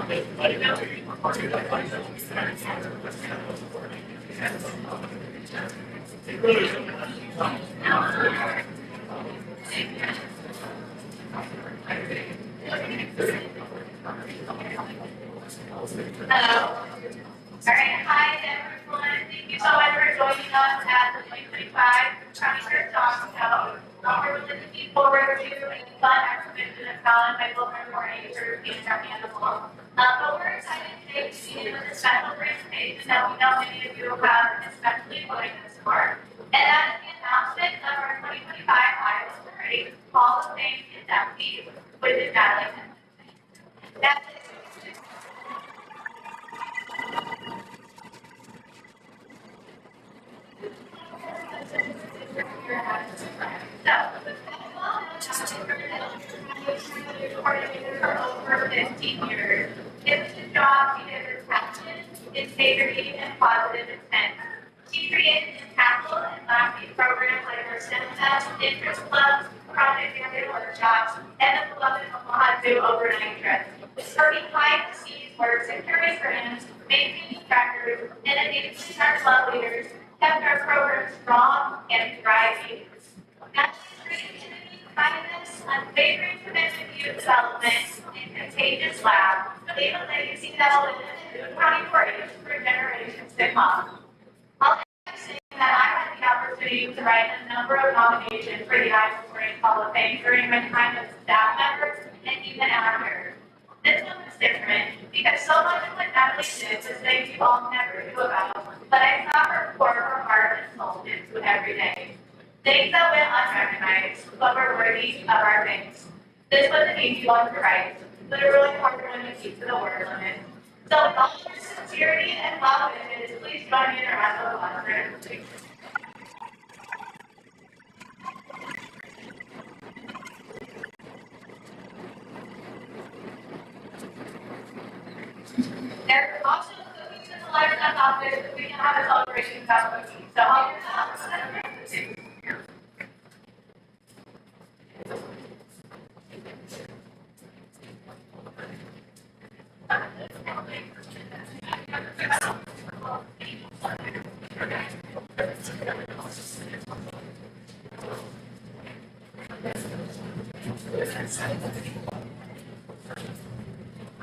Hello. All right, hi everyone. Thank you so much for joining us at the 2025 County Fair Talk Show. We're really looking forward to a fun exhibition of talent by both our morning European and animal. But we're excited today to see with a special presentation that we know many of you have especially joined us for. And that is the announcement of our 2025 Iowa Parade Hall of Fame inductee, which is Natalie Henderson. For over 15 years. It was his job because his passion, integrity, and positive intent. She created impactful and lasting programs like her STEM Fest, interest clubs, project area workshops, and the beloved Omaha Zoo overnight trips. Her behind-the-scenes work securing grants, maintaining trackers, and engaging our club leaders kept our program strong and thriving. That's creativity, kindness, unwavering commitment to youth development, and contagious lab leave a legacy that will live in Boone County 4-H for generations to come. I'll end by saying that I had the opportunity to write a number of nominations for the Iowa 4-H Hall of Fame during my time as staff member and even after. This one was different because so much of what Natalie did was things you all never knew about, but I saw her pour her heart and soul into every day. Things that went unrecognized, but were worthy of our thanks. This was an easy one to write, but a really hard one to keep to the word limit. So with all your sincerity and love in it, please join me in a round of applause for everybody. There's also cookies in the lifestyle office that we can have a celebration without cookies. So help yourself.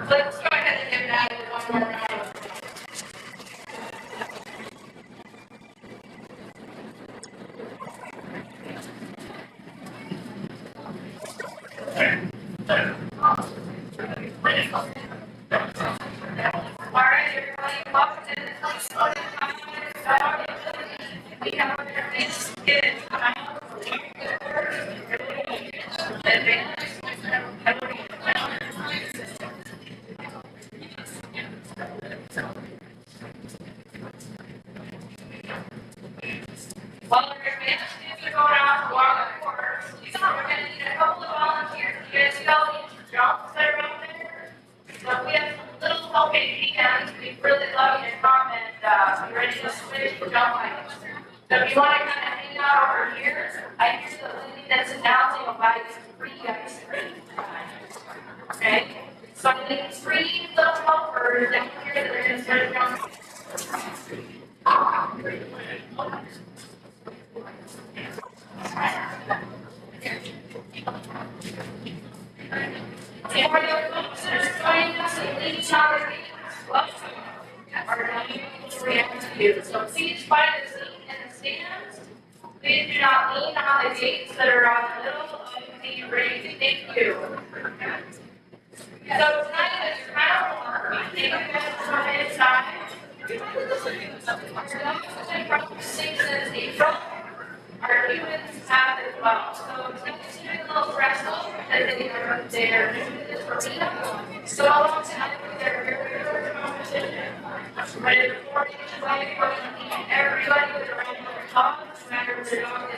Let's go ahead and give that one more round of applause. All right, everybody, welcome to the we have our next kids. While our advanced students are going out to walk the course, we're going to need a couple of volunteers. You guys see all these jumps that are out there? So we have some little helping hands. We'd really love you to come and be ready to switch the jump heights. So if you want to kind of hang out over here, I hear the lady that's announcing will buy you free ice cream. Okay? So I need 3 little helpers down here that are going to start jumping. And for the folks that are joining us in leading congregations, welcome. Our dynamic will react to you. So please find a seat in the stands. Please do not lean on the gates that are on the middle of the ring. Thank you. So tonight is your final one. Thank you guys for coming inside. Our humans have as well. So it's going to be a little stressful because they are there in this arena. So alongside with their regular competition, but in the 4-H way, we're going to need everybody with a regular dog, no matter if the dog is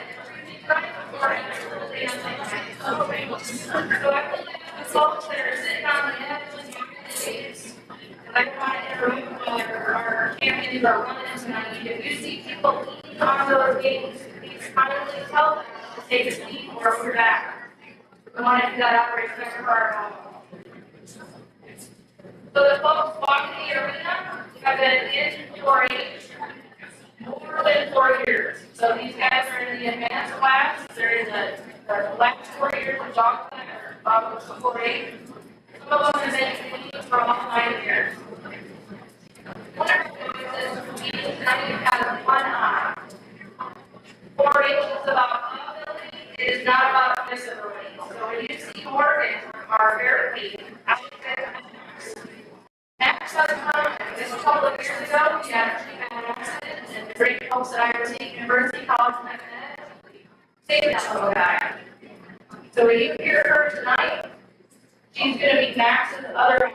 right or absolutely unlike. So I feel like the folks that are sitting on the edge and the seats, I find everyone our champions are running tonight. If you see people leaning on those games, please kindly tell them to take a seat or over back. We want to do that out right there for our So the folks walking the arena have been in 4-H more than 4 years. So these guys are in the advanced class. They're in the last 4 years of dog class, 4-H. Some of them have been competing for all 9 years. One of the meetings tonight has one eye. 4-H is about ability, it is not about disability. So when you see Morgan, our therapy, Max has come just a couple of years ago. He had a pretty bad accident, and the great folks at Iowa State University College of Medicine saved that little guy. So when you hear her tonight, she's going to be Max's other half.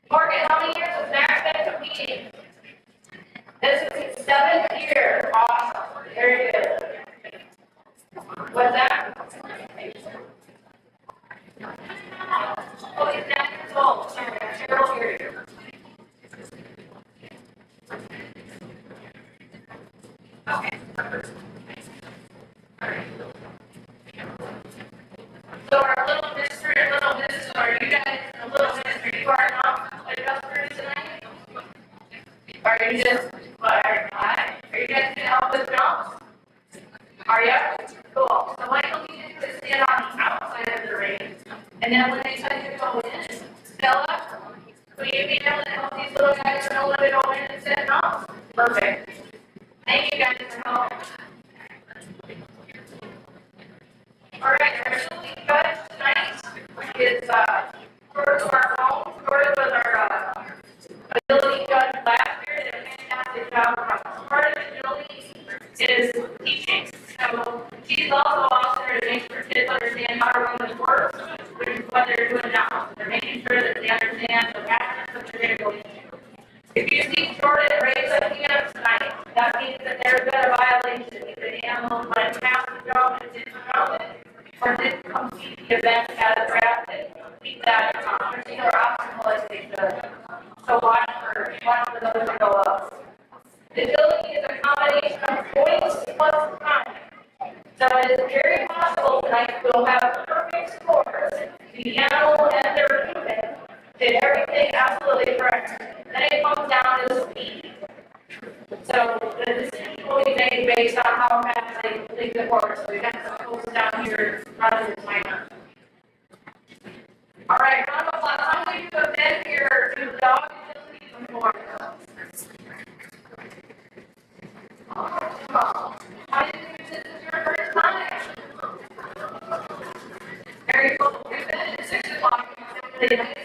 Morgan, how many years has Max been competing? This is his 7th year. Awesome. Very good. What's that? Oh, he's 9 years old. Sorry, Cheryl here. Okay. So our little mystery, you guys, a little mystery, you are not adjusters tonight? Are you just, are you guys going to help with jumps? Are you? Cool. So what you'll need to do is stand on the outside of the ring. And then when they tell you to go in, Stella, will you be able to help these little guys know when to go in and set jumps? Perfect. Thank you guys for helping. All right, our really judge tonight is George Marcone. George was our ability judge last year. Did a fantastic job. Part of the ability is teaching. So she's also officer to make sure kids understand how to run the course, which is what they're doing now. They're making sure that they understand the patterns that they're going to go into. If you see Jordan raise a hand tonight, that means that there's been a violation. If the animal went past the dog and didn't know it, or didn't complete the event as drafted, keep that accomplishing or obstacle as they should. So watch for those to go up. The ability is a combination of points plus time. So it is very possible tonight we'll have perfect scores. The animal and their human did everything absolutely correct. Then it comes down to speed. So the decision will be made based on how fast they leave the course. So we got some folks down here running the timer. All right, round of applause. How many of you have been here to the dog ability before? How did you this is your first time? Very cool. We've been at 6 o'clock. Tonight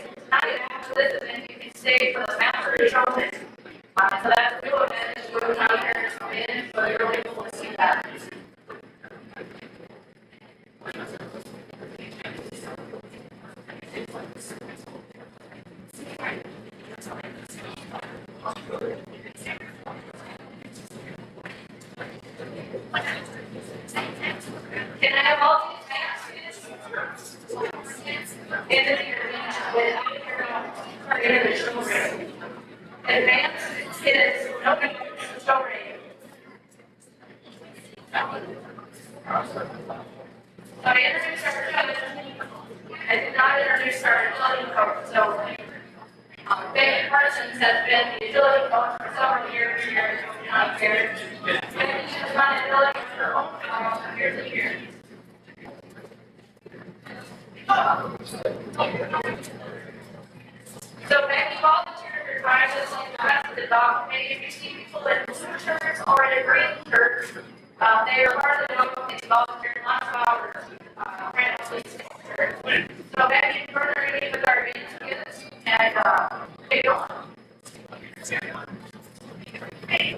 after this event, you can stay for the master trophy. So that's a new event. We're down here to come in, so you're really cool to see that. Can I have all these baskets? In the show ring. Advanced is nobody show ring. So I introduced our judge. I did not introduce our agility coach. So Becky Parsons has been the agility coach for several years here at here. Becky has run agility for her own years and years. So Becky volunteered to drive us like the rest of the dog committee. If you see people in blue shirts or in a green shirt, they are part of the dog committee volunteered lots of hours. So Becky is partnering with our kids and they go on. Hey.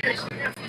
That's okay.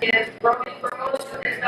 Is broken girls with his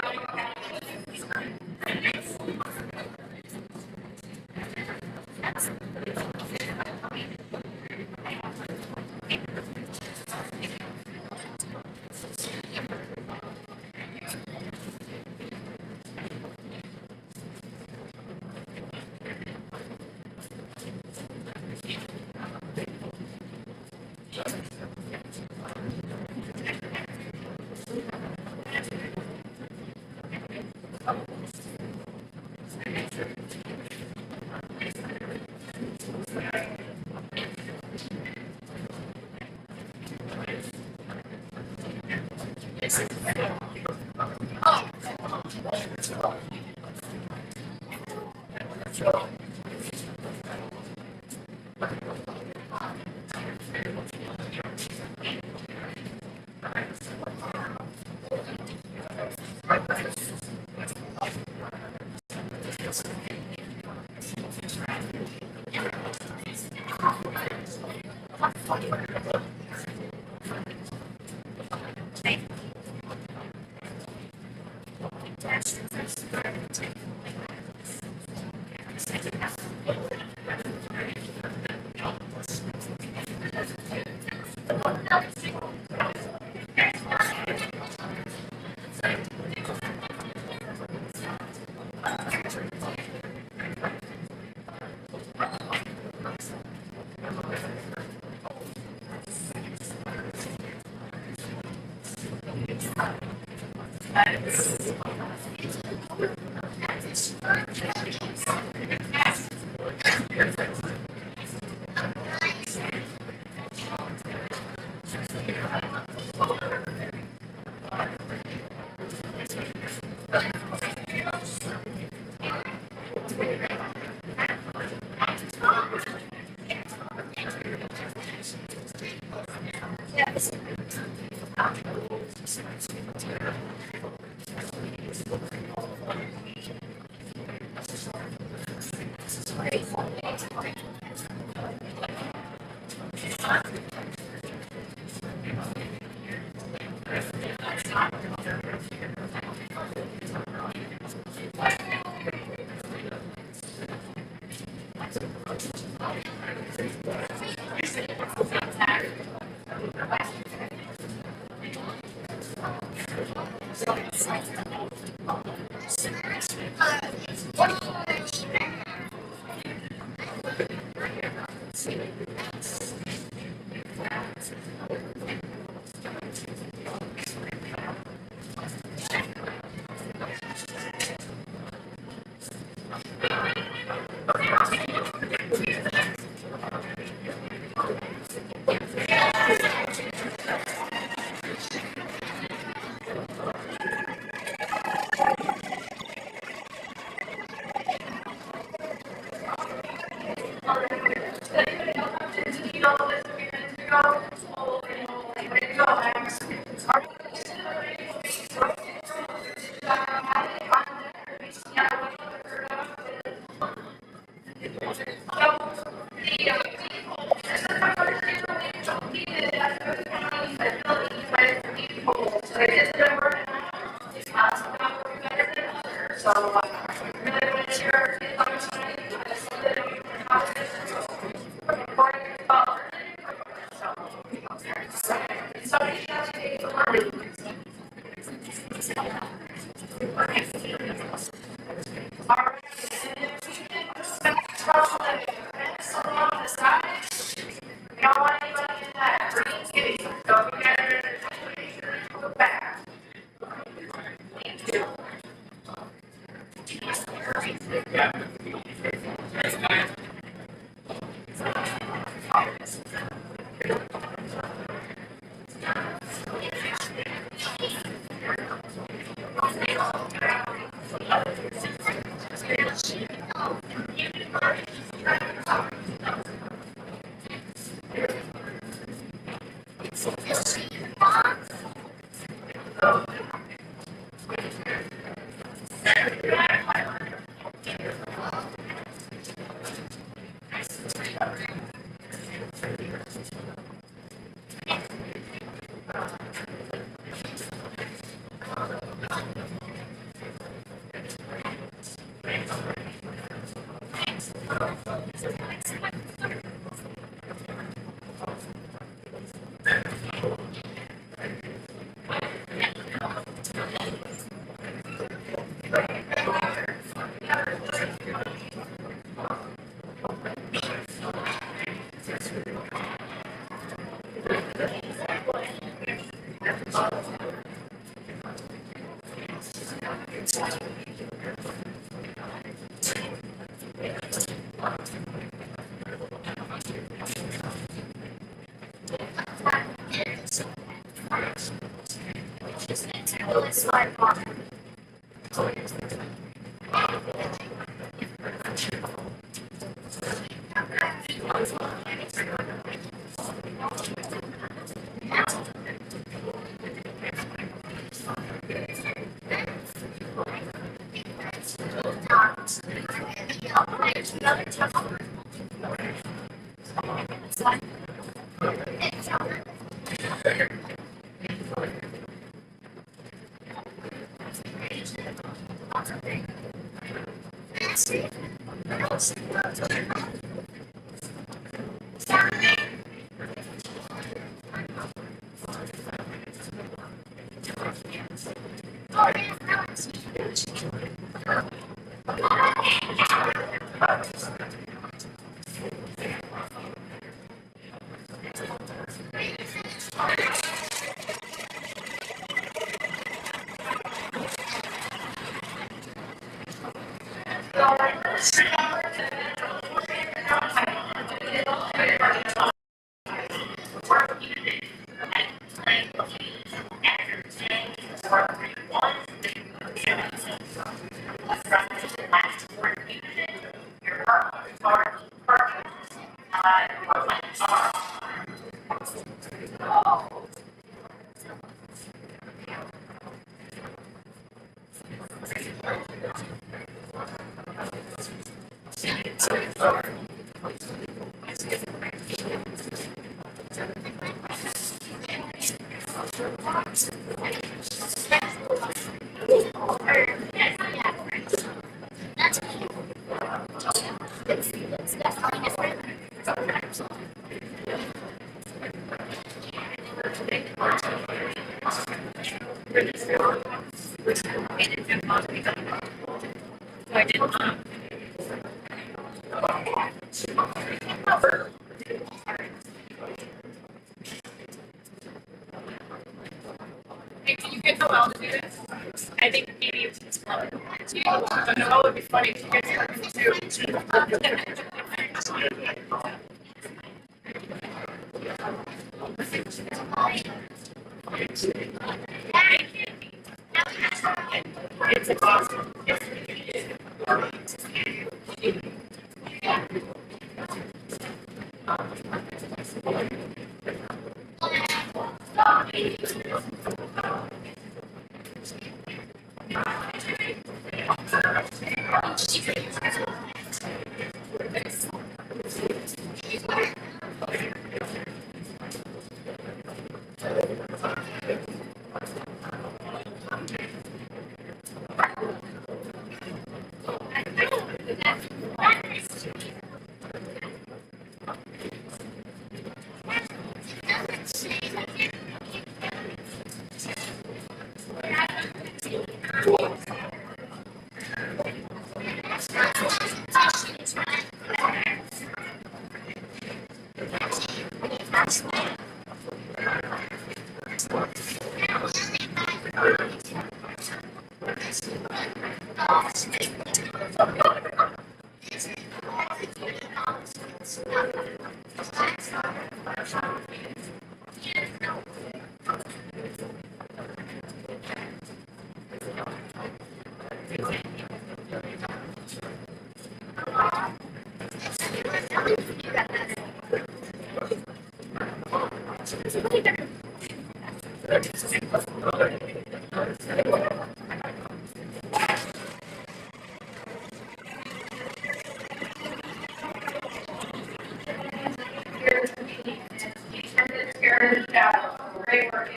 Great work.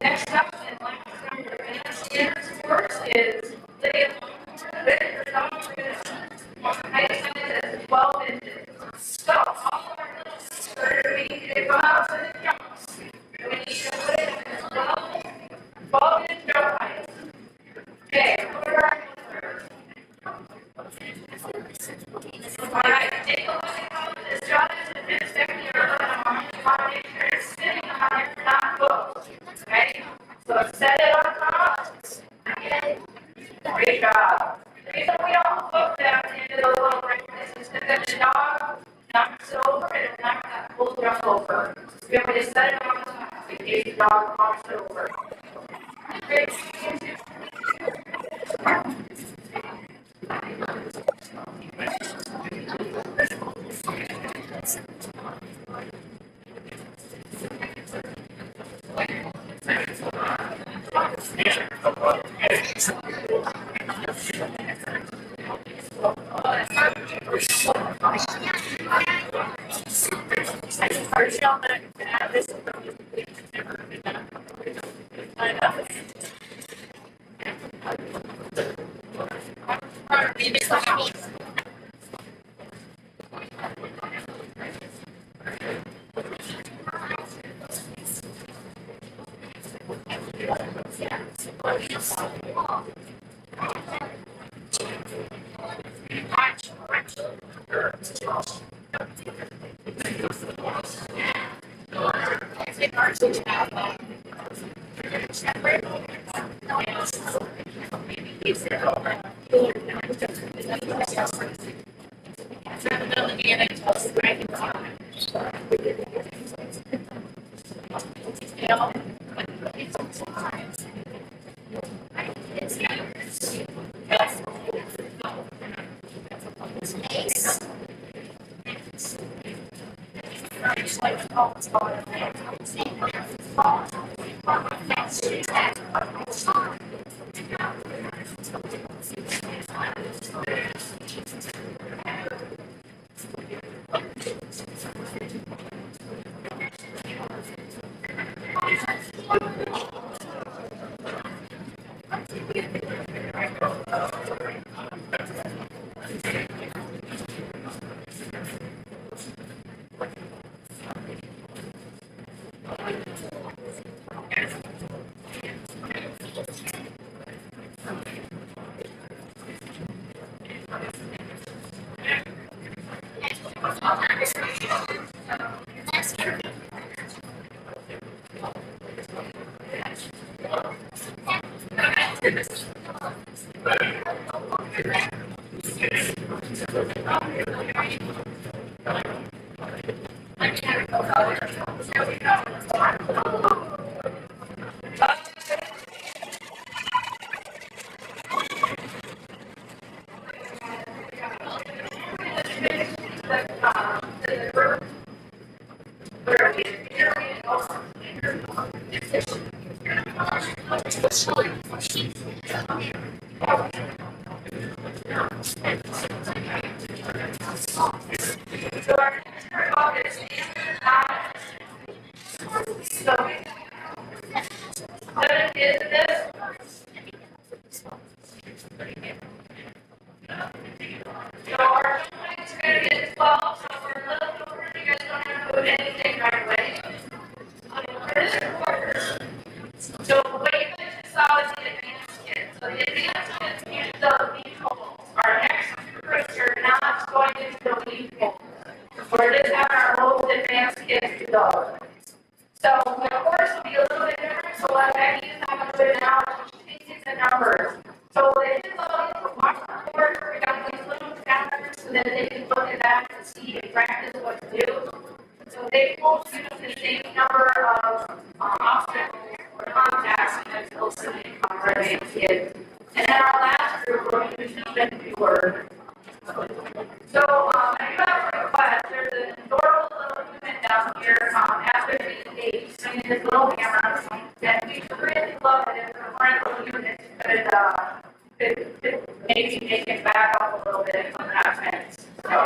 Next up, and last number of minutes here, course is Lydia I decided as 12 inches. So, all of our little sisters, we need to go out to the jumps. We need to put it in 12-inch jump height. Okay, what are our sisters? Alright, take a look at how this job is in this section. You want to make sure it's sitting on it, not close. Okay? So set it on top. Great job. The reason we don't look at the end of the little breakfast is because the dog knocks it over and it knocks that full jump over. So we have to set it on top in case the dog knocks it over. Great. then they can look at that and see in practice what to do. So they won't use the same number of obstacles or contacts as those sitting on our advanced kids. And then our last group, we're going to use even fewer. So, I do have a request. There's an adorable little human down here after the age, swinging his little hammer. And we really love it if the front little unit could maybe make it back up a little bit on that fence. So,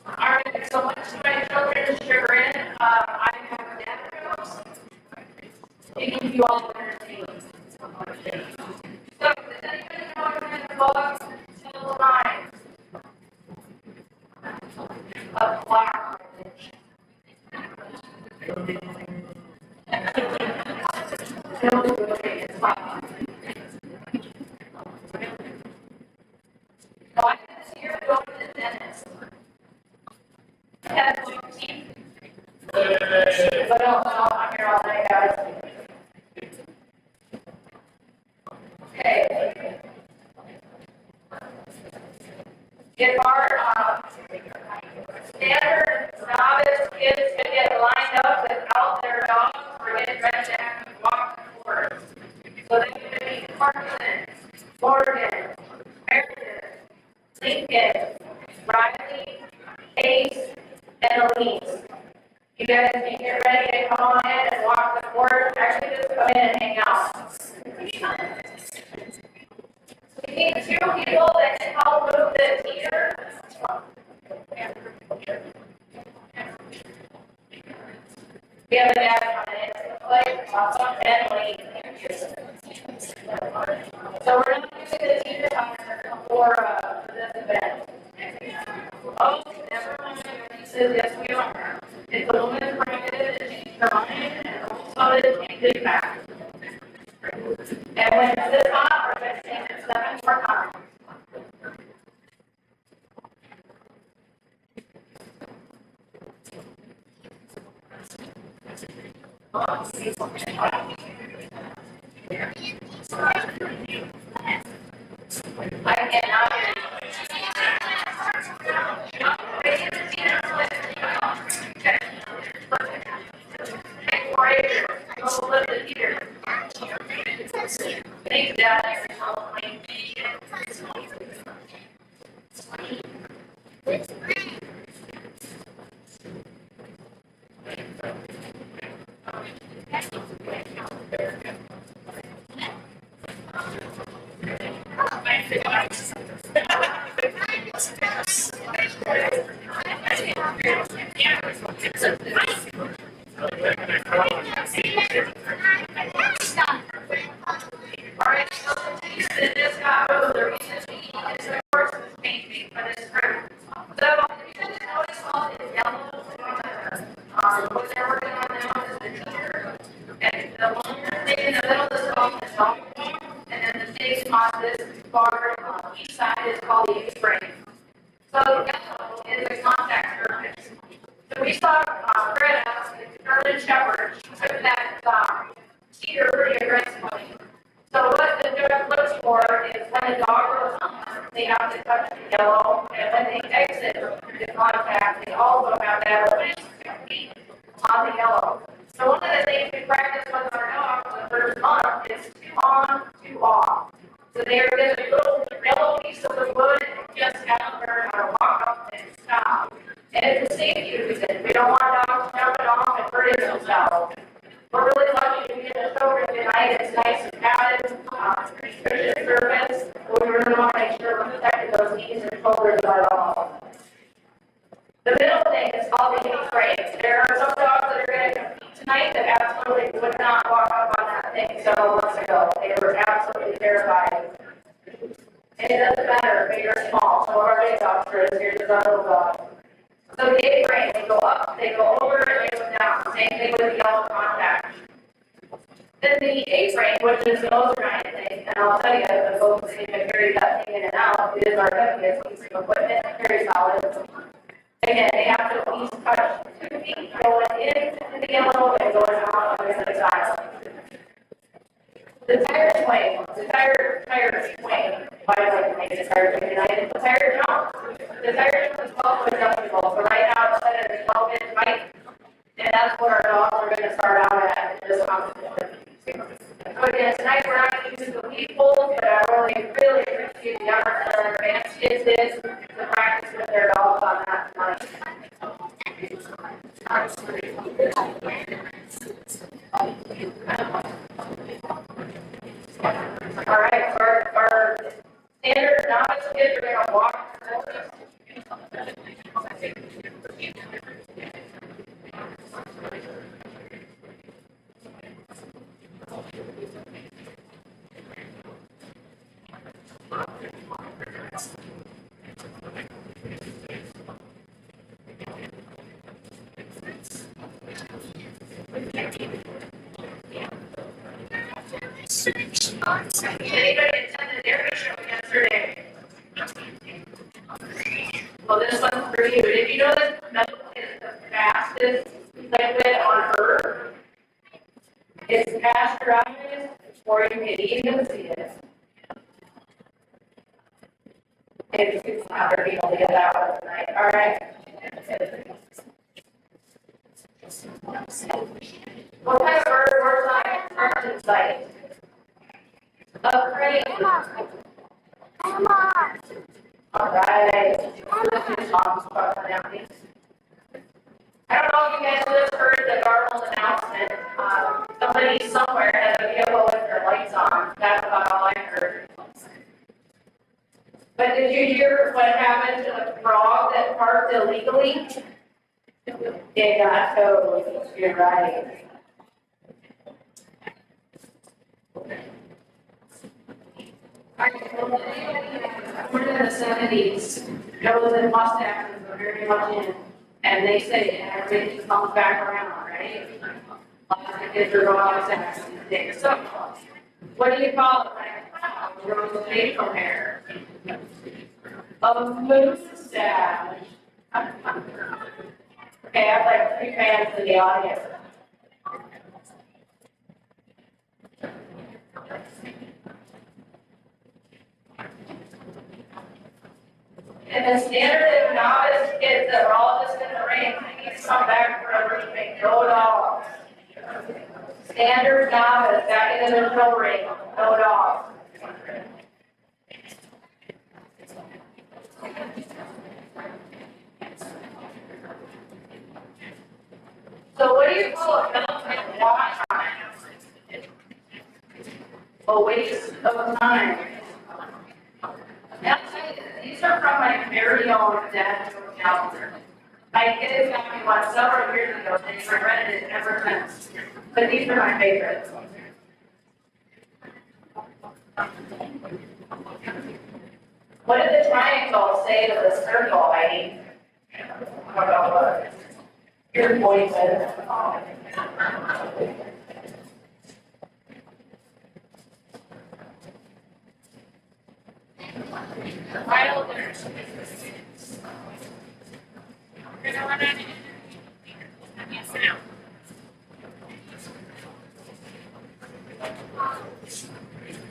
all right, so much to my children's chagrin, I have dad jokes. Taking you all entertained. So, does anybody know what we're going to book until 9? A black bridge. It's fine. Why this year go to the dentist? I had 15. But I'm here all day, guys. Okay. If our standard novice kids could get lined up without their dogs, we're getting ready to have them walk the course. So they could be Parkinson, Morgan, Meredith, Lincoln, Riley, Case, and Elise. You guys can get ready to come on in and walk the course. Actually, just come in and hang out. We need 2 people that can help move the teeter. We have a dad coming in. Like, awesome, and Lee. So we're not using the teeter timer for this event. Oh, never mind. He says, yes, we are. If the woman is prohibited to change her mind, and also to change it back. And when it's this hot, we're going to change it 7 more times. I cannot hear you. Thanks, Dad. Alright, so in this photo, the reason is of course it's painting, but it's true. So you guys notice all these yellows what they're working on now is the teacher. And the one thing in the middle is called the dog, and then the big spot this bar on each side is called the A-frame. So the yellow is a contact surface. So we saw Greta, the German Shepherd, she took that teeter pretty aggressively. So what the judge looks for is when a dog goes on, they have to touch the yellow, and when they exit the contact, they also have to have a feet on the yellow. So one of the things we practice with our dogs the first month is 2 on, 2 off. So they are given a little yellow piece of the wood and just have to learn how to walk up and stop. And it's a safety reason. We don't want dogs jumping off and hurting themselves. We're really lucky to be in the showroom tonight. It's nice and padded, pretty surface. We really want to make sure we're protecting those knees and shoulders at all. The middle thing is called the A-frame. There are some dogs that are going to compete tonight that absolutely would not walk up on that thing several months ago. They were absolutely terrified. And it doesn't matter, big or small. Some of our big dogs are as here's our little dog. So the A-frame, they go up, they go over, and they go down. Same thing with the yellow contact. Then the A-frame, which is the most giant thing, and I'll tell you, the folks who can carry that thing in and out, it is our heaviest piece of equipment, very solid. Again, they have to at least touch 2 feet going into the yellow and going out on the other side. The tire swing, tire swing, why do I like to make the tire swing tonight? The tire jump. The tire jump is 12 foot adjustable. So right now it's set at a 12-inch height. And that's what our dogs are going to start out at in this competition. So again, tonight we're not going to use the lead poles, but I really appreciate the effort that our advanced kids did to practice with their dogs on that tonight. All right, so our standard novice kids are going to walk. Anybody attended the dairy show yesterday? Well, this one's for you. Did you know that milk is the fastest liquid on Earth? It's pasteurized before you can even see it. It's not going to be able to get that one tonight. All right. What kind of bird works on a construction site? A crane. All right. I don't know if you guys just heard the Garfield announcement. Somebody somewhere has a vehicle with their lights on. That's about all I heard. But did you hear what happened to the frog that parked illegally? It got towed. You're right. Born in the 70s, those and Mustangs were very much in, and they say everything just comes back around, right? Lots of kids are going Mustangs these days. So, what do you call it? Grows facial hair. A mustache. Okay, I have like 3 fans in the audience. And the standard and novice kids that are all just in the ring, please come back for a briefing. No dogs. Standard novice back in the neutral ring. No dogs. So what do you call a milkman wash time? A waste of time. These are from my very own dad calendar. My kids got me one several years ago, and they've read it ever since. But these are my favorites. What did the triangle say to the circle, Heidi? What about what? Your voice says. Right over there. We're gonna run out of yes, now.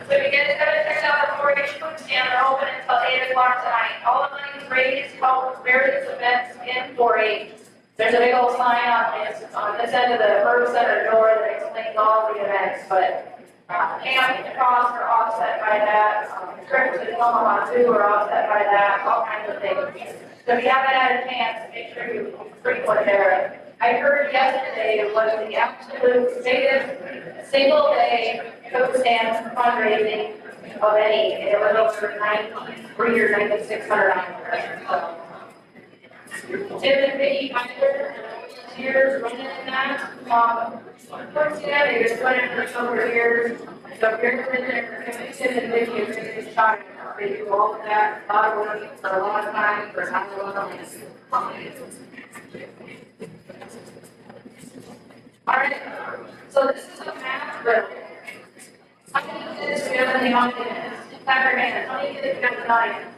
So you guys gotta check out the 4-H food stand. They're open until 8 o'clock tonight. All the money is raised to help various events in 4-H. There's a big old sign on this end of the Herb Center door that explains all the events, but camping costs are offset by that, trips to Omaha too are offset by that, all kinds of things. So if you haven't had a chance, make sure you frequent there. I heard yesterday it was the absolute biggest single day food stand fundraising of any. It was over 93 or 9,600 dollars. Tim and Vicki volunteers running in that. Of course, yeah, they just went in for several years. So if you're in there, Tim and Vicki are really shy. They do all of that, a lot of work for a long time, for not a lot of money. All right, so this is a math drill. How many kids do we have in the audience? Clap your hands. How many kids do we have in the audience?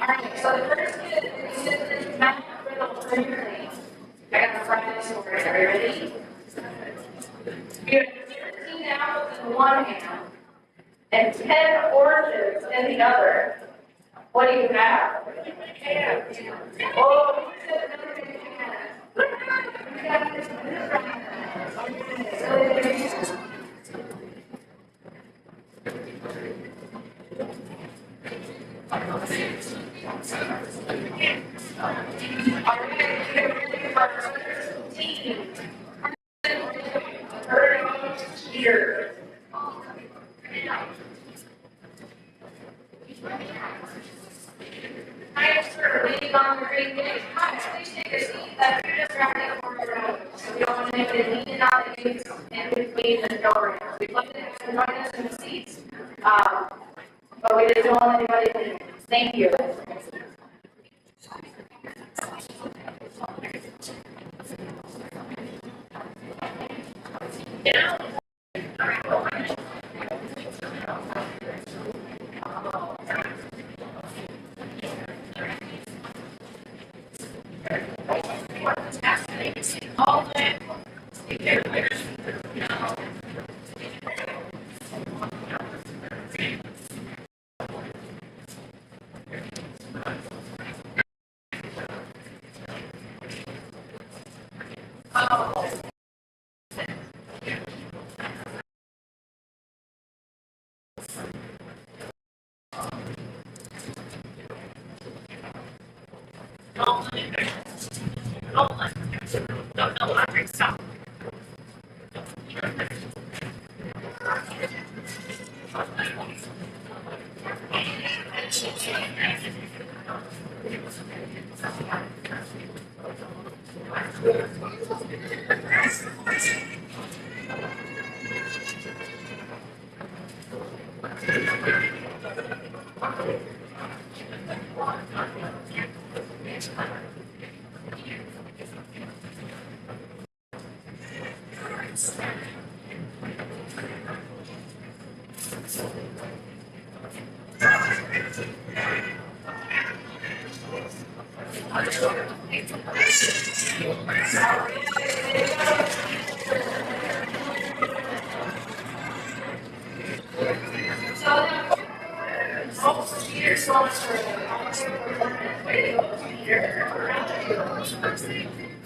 All right, so the first kid is this math riddle for your name. I got to write this story. Are you ready? You have 13 apples and in one hand and 10 oranges in the other, what do you have? Oh, you said another big can. Here. I sort of leaning on the green gate. Please take a seat. That you're just wrapping over your nose. So we don't want anybody leaning on the gates in between the door. We'd love to have you join us in the seats. But we just don't want anybody leaning. Thank you.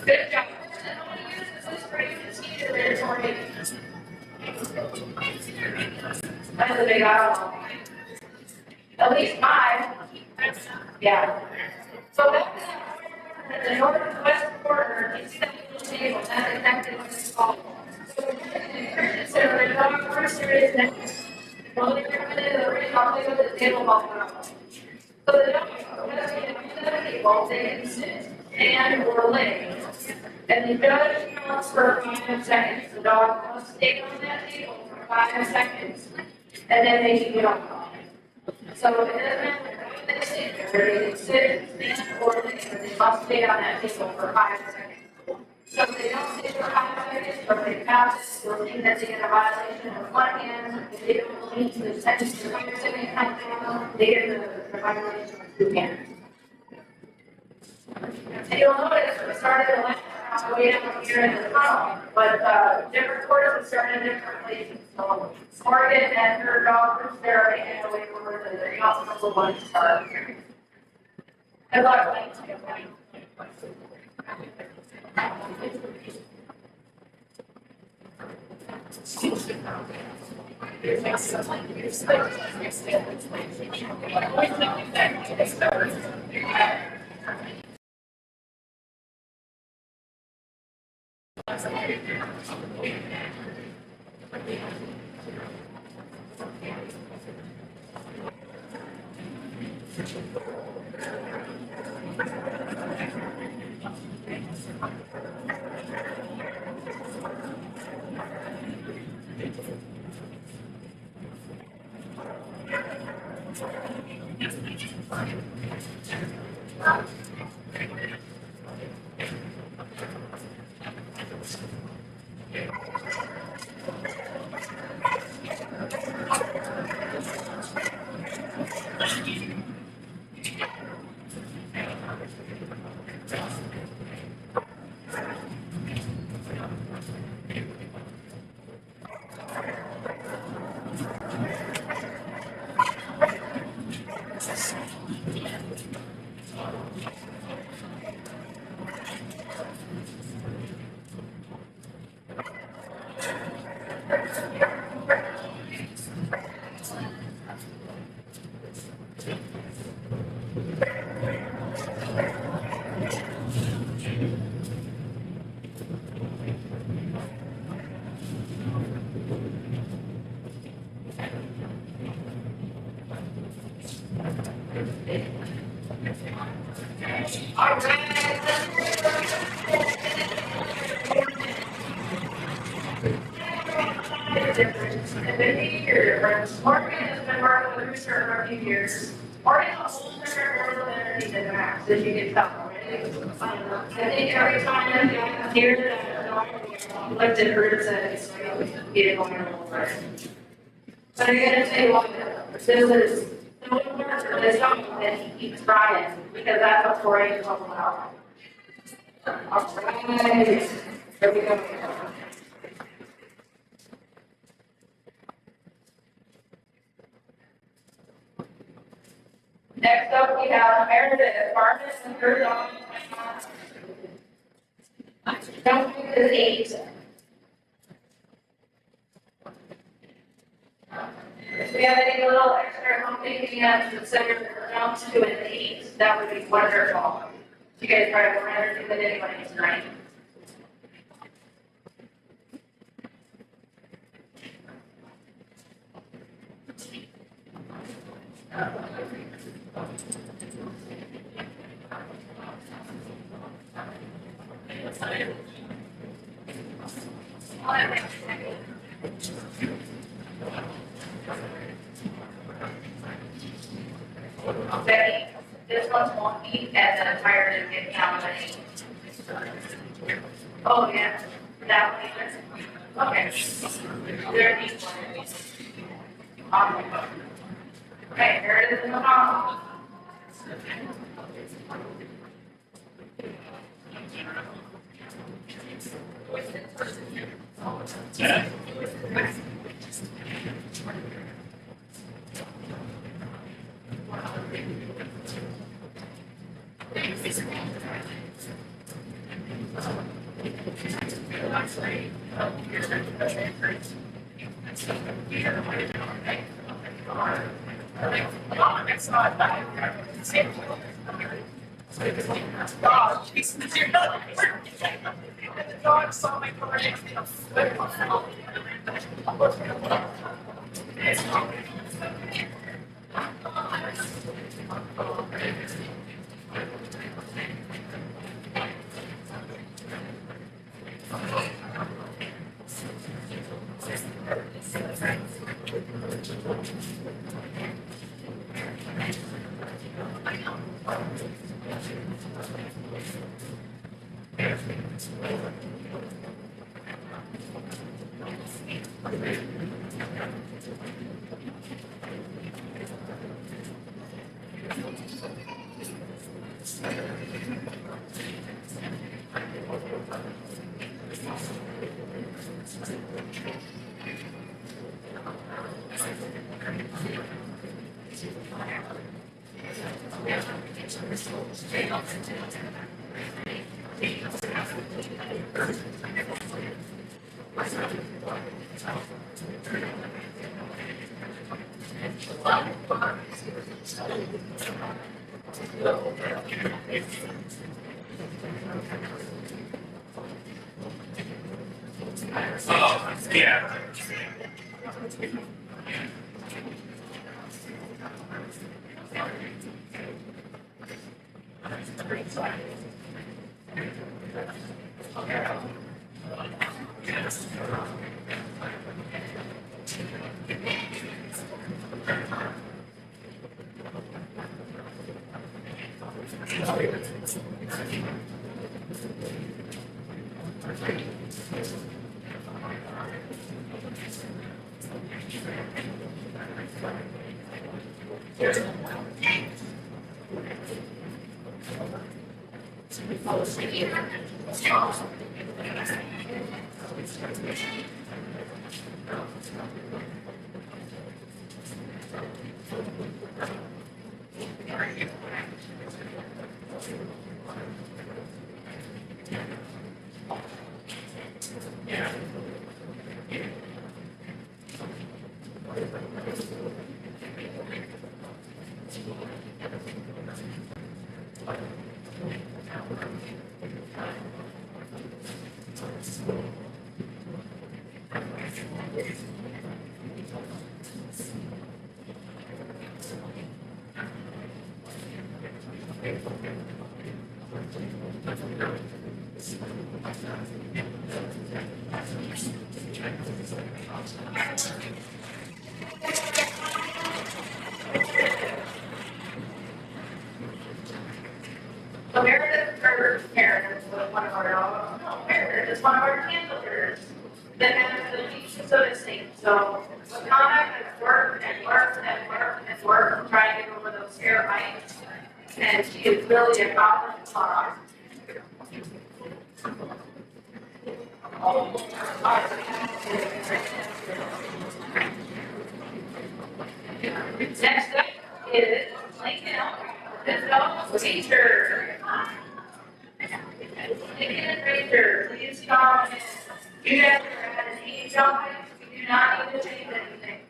Good job. That's a big aisle. At least mine. Yeah. So back to the northwest corner, you see that little table, that's exactly what it's called. So we're going to so the dog first there is next. Well, they're coming in the ring, I'll play with the table ball around. So the dog, that's the table, they can sit and or lay. And the judge counts for 5 seconds. The dog must stay on that table for 5 seconds. And then they can get off. So it doesn't matter when they sit there, they can sit, stand, or lay, but they must stay on that table for 5 seconds. So if they don't stay for 5 seconds, or they pass, they'll think that they get a violation of one hand. If they don't leave the second, the 5 second countdown, they get the violation of 2 hands. And you'll notice we started the last round way down here in the tunnel, but different courts have started in different places. So Morgan and her dog groups there are making a way forward, and they're also the ones to start. Good luck. All right. And maybe your difference. Morgan has been working with Rooster for a few years. Morgan's a whole different world of energy than Max, as you can tell, right? I think every time I hear that, like the birds and it's like, get going over. But I gotta say, well, this is, the one part of this song that he keeps trying, because that's what Tori is all about. All right, here we go. Next up, we have Meredith Barnes and her dog. Don't think it's 8. If we have any little extra humping to consider down to an 8, that would be wonderful. You guys try to more energy than anybody tonight. Becky, this one's wonky and I'm tired of getting out of it. Oh, yeah, that one. Okay. There are these ones. Okay, here it is in the bottom. God, Jesus, you're not. The dog saw my car. Oh, yeah. So Meredith was one of our, no, Meredith is one of our handlers that has the least of the state. So Wakana has worked and worked and worked and worked trying to get over those scare bites. And she is really a problem solver. Next up is Lincoln Physical Teacher. Lincoln Ranger, please come in. You guys are at an age on it, we do not need to change anything.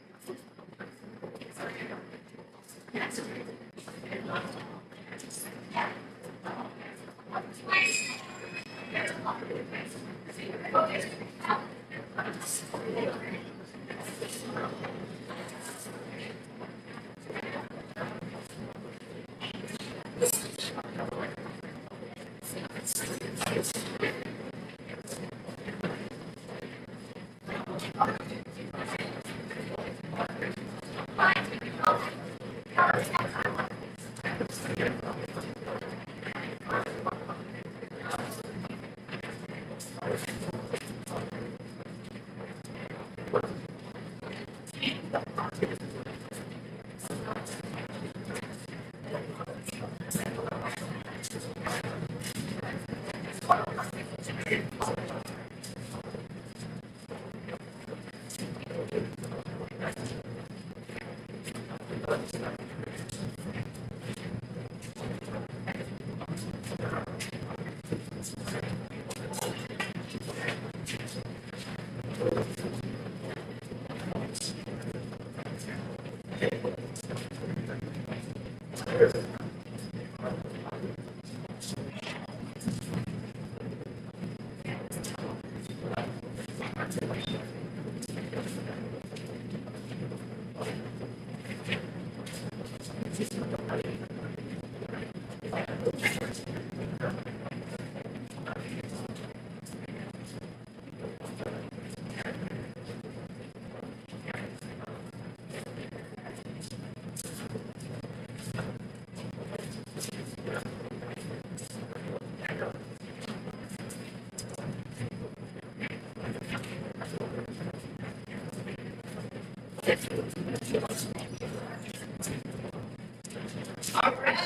All right.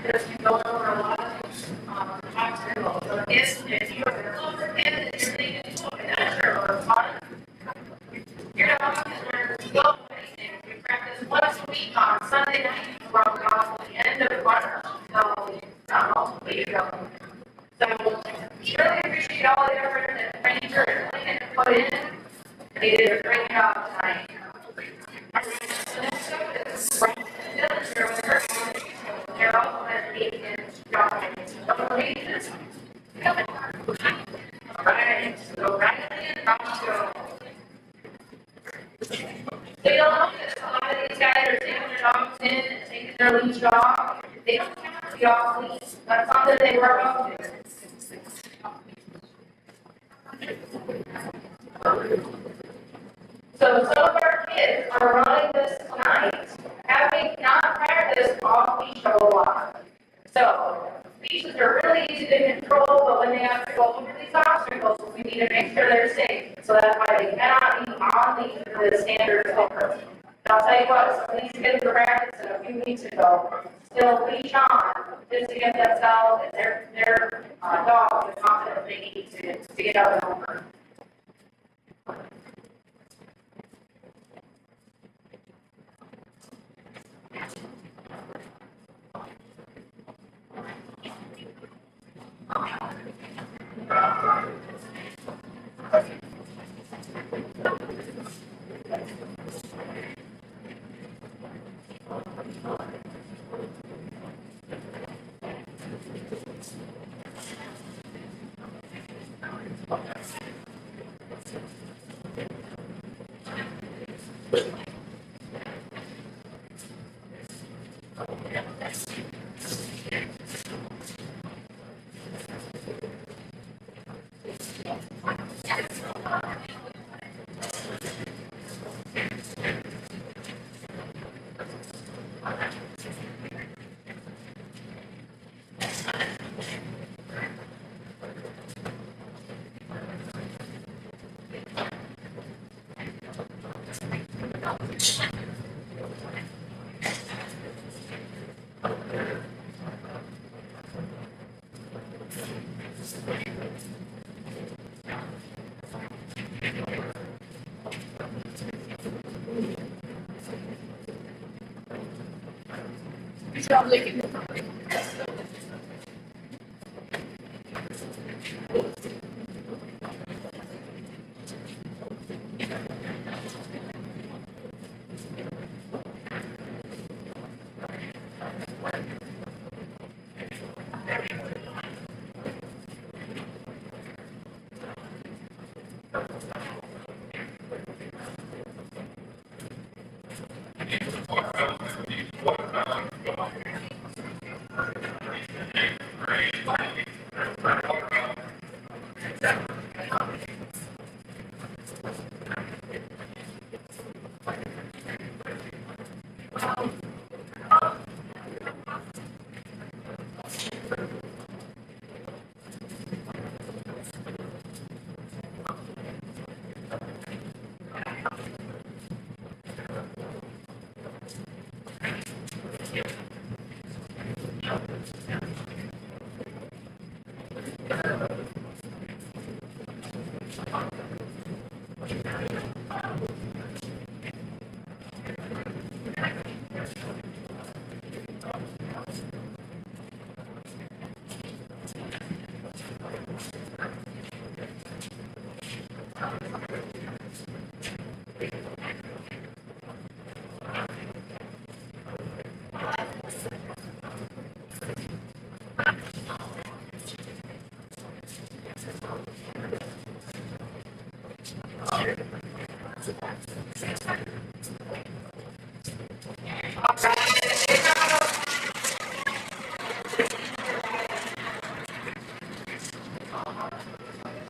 There's been going over a lot of hospitals. So if you are a lower candidate, you're thinking, oh, that's your fun. You're not going to learn to go anything. We practice once a week on Sunday night from the end of March until, I don't know, a week ago. So we really appreciate all the effort that Ranger and Lincoln put in. They did a great job tonight. Our next up is Brandon Dillinger with her. They're all at the donations. All right, so Riley and Roscoe. They don't know this. A lot of these guys are taking their dogs in and taking their leash off. They don't have to be off leash. That's something they work up to. So some of our kids are running this tonight, having not practiced off leash a lot. So leashes are really easy to control, but when they have to go over these obstacles, we need to make sure they're safe. So that's why they cannot be on leash for the standard over. And I'll tell you what, some of these kids were practicing a few weeks ago, still leash on, just to get themselves and their dog the confidence they need to get out and over.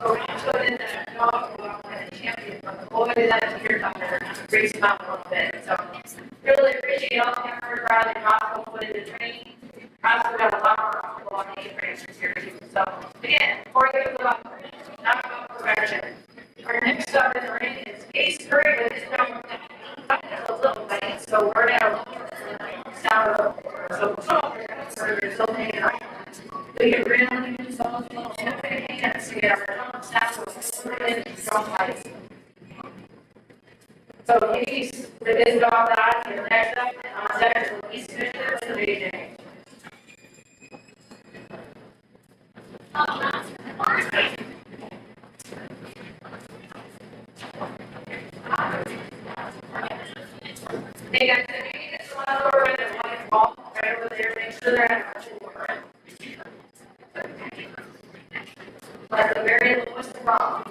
So we're just put in the dog walk and the champion, but we'll do that to your doctor, raise them up a little bit, so. Really appreciate all the effort Riley and Roscoe put into training. Roscoe got a lot more comfortable on the A-frames this year too, so again, before you go about, not about perfection. Our next up in the ring is Ace Curry with his number, a little bit, so we're gonna sound of, so we're still hanging on. We can really use those little hands to get our tongue sound with strong lights. So please, the biz dog that, your next up, Secretary Louise Fisher with the BJ. Hey guys, if you need this one over with the white ball right over there, make sure they're at like the very lowest problem.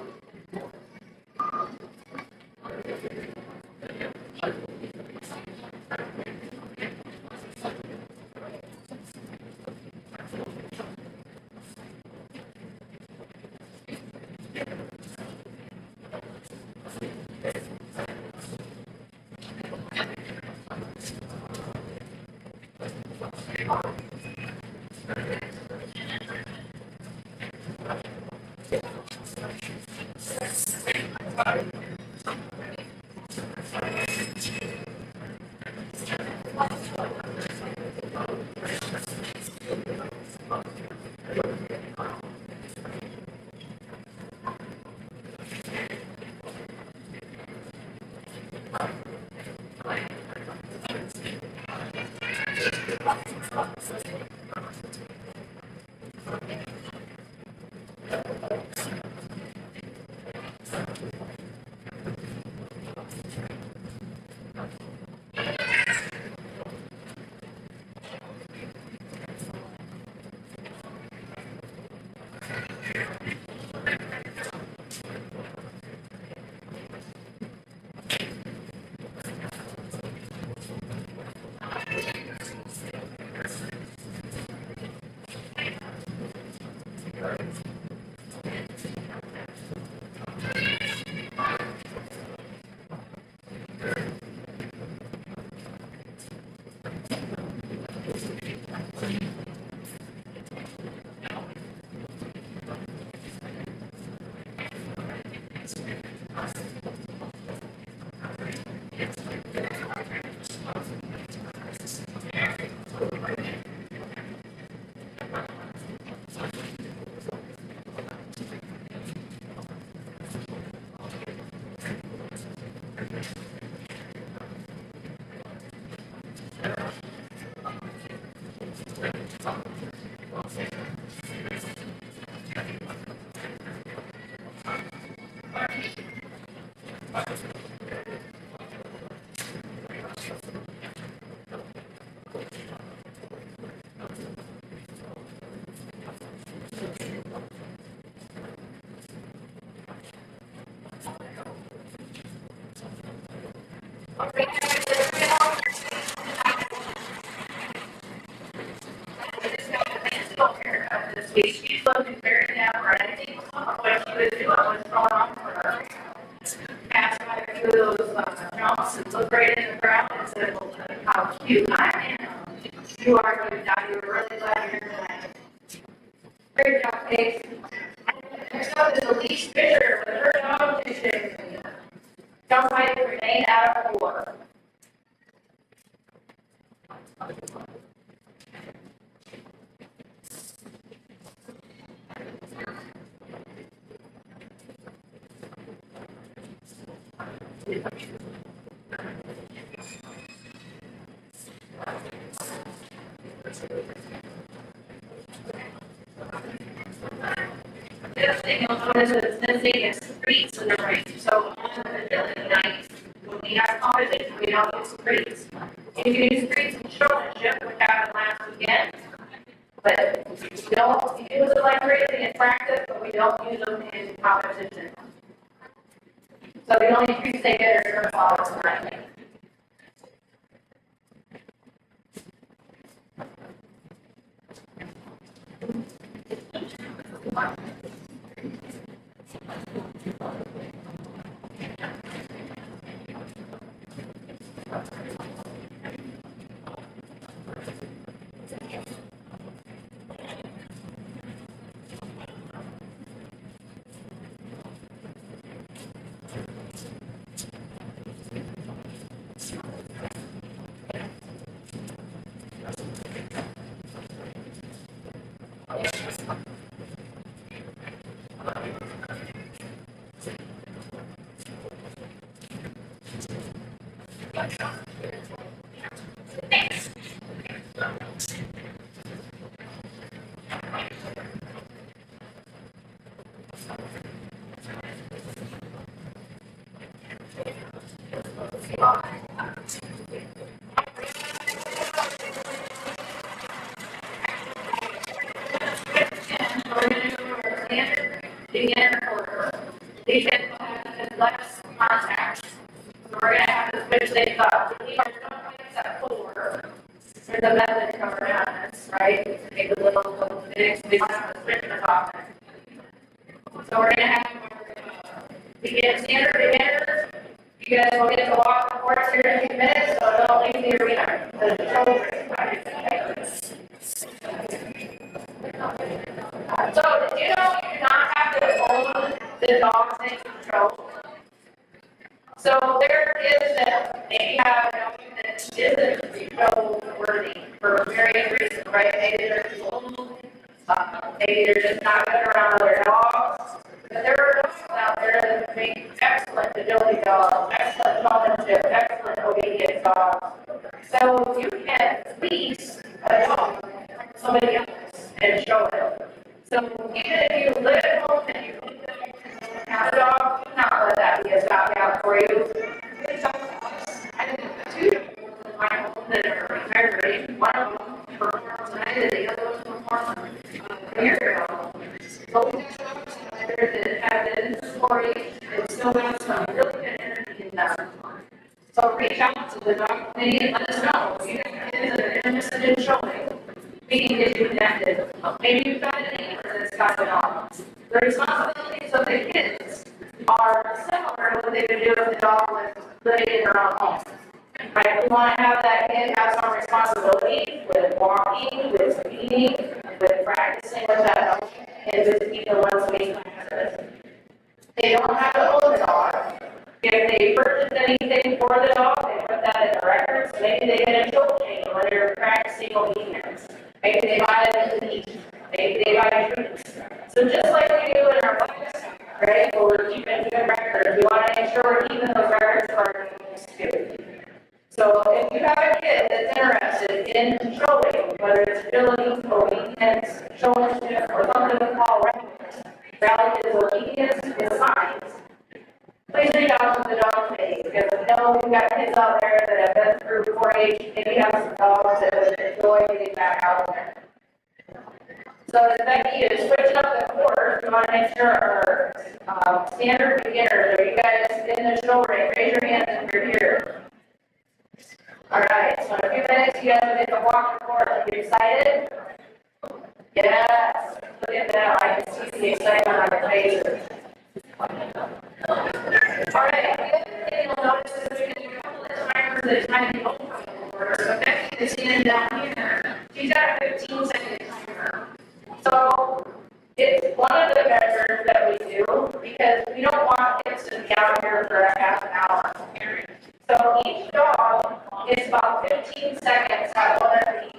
She's looking very down, right? I think what she was doing was throwing on for her. Passed by a few of those jumps and looked right in the ground and said, well, how cute I am. You are good, now you're really glad you're tonight. Great job, Paige. Next up is Elise Fisher with her dog fishing. Jump height remain out of 4. The other thing you'll notice is it's missing is streets in the race. So on the agility nights, when we have competition, we don't use streets. You can use streets in showmanship, which happened last weekend. But we don't use it like racing in practice, but we don't use them in competition. So the only streets they get are turf flowers tonight. Less contact. So we're going to have to switch things up. We are going to at 4. There's a method covered on this, right? To make a little mix. We want to switch the topic. So we're going to have begin standard beginners. You guys will get to walk the course here in a few minutes, so don't leave the arena. The children. So did you know you do not have to own the dog's name control? So there is that maybe have a dog that isn't show worthy for various reasons, right? Maybe they're too old, maybe they're just not good around other dogs. But there are dogs out there that make excellent agility dogs, excellent showmanship, excellent obedience dogs. So you can lease a dog from somebody else and show it. So even if you live at home and you have a dog, do not let that be a stopgap for you. I have 2 dogs in my home that are very. One of them performs tonight, and the other one performs a year ago. So we have dogs that have been story and still have some really good energy in them. So reach out to the dog committee and let us know. If you guys are interested in showing, we can get you connected. Maybe you've got a neighbor that's got a dog. The responsibilities of the kids are similar to what they would do if the dog was living in their own home. Right? We want to have that kid have some responsibility with walking, with feeding, with practicing with that dog, and with keeping once a week classes. They don't have to own the dog. If they purchase anything for the dog, they put that in the records. Maybe they get a choke chain when they're practicing obedience. Maybe they buy it in the beach. Maybe they buy treats. So just like we do in our books, right? We're keeping good records. We want to make sure we're keeping those records for our kids too. So if you have a kid that's interested in showing, whether it's agility, obedience, showmanship, or something we call rally is obedience with signs. know we've got kids out there that have been through 4-H, maybe have some dogs that would enjoy getting back out there. So as Becky is switching up the course, we want to make sure our standard beginners, are you guys in the show ring? Raise your hands if you're here. All right, so in a few minutes, you guys will get to walk the course. Are you excited? Yes. Look at that. I can see the excitement on your faces. All right, the other thing you'll notice is there's a couple of timers that time to open the order. So Becky is in down here. She's got a 15-second timer. So it's one of the measures that we do because we don't want kids to be out here for a half an hour. So each dog is about 15 seconds at one of the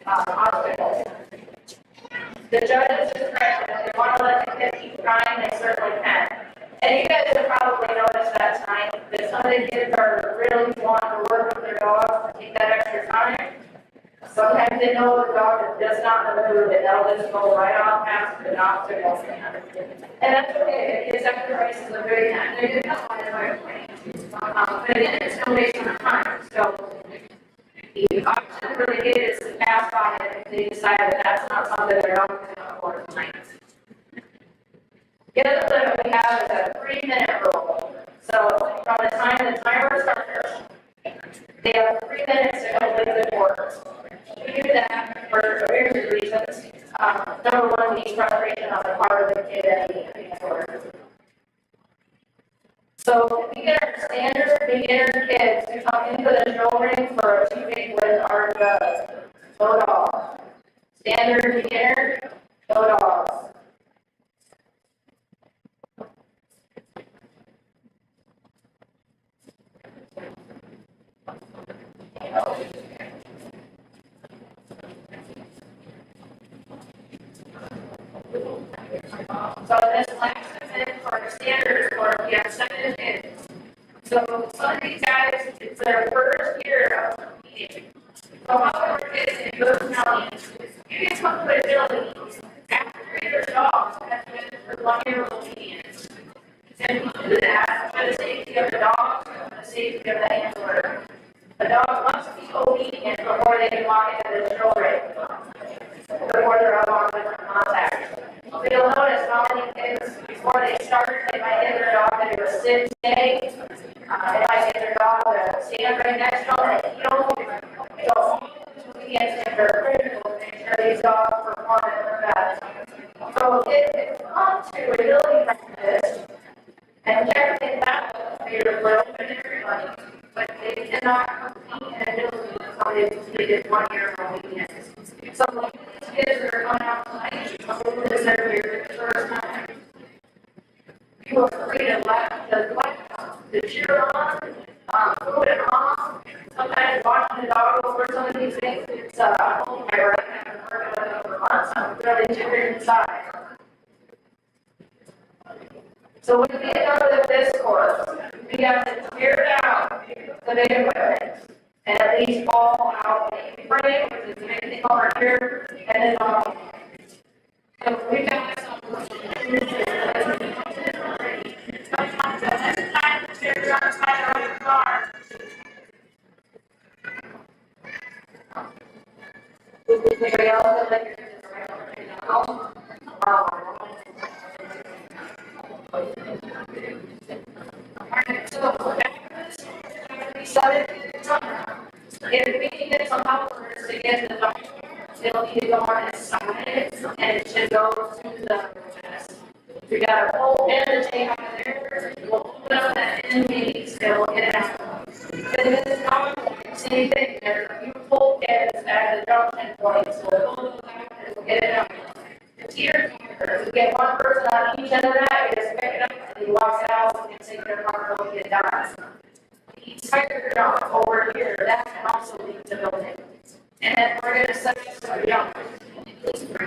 obstacles. The judge's discretion, if they want to let the kid keep trying, they certainly can. And you guys have probably noticed that tonight that some of the kids are really wanting to work with their dogs to take that extra time. Sometimes they know the dog is just not in the mood and they'll just go right off past the obstacle. And that's okay, the kids have to race is a very time. They're good enough by the way. But again, it's still wasting time. So the option for the kid is to pass by it if they decide that that's not something they're not going to afford tonight. The other limit we have is a 3-minute rule. So from the time the timer starts, they have 3 minutes to complete the course. We do that for various reasons. Number one, we need preparation on the part of the kid and the order. So if we get our standard beginner kids to come into the show ring for a 2-week with our judge, go dogs. Standard beginner, go dogs. So this last event for our standard course, we have 7 kids. So some of these guys, it's their first year of competing. So how our kids in Boone County, you can come to agility after your dogs have been for 1-year-old medians. And we do that for the safety of the dogs and the safety of the handler. The dog must be obedient before they can walk into the show ring, before they're up on different contact. So you'll notice how many kids, before they start, they might get their dog to do a sit stay. They might get their dog to stand right next to them and heel. So we can't stand very critical to make sure these dogs perform at their best. So if you want to really practice and technically that will be open to everybody, but they cannot compete and ability until they've completed 1 year of obedience. So when these kids are coming out tonight, this is their first time. You are free to laugh, to cheer on, food and off. Sometimes watching the dog over some of these things, it's home I right now, I've been working with them for months. I'm really cheering inside. So when we get done with this course, we have to tear down the big equipment and at least fall out the frame, which is the big thing over here, and then so we've got some time to tear down the side of the car. Anybody else would like to if we can get some helpers to get the dog, it'll need to go on its side and it should go to the chest. We got a whole end to take out of there. We'll put up that end piece and we'll get it out. But this is not the same thing. There's a few full kids at the junction point, so we'll pull them back and we'll get it out. The tier we get one person on each end of that, we just pick it up and he walks out and take their car and get done. The tiger jump over here, that can also lead to building. And then we're going to set some jump.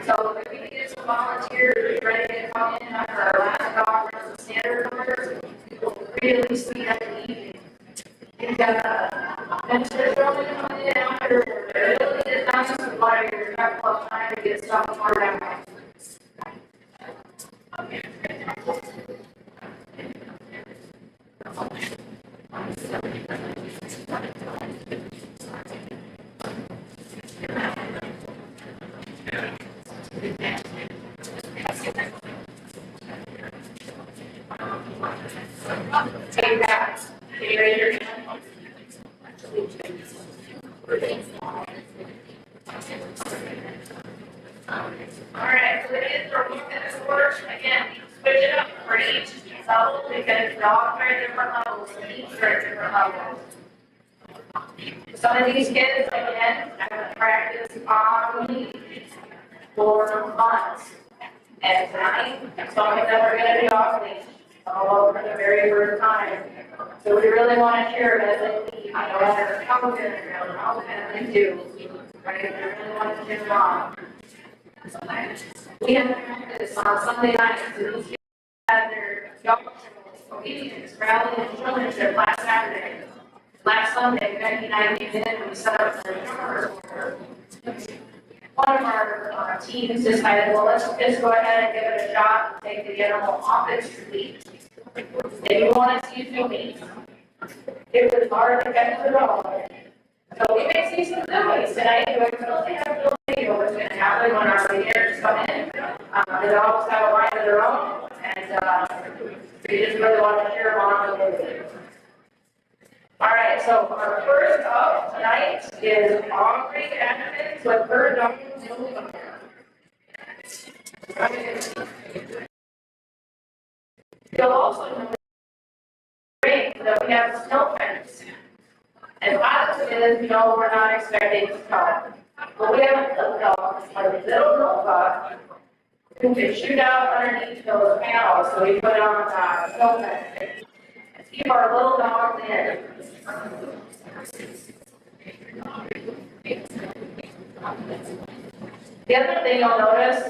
So if we can get some volunteers ready to come in after our last dog runs the standard numbers, we'll really speed up the evening. We've got ministers coming in after it really is not just a fire, you're not enough time to get stuff more down. Okay. Take that. Can you raise your hand? All right, so it is for movement of work. Again, switch it up for each level because dogs are at different levels, and each are at different levels. Some of these kids, again, I'm going to practice on for months. And tonight, some of them are going to be off leash all over the very first time. So we really want to share it as a team. I know they're how can they do, right? We really want to share it on. We have practice on Sunday nights, and these kids had their dog obedience rally and children's trip last Saturday. Last Sunday, Becky and I came in and we set up the numbers. One of our teams decided, well, let's just go ahead and give it a shot and take the animal off its leash. If you want to see zoomies, it was hard to get to the dog. So we may see some zoomies tonight, but we really have no idea what's going to happen when our leaders come in. The dogs have a mind of their own, and we just really want to share them on with you. All right, so our first up tonight is Aubrey Atkins with her dog. You'll also know that we have snow fence. And a lot of it is, we're not expecting snow. But we have a little dog, a little robot, who can shoot out underneath those panels, so we put it on the snow fence. Keep our little dogs in. The other thing you'll notice,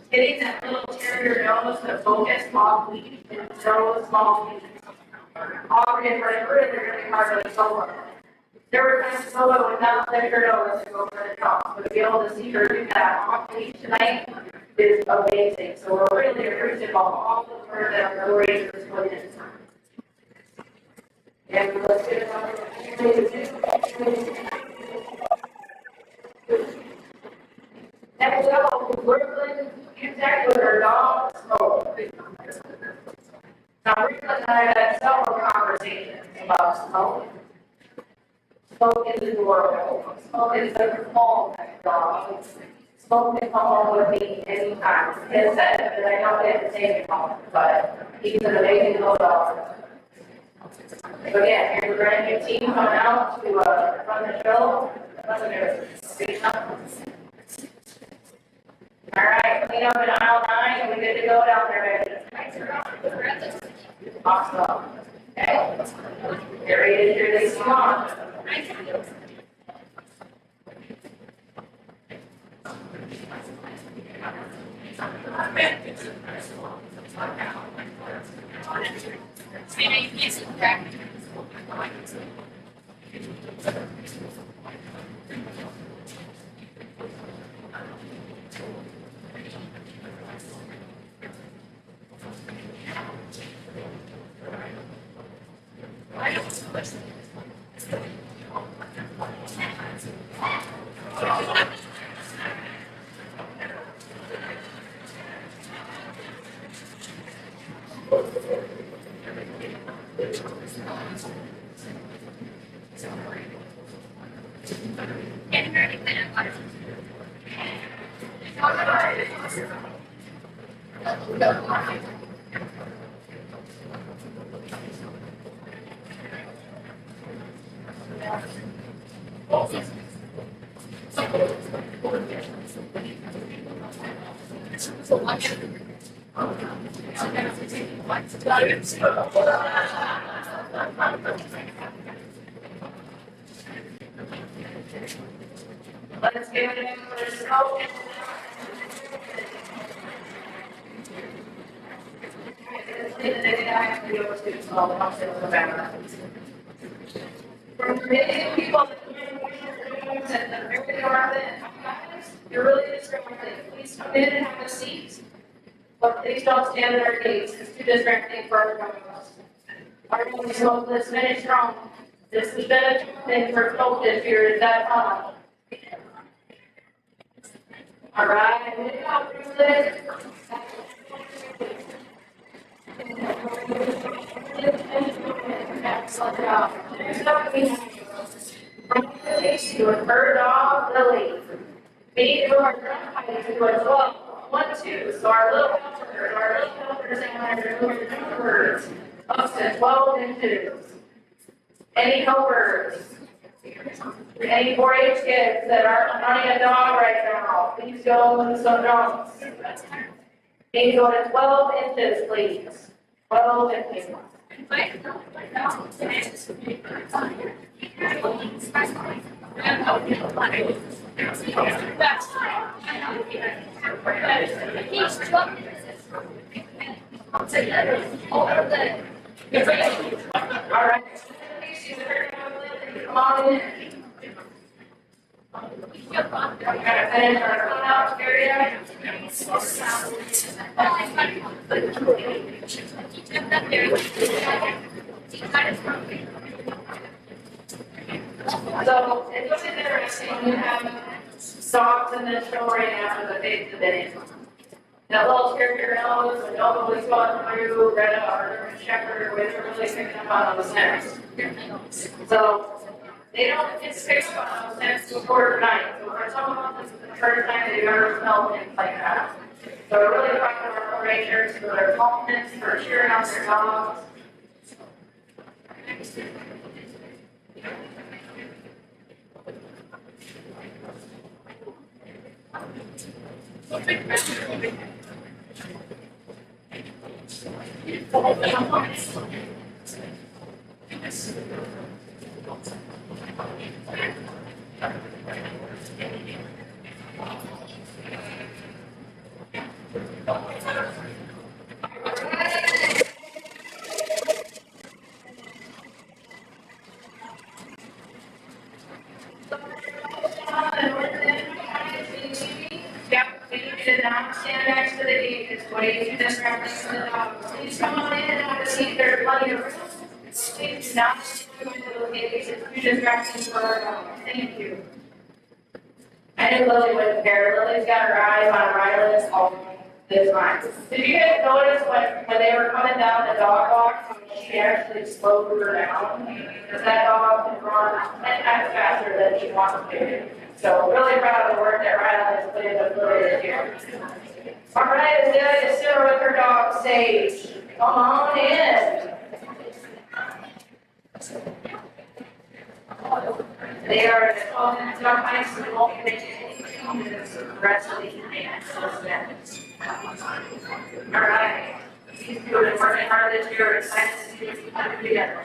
getting that little terrier nose to focus while we can throw small feet. Aubrey and Brent really hard to solo. There were times solo would not let her nose to go for the top, but to be able to see her do that off leash tonight is amazing. So we're really appreciative of all the work that our rangers put in. And let's get it on. Next up, Brooklyn Connect with her dog, Smoke. Now, Brooklyn and I had several conversations about Smoke. Smoke is adorable. Smoke is a small dog. Smoke can come home with me anytime. It's sad that I don't get to take him home, but he's an amazing little dog. So yeah, here's a brand new team coming out to run the show. All right, clean up in aisle 9, and we're good to go down there, baby. Awesome. Okay. Get ready to hear this song. Let's give it another smoke. From many people that and the very around it, you're really distracted. Please come in and have a seat. But please don't stand at our gates. It's too distracting for everyone else. Our only smoke this finish strong. This has been a thing for focus here at that time. All right, we got through this. Excellent job. Next up, we have your bird dog, Lily. We do our drum fight to a 12, 1, 2. So our little helpers and our little numbers up to 12 and 2. Any helpers? Any 4-H kids that are running a dog right now, please go with some dogs. Please go to 12 inches, please. 12 inches. All right. Come on in. And our clean-out area. So it's really interesting, you have dogs in this show right now for the face of it. That little character knows when nobody's going through, Greta or German Shepherd, where they're really picking up on those scents. So they don't get picked up on those scents before tonight. So for some of them, this is the first time they've ever smelled things like that. So we're really proud of our rangers for their confidence, for cheering on their dogs. Stand next to the gate, it's way too distracting for the dogs. Please come on in and have a seat, there's plenty of room. Please do not go into the gates, it's too distracting for our dogs. Thank you. I knew Lily wouldn't care. Lily's got her eyes on Riley's all this time. Did you guys notice when they were coming down the dog walk, she actually slowed her down? Because that dog can run 10 times faster than she wants to. So really proud of the work that Riley has put in with Lily this year. All right, Azalea is sitting with her dog, Sage. Come on in. They are at 12 minutes on ice, so they won't make any minutes of the rest of the evening. All right. These two have been working hard this year, we're excited to see this come together.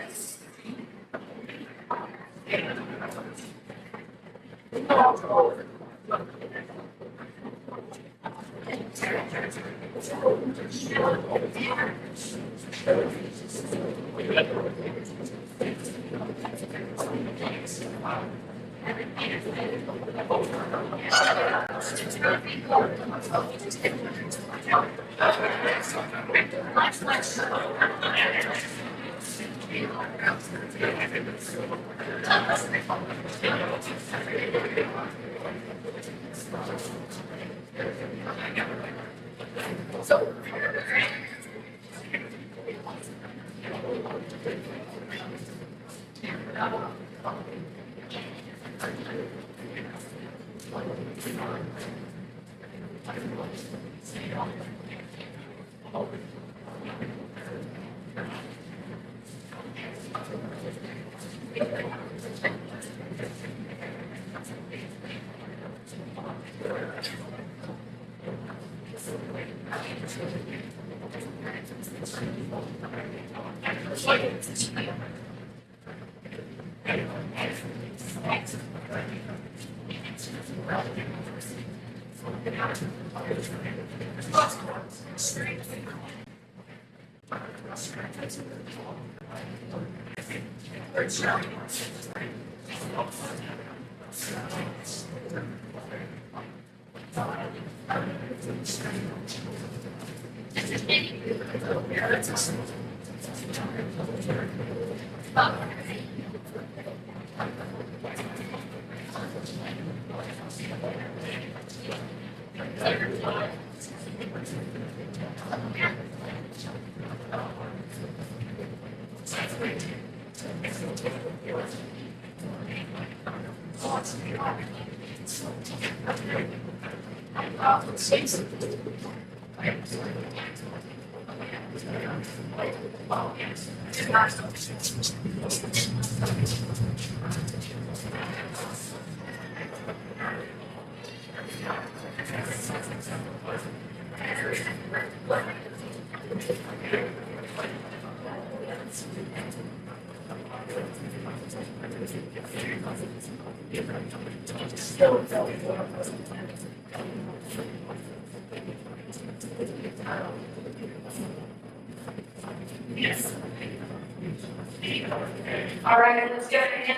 All right, let's get into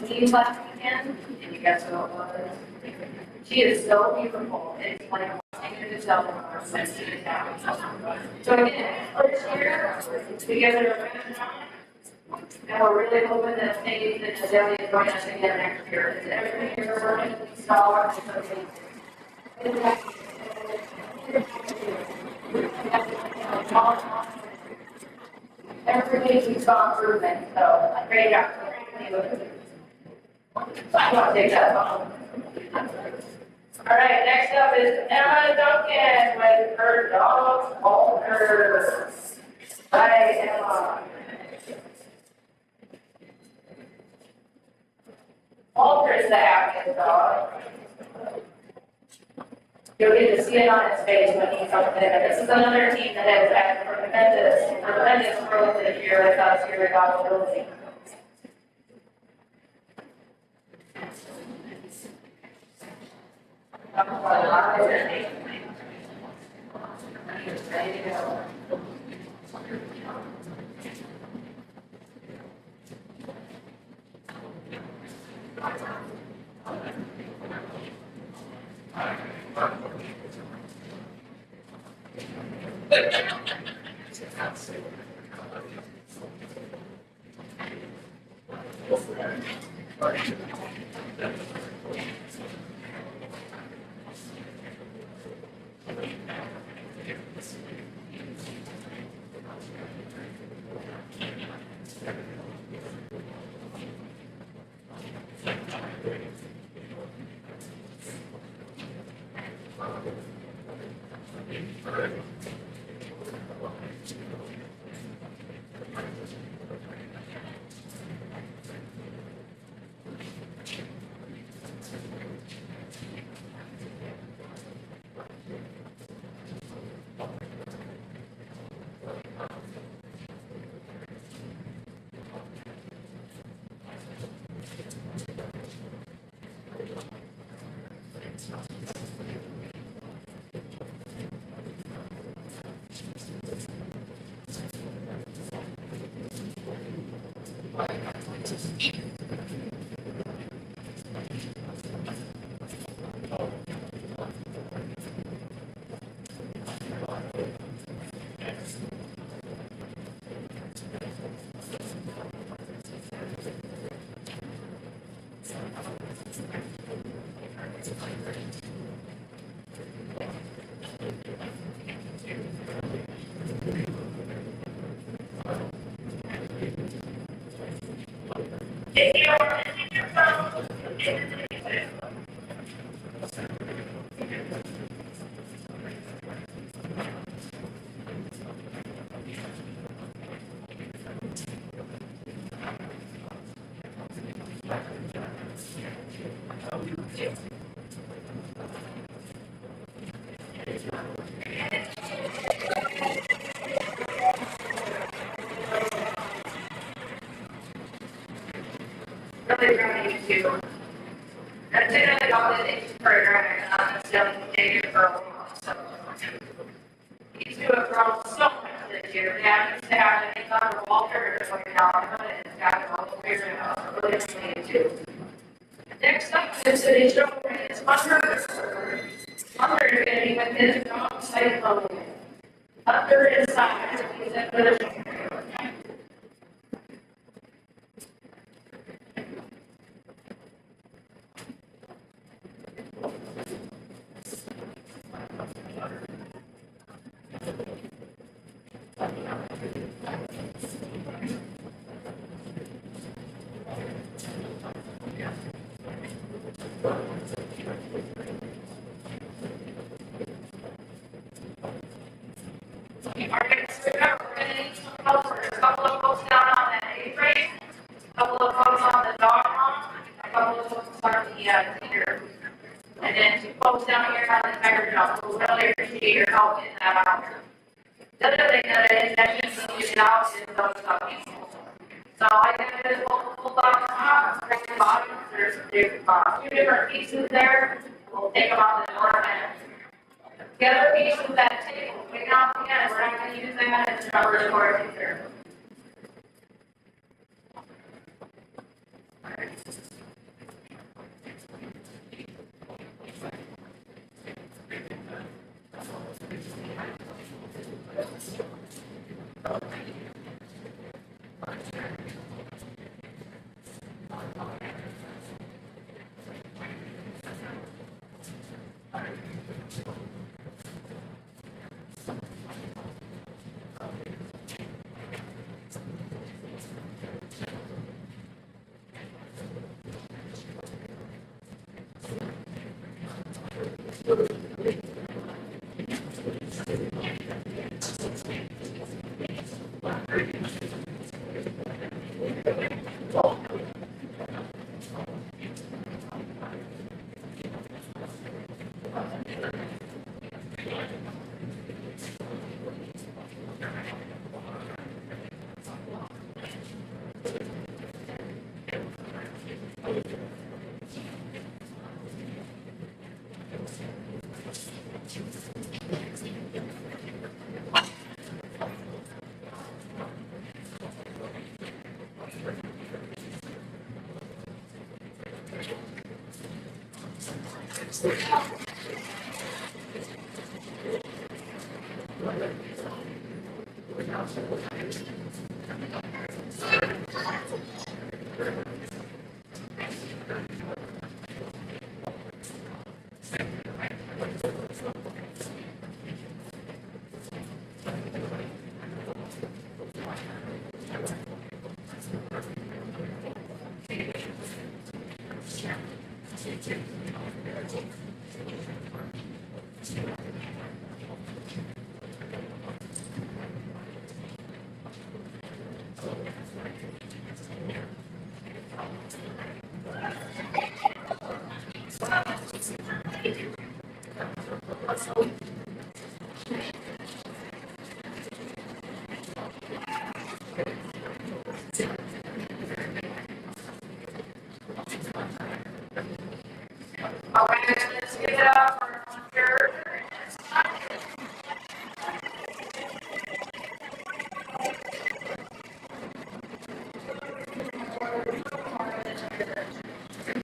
Denise last weekend, and you guys know what it was. She is so beautiful. It's like taking it itself from our sensitive town. So again, first year, together, and we're really hoping that maybe that Azalea is join us again next year. Every year, we're going to install every day we've gone through things, so great job. I want to take that home. All right, next up is Emma Duncan with her dog, Walter. Hi, Emma. Walter's the active dog. You'll get to see it on his face when he comes in. And this is another team that has had tremendous growth this year with us here at Dog Building. Ready to go. If you are using your phone, really running to. That's it, all the things for driving, not necessarily taking for a while, so. These two have grown so much this year, they have to have anything on the Walter, or something down, and it's got it all figured out, really excited too. Next up is the show, it's Hunter. Hunter is gonna be with his dog Cyclone. Hunter inside, he's in the show. Alright, so we're gonna need some help for a couple of folks down on that A-frame, a couple of folks on the dog run, a couple of folks on the theater. And then two folks down here on the tiger jump, we'll really appreciate your help in that out. The other thing that I mentioned to you now is those puppies. So I got this full box top, right at the bottom, there's two different pieces there, we'll take them out the door and the other piece of that table, we don't forget, we're not going to use that as a rubber door either. Okay, let's give it up for Hunter.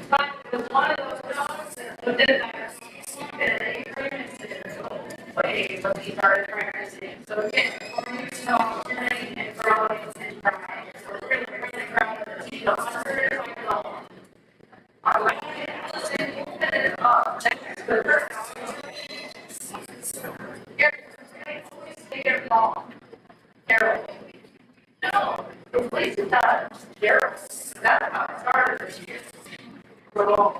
But one of those dogs that did that, and they but he started practicing. So again, learning and growing and trying. So we're really proud of the team. Hunter is like alone. I like it. No, the police does. That's how started this year. So,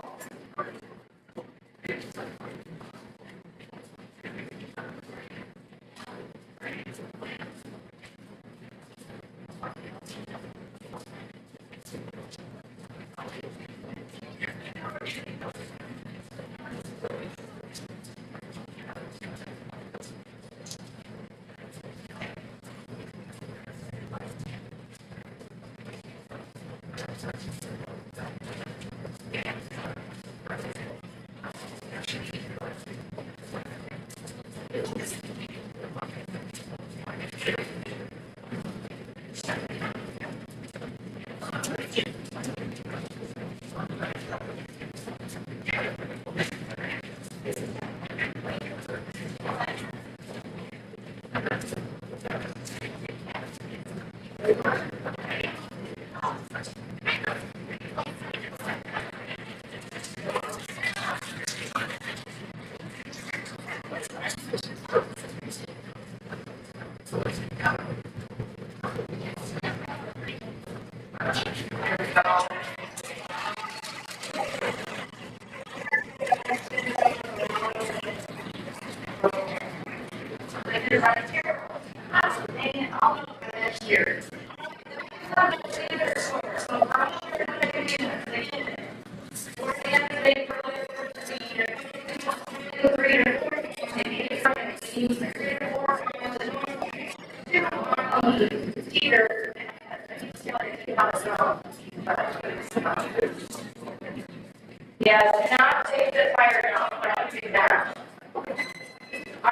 yeah, do not take the fire down, but I'll take that. All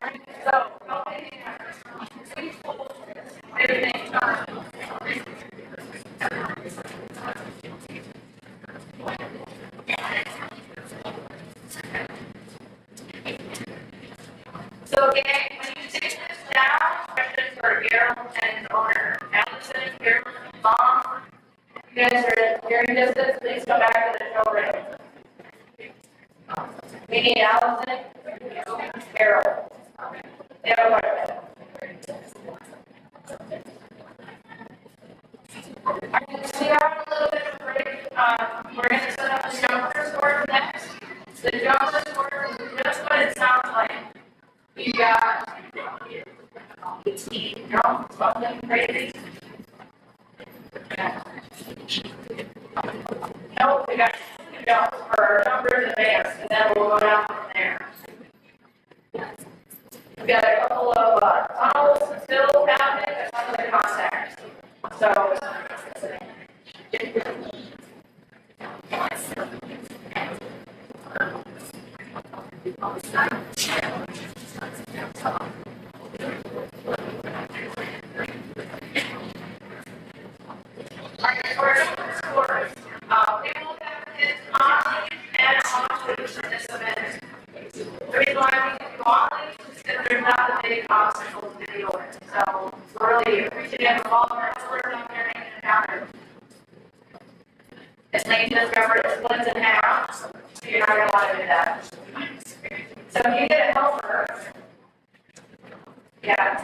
right, so, everything. So again, when you take this down, questions for Carol and owner Allison, Carol, and Mom. If you guys are hearing this, please come back to the showroom. We need Allison, Carol. They have a question. We have a little bit of break. We're going to set up the jumper sword next. The jumper sword is just what it sounds like. You got 18, no, something crazy. Nope, we got jumps for numbers advanced, and then we'll go down from there. We got a couple of tunnels still happening, and some of the contacts. So, alright, for number scores, we will have this on and on for this event. The reason why we do all these is because there's not a big obstacle to the order. So, we're really appreciative of all of our experts out there making it happen. This lane just covered it splits in half, so you're not going to want to do that. So if you get a helper, yeah.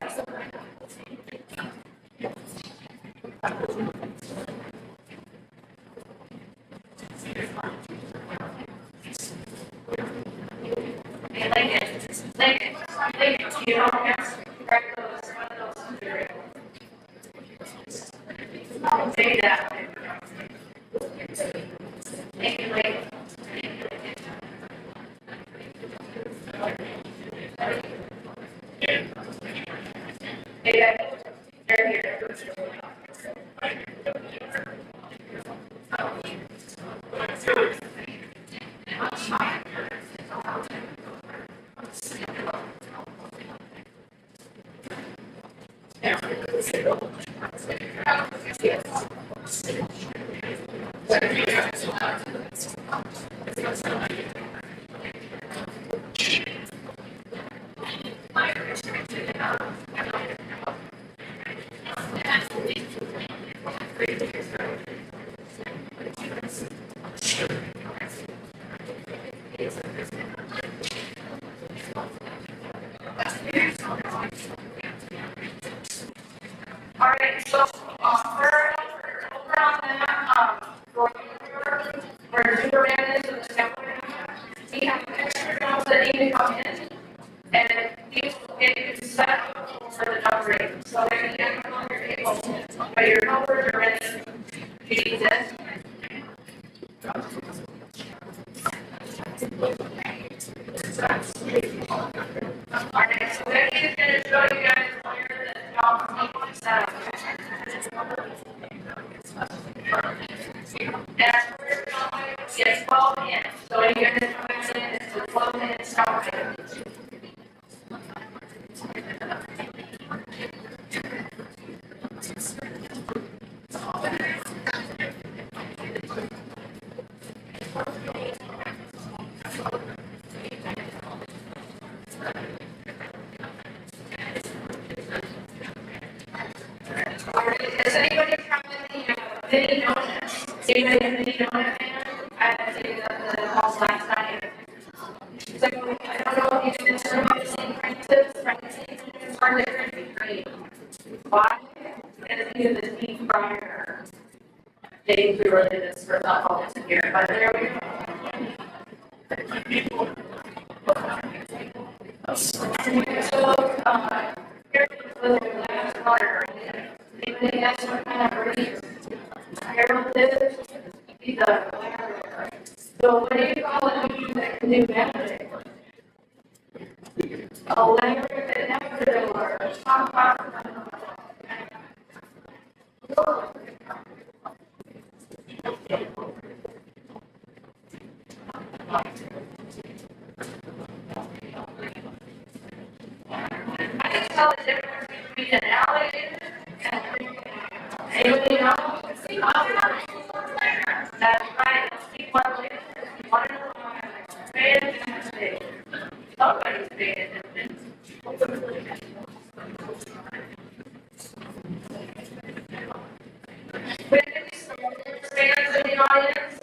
Hey, Lincoln, you don't have to write those, one of those. Take that. Thank you, Lincoln. Hey, they're here. All right, so over on that, for break. So if you no longer able, but your helpers are ready, you need this. Alright, so then he's gonna show you guys where the job set up. That's where it's going, it's 12 in, so when you're gonna come in, it's a 12-minute stop. Does anybody have any mini donuts? Anybody have mini donut fan? I haven't seen the house last night. So I don't know if you can turn Francis are different green. Why? Because we have this deep fryer. They really did this for all this year, but there we go. So, here's the last water. Anybody else want to kind of read? Harold did. He's a so what do you call it when you that can do magic? A layer that never works. I can tell the difference between an alligator and anybody know? That's right. Keep one later. One in a line. Pay attention. Somebody's paying attention. When did we stand in the audience?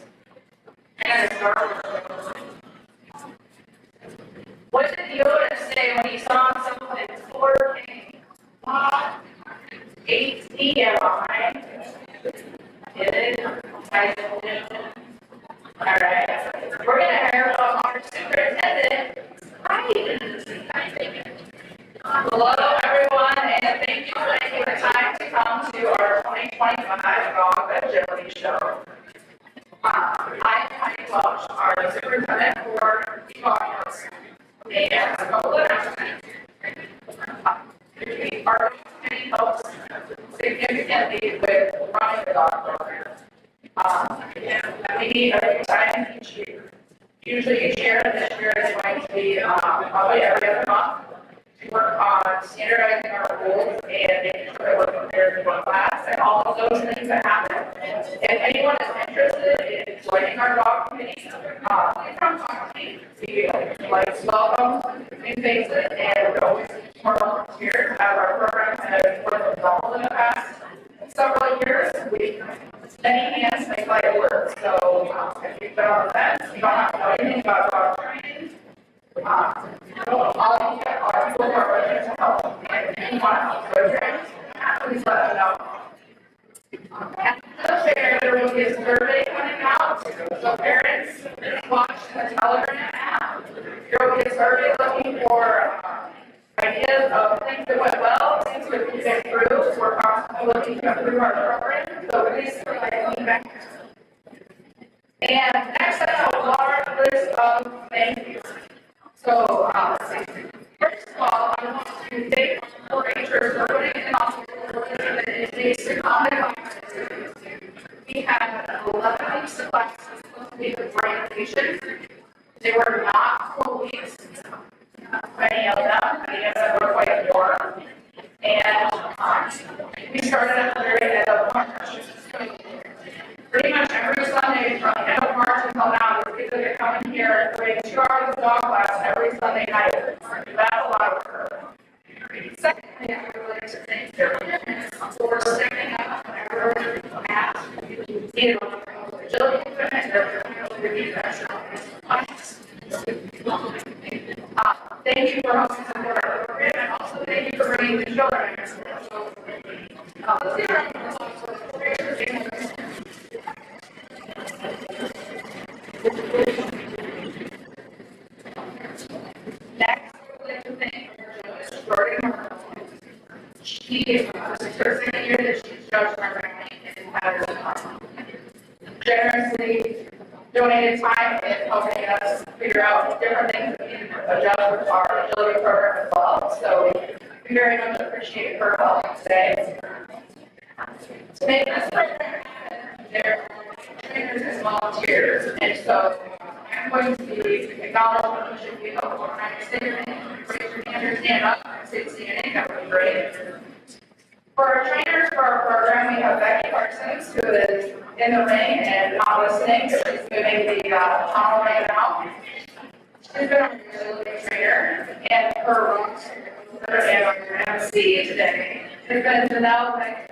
And it's dark. What did Yoda say when he saw something 4K? 8 Get it? Alright. We're gonna hear from our superintendent. Hi. Hello everyone, and thank you for taking the time to come to our 2025 Dog Agility Show. I'm Heidi Welch, our superintendent for the Doghouse. And a couple of announcements. Our committee helps significantly with running the dog program. We meet every time each year. Usually each year, this year is going to be probably every other month. We work on standardizing our rules and making sure that we're prepared for class and all of those things that happen. If anyone is interested in joining our dog committee, please come talk to me. We like welcome new faces, and we always need more volunteers as our program has more than doubled in the past several years. Many hands make light work. So if you've been on events, you don't have to know anything about dog training. All of you are people who are ready to help. And if you want to help programs, please let us know. At the fair, there will be a survey coming out. So parents, watch the Telegram app. There will be a survey looking for ideas of things that went well, things that we can improve. We're constantly looking to improve our program. So please provide feedback. And next, I have a large list of thank yous. So, first of all, I want to thank our rangers for putting in the basic we had 11 weeks of classes with orientation. They were not full weeks, many of them, many of them were quite warm. And we started at the very end of March. Pretty much every Sunday from the end of March until now, the kids are coming here and doing 2 hours of dog class every Sunday night. That's a lot of work. Secondly, I would like to thank everyone for stepping up whenever asked. You know, agility equipment, thank you for helping support our program, and also thank you for bringing the children. Next, I would like to thank She, this is her second year that she's judged our county and has generously donated time in helping us figure out different things that we can adjust with our agility program as well. So we very much appreciate her help today. To make this program happen, there are trainers and volunteers, and so I'm going to acknowledge what should be helpful. When I say your name, raise your hand or stand up, and say CNA, that would be great. For our trainers for our program, we have Becky Parsons, who is in the ring and not listening, so she's moving the tunnel right now. She's been our agility trainer, and her role and our MC today has been to now make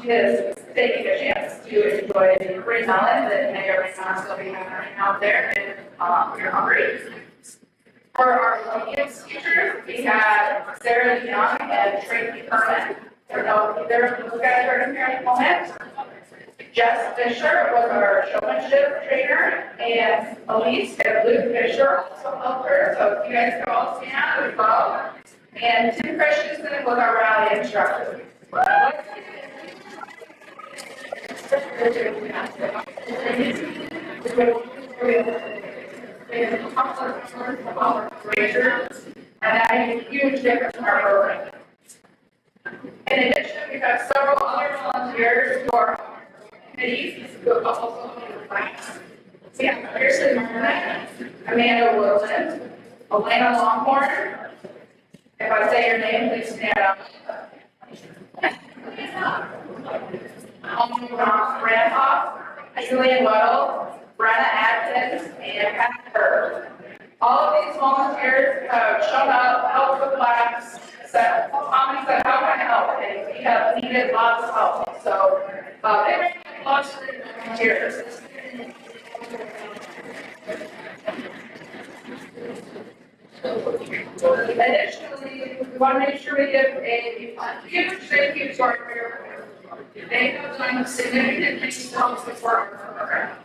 she is taking a chance to enjoy the free melon that may or may not still be happening out there if you're hungry. For our obedience teachers, we have Sarah Young and Tracy Kerman. Those guys are in here at the moment. Jess Fisher was our showmanship trainer, and Elise and Luke Fisher also helped her, so if you guys could all stand as well. And Tim Christensen was our rally instructor. And that made a huge difference in our program. In addition, we have several other volunteers who are on committees who have also been in the class. We have Kirsten Martin, Amanda Woodland, Elena Longhorn. If I say your name, please stand up. Ross Randolph, Julian Weddle, Brenna Atkins, and Pat Kerr. All of these volunteers have shown up, helped with class, said, comments on how can I help, and we have needed lots of help. So, they make lots of volunteers. Additionally, we want to make sure we give a huge thank you to our career. They have done significant things to help support our program.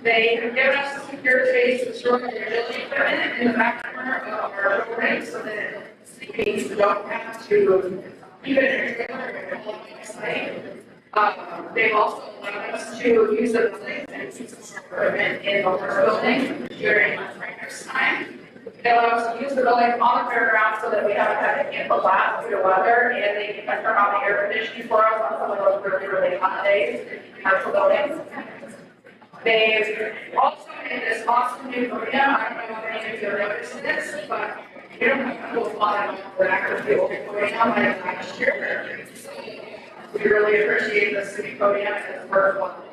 They have given us a secure space to store their agility equipment in the back corner of our building so that we don't have to keep it in a trailer and haul it to site. They've also allowed us to use the buildings and use our equipment in the horse building during practice time. They allow us to use the building on the fairground so that we haven't had to cancel class due to weather, and they can turn on the air conditioning for us on some of those really, really hot days in commercial buildings. They've also made this awesome new podium. I don't know if any of you have noticed this, but we don't have a cool spot on the back of the old podium like last year. So we really appreciate the city podium and its work.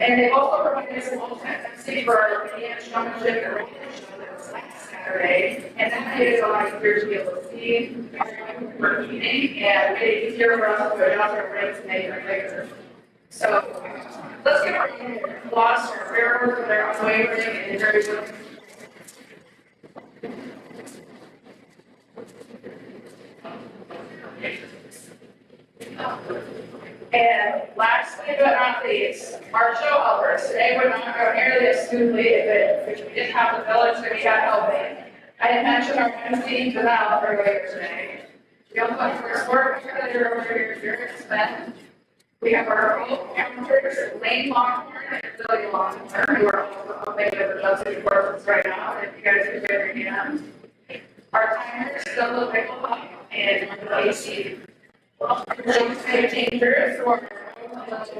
And they've also provided some alternate MC for our media showmanship and radio show that was last Saturday. And that made it a lot easier to be able to see our meeting and made it easier for us to adjust our rates and make them bigger. So let's give our applause for fair work for their unwavering and very good. And lastly, but not least, our show helpers. Today would not go nearly as smoothly if we didn't have the village that we had helping. I didn't mention our MC, Janelle, earlier today. We also have our sport manager over here, Jared Smith. We have our old counters, Lane Longhorn and Billy Longhorn, who are also helping with the Chelsea courses right now, if you guys can get your hands. Our timers, Stella Picklehop and Casey. Those changers who are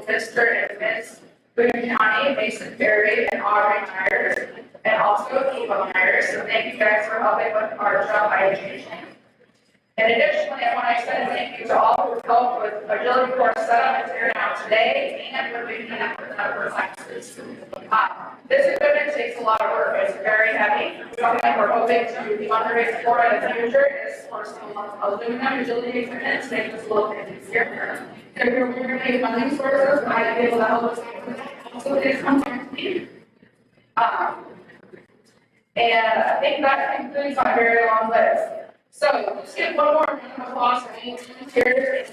Mr. and Miss Boone County, Mason Berry, and Audrey Myers, and also Eva Myers. So thank you guys for helping with our job education. And additionally, I want to extend a thank you to all who helped with agility course setup and tearing out today, and when we came up with other classes. This equipment takes a lot of work. It's very heavy. Something we're hoping to fundraise for in the future is for some aluminum agility equipment to make this a little bit easier. If you're wondering any funding sources, might be able to help us with that. Also, please contact me. And I think that concludes my very long list. So let's give one more round of applause for any volunteers.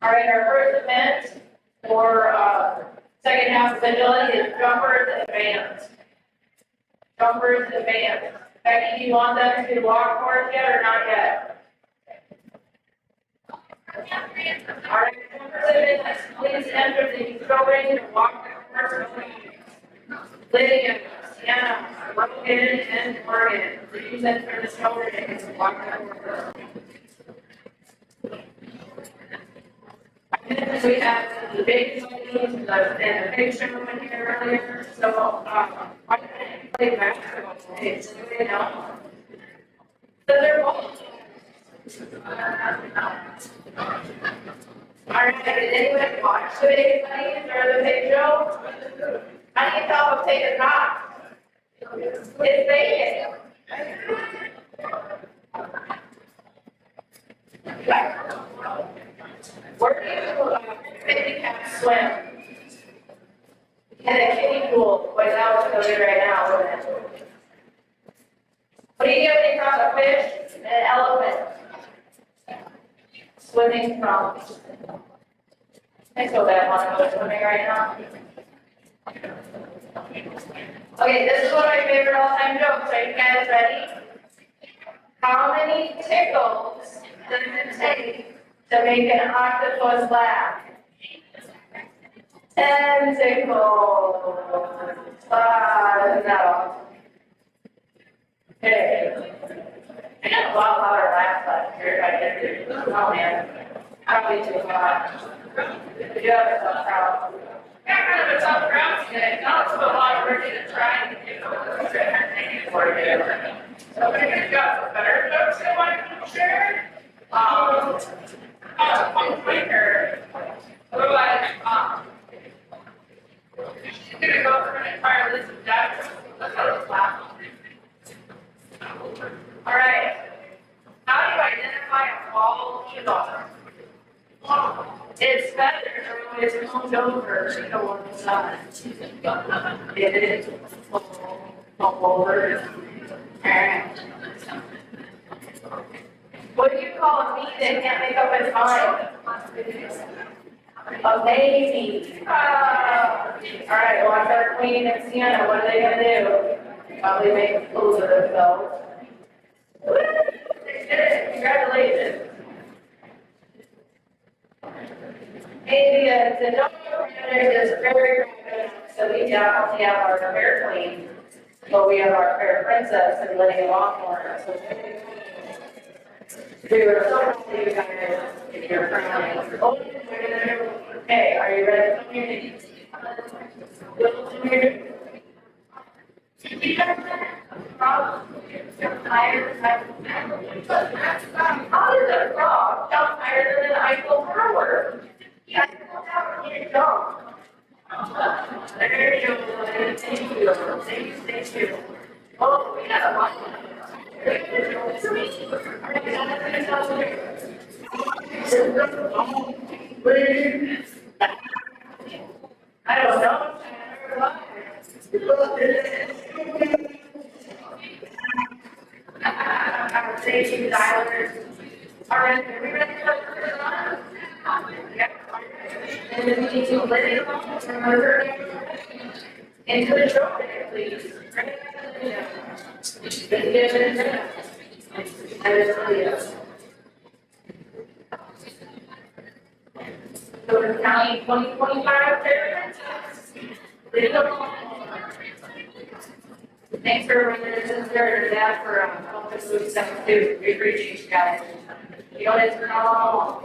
All right, our first event for second half of agility is jumpers advanced. jumpers and bands. Becky, do you want them to walk for us yet or not yet? All right, jumpers and bands, please enter the building and walk the course. Lydia, Sienna, Logan, and Morgan, please enter the building and walk the course. And we have the big ladies, and the big gentleman here earlier, so, I can play basketball today, so you know. So they're both. All right, did anybody watch the big ladies or the big show? How do you tell if they did not? It's bacon. Where do you handicap swim? In a kiddie pool, but that was going right now, wasn't it? What do you get when you cross a fish and an elephant? Swimming from. I feel bad when I go swimming right now. Okay, this is one of my favorite all-time jokes. Are you guys ready? How many tickles does it take to make an octopus laugh? 10 tickles. Isn't that awesome? Okay. I got a lot louder laughs last year. I did. Oh man. Probably too loud. Did you have a tough crowd? Got kind of a tough crowd today. Not a lot of work to try and get over the entertaining for you. So I think we've got some better jokes I want to share. Punk Maker. Otherwise, she's gonna go through an entire list of dad jokes. Let's go to laugh. All right. How do you identify a bald eagle? Its feathers are always combed over to one side. It is over. Alright. What do you call a bee that can't make up its mind? A baby. Alright, watch our queen and Sienna. What are they gonna do? Probably make fools of themselves. Woo! They did it. Congratulations. Hey, the dog is very good. So we not only have our fair queen, but we have our fair princess and Lydia Longhorn. So we were so happy you guys if you're friendly. Okay, are you ready? How does a frog jump higher than an Eiffel Tower? Yeah, jump. There you go. Thank you. Thank you. Oh, we got a lot. I don't know. Thank you, Tyler. All right, are we ready for the first one? Yep. And then we need to let it into the show, please. So County 2025 favorites. Thanks for running this sister and dad for helping us move stuff too. We appreciate you guys. You know, it's all.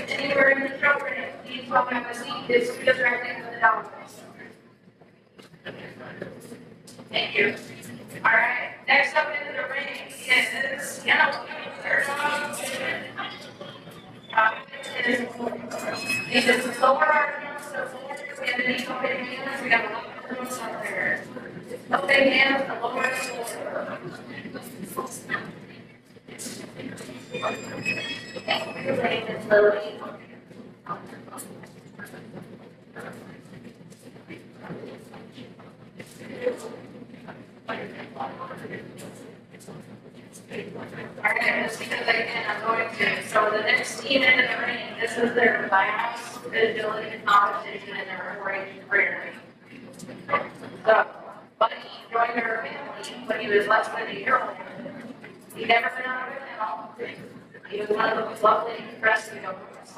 Anywhere in the program, please welcome have a seat. This is the directing for the dog. Thank you. All right, next up in the ring is Yellow. These is the lower arms, so we have the open hands, we got a lot of room up there. Open hands, the lower shoulder. Thank you, ladies, Lily. All right, just because I can, I'm going to. So the next team in the ring, this is their last agility competition in their operation career. So, Buddy joined our family when he was less than a year old. He never been on a panel. He was one of those lovely rescue dogs.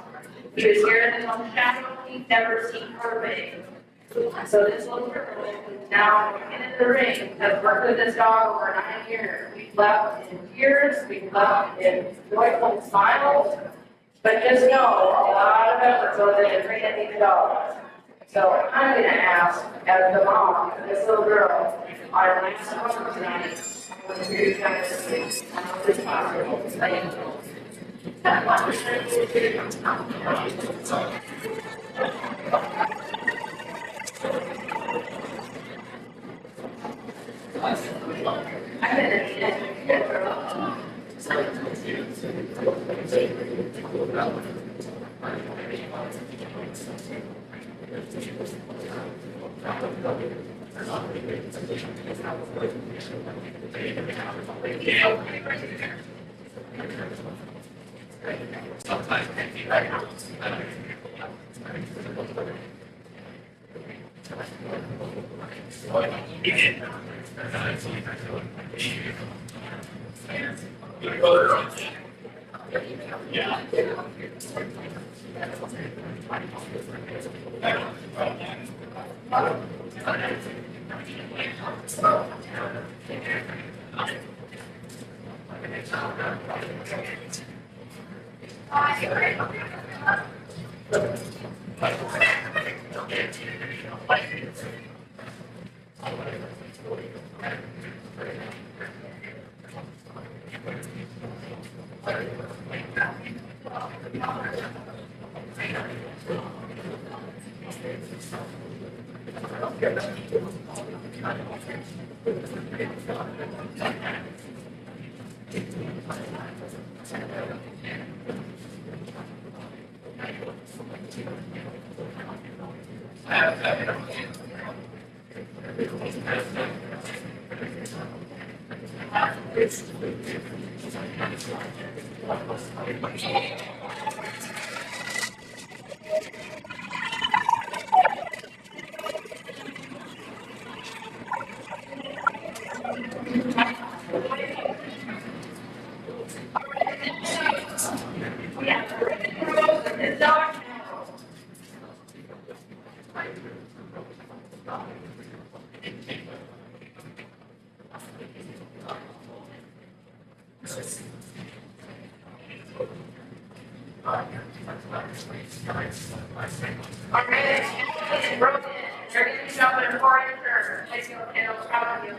He was here in his own shadow. He'd never seen her big. So this little girl is now in the ring, has worked with this dog over 9 years. We've left in tears, we've left in joyful smiles, but just know a lot of effort goes into training these dogs. So I'm gonna ask, as the mom of this little girl, our last one tonight, I want to hear you guys speak. I know this is possible. Thank you. All right, it's broken. They're going to jump in 4-inch. I feel okay, I'm proud of you.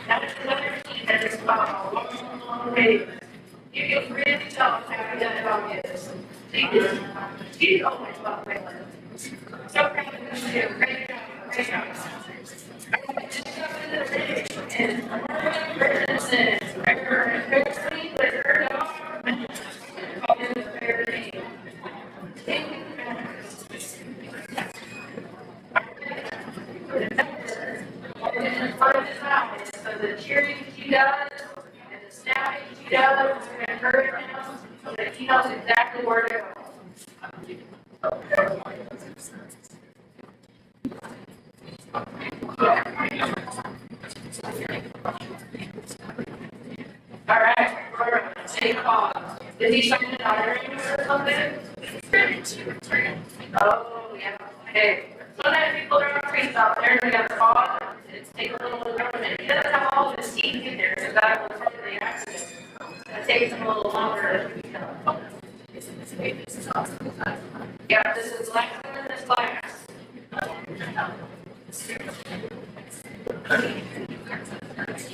That's another team that is about a long way. You can really tell how that dog is. She's always about my life. So proud of you. Great job. Great job. And with her dog, call him the fair name. Part of this out is so the cheering she does and the snapping she does, we're gonna encourage him so that he knows exactly where to go. All right, take pause. Did he sign an honorary or something? Oh, yeah, okay. Sometimes people throw trees out there and we got to pause and take a little government. He doesn't have all of his teeth in there, so that will prevent the accident. It takes him a little longer. Yeah, this is less than this class.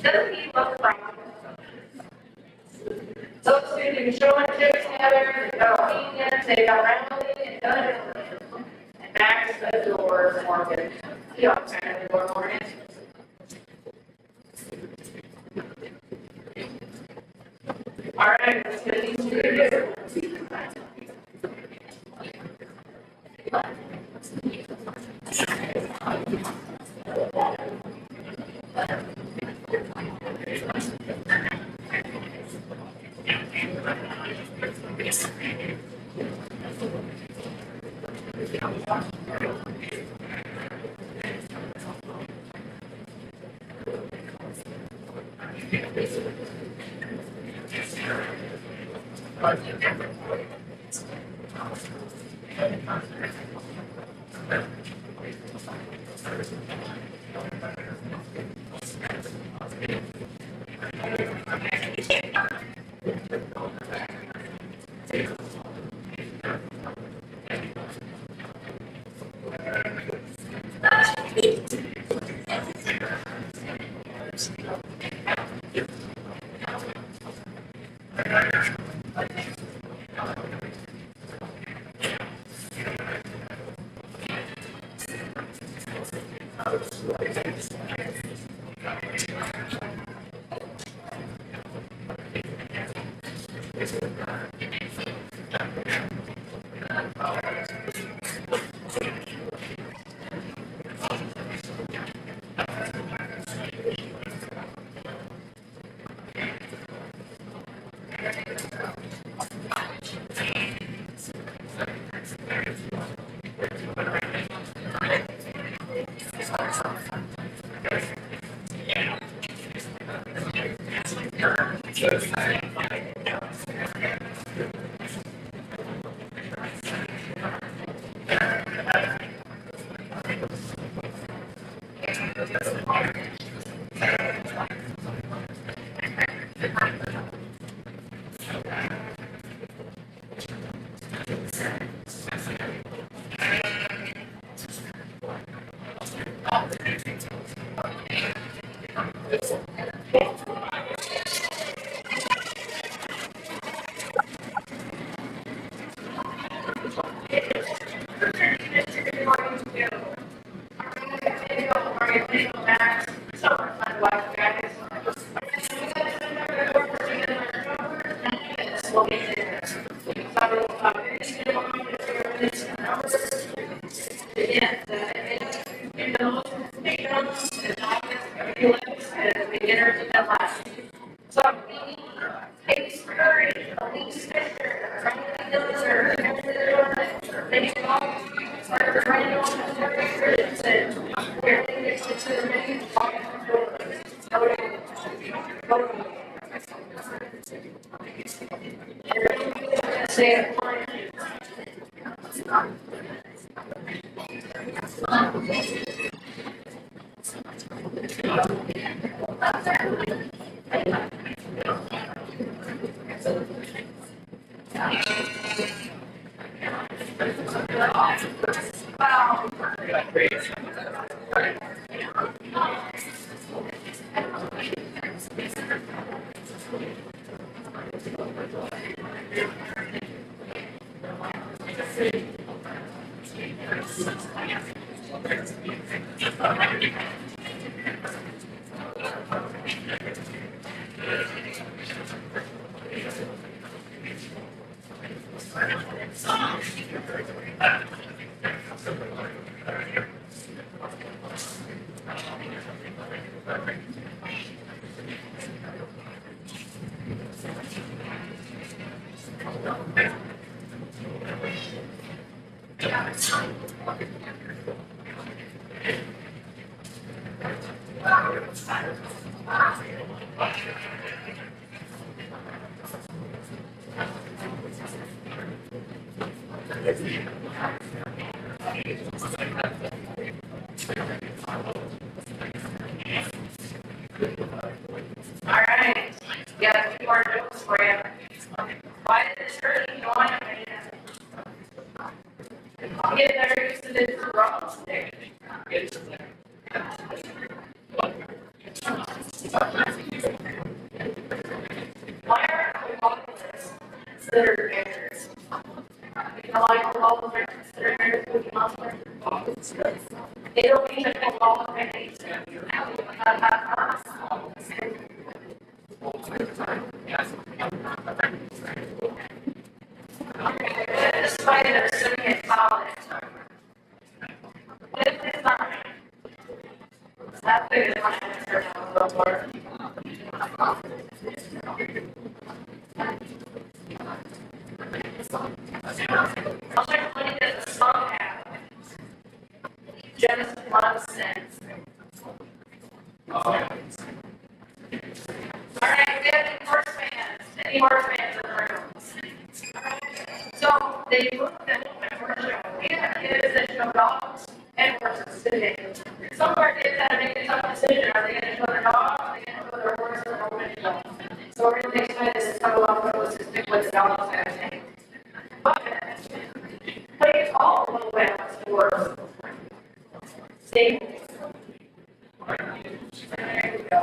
Doesn't he look like? So it's good to show and tips together, they got obedience, they got rallying and done it. And Max the door and Morgan. He also had the door Morgan. All right, let's get these two together. All right. Yeah, two more jokes for you. Why did this hurt you on it? Get better used to this wrong stick. Why aren't we monsters considered bears? You know why koalas are considered bears to be monsters? They don't even evolve pennies. This spider is sitting at college. What if it's not? That big is not going to go for. I'll check when it is a song have. Genesis 1:6. Alright, we have any horse fans? Any horse fans in the room? So they moved them to commercial. We have kids that show dogs and horses today. Some of our kids had to make a tough decision. Are they going to show their dog? Are they going to show their horse? Or are they going to show? So we're really excited to talk about those to stick with the dogs and everything. But it's all a little bit for stable. There we go.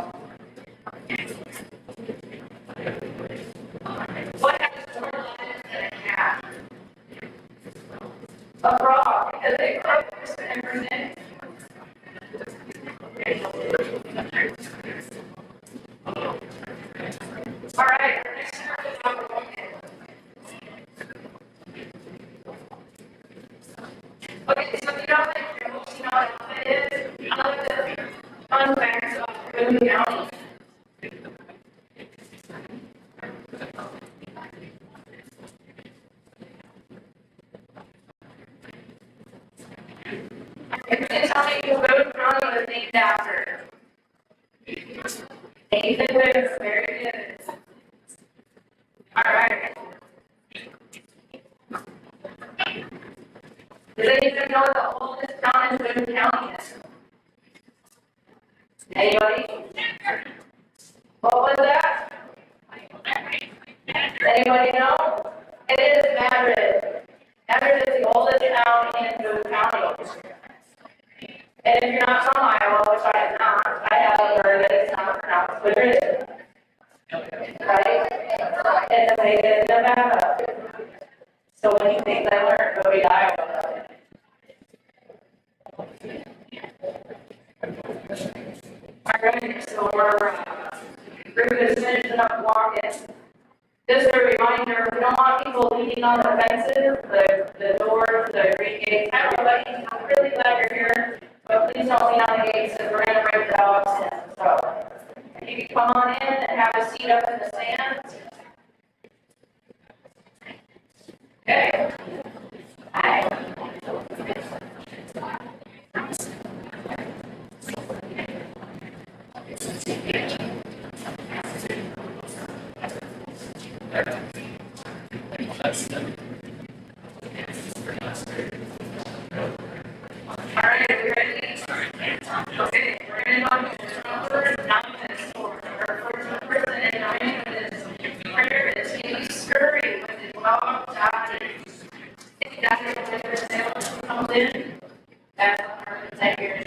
All right, our next group is number 1. Okay, so if you don't think you're looking at what it is, I like the fun facts about Boone County. You can tell me who Boone County was named after. Nathan Boone, very good. All right. Does anyone know what the oldest town in Boone County is? Anybody? What was that? Anybody know? It is Madrid. Madrid is the oldest town in Boone County. And if you're not from Iowa, which I am not, I have learned that it's not pronounced Madrid. Right? It's made in Nevada. So when you think I learned, go to Iowa. Alright, so our group is finishing up walking. Just a reminder, we don't want people leaning on the fences, the doors, the green gates. Hi everybody, I'm really glad you're here, but please don't lean on the gates because we're going to break the dogs in. So you can come on in and have a seat up in the stands. Okay. Hi. All right, we ready? Okay, we're going to go to number 9 and 4. Our first person in 9 is prayer is Steve Scurry with his dog doctor. If Dr. Sales comes in, that's our executive.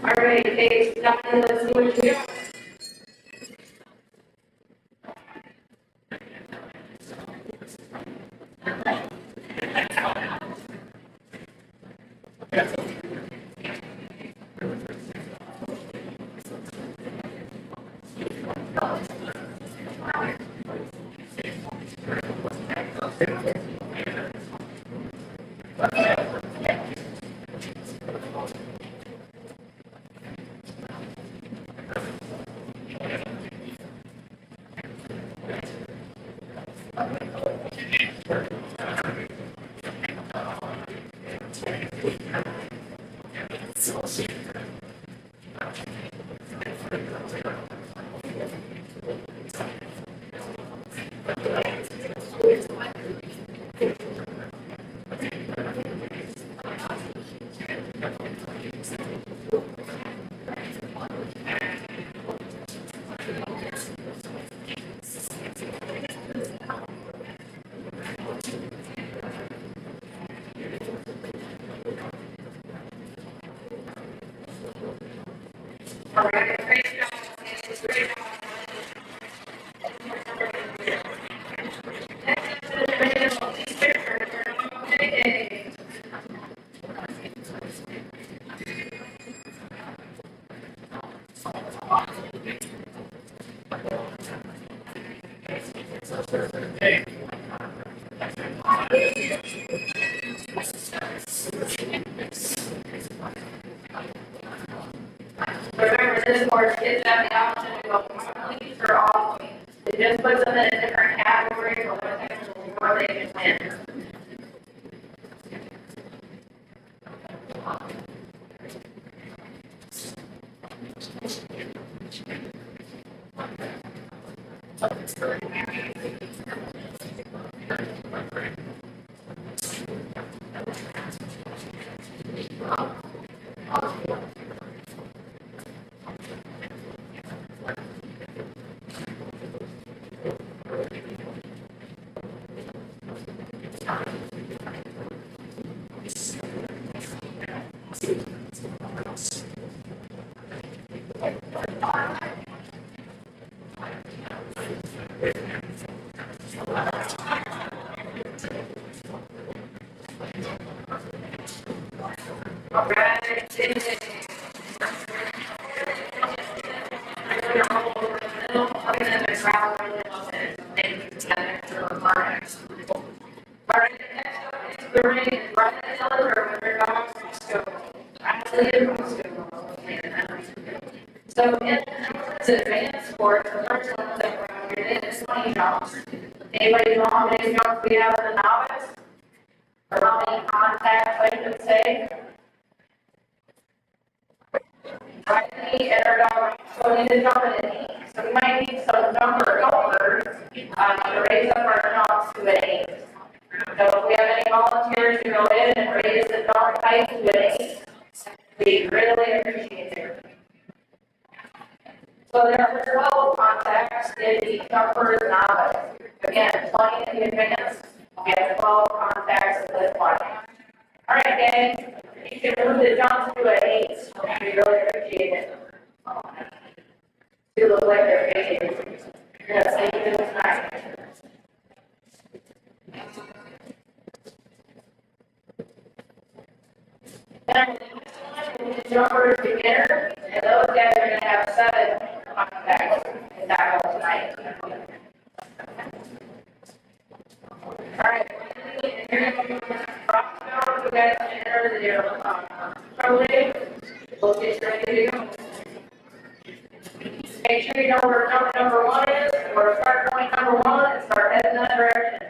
All right, hey, Dr. Let's see what you do. Remember, this course kids have the option to go monthly or off. It just puts them in a different category for what type of reward they can win. All right. putting a roll over the middle, putting it in the ground, and then they together to a harness. All right, next up is the ring, and right in the other with their dogs from school. Actually, from school. So in the advanced sports, the first one that we're going to get is 20 jumps. Anybody know how many jumps we have in the novice? Or how many contacts, I should say? Right knee and our dog, so we need to jump in the knee. So we might need some jumper helpers to raise up our jumps to an 8. So if we have any volunteers to go in and raise the jump height to an 8, we really appreciate it. So there are 12 contacts in each jumper is novice. Again, 20 in the advanced, we have 12 contacts in this one. All right, gang, you can move the jump to an 8. We really appreciate it. You look like they're fading. Yes, thank you. Nice. Then the jumpers beginner, and those guys are going to have 7 contacts in that one tonight. All right, rock stone, you guys can enter the probably. We'll get ready to go. Make sure you know where jump number 1 is, or start point number 1, and start heading in that direction.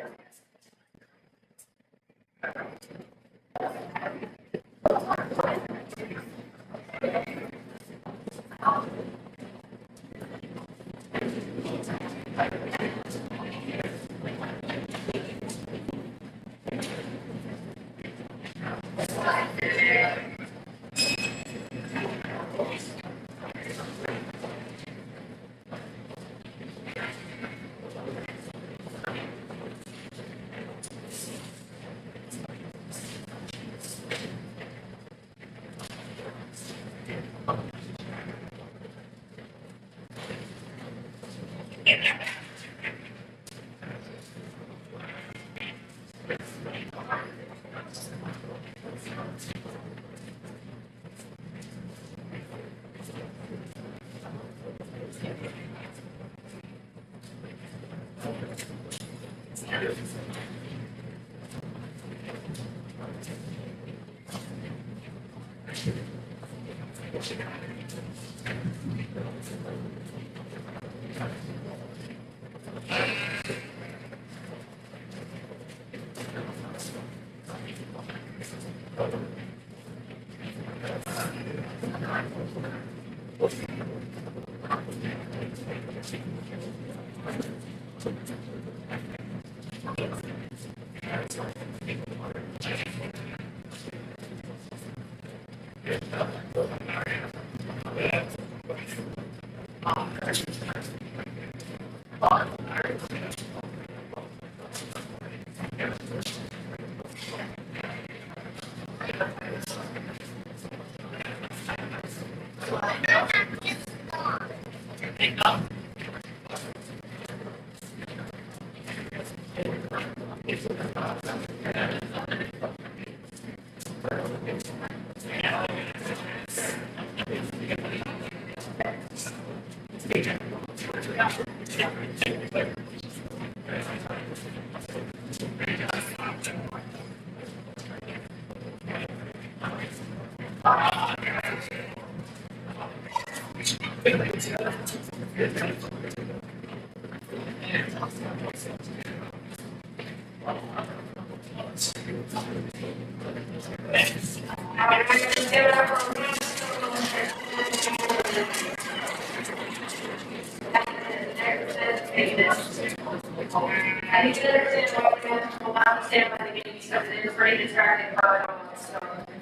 I need to understand why we have to understand why the game because it is very distracting for our own. So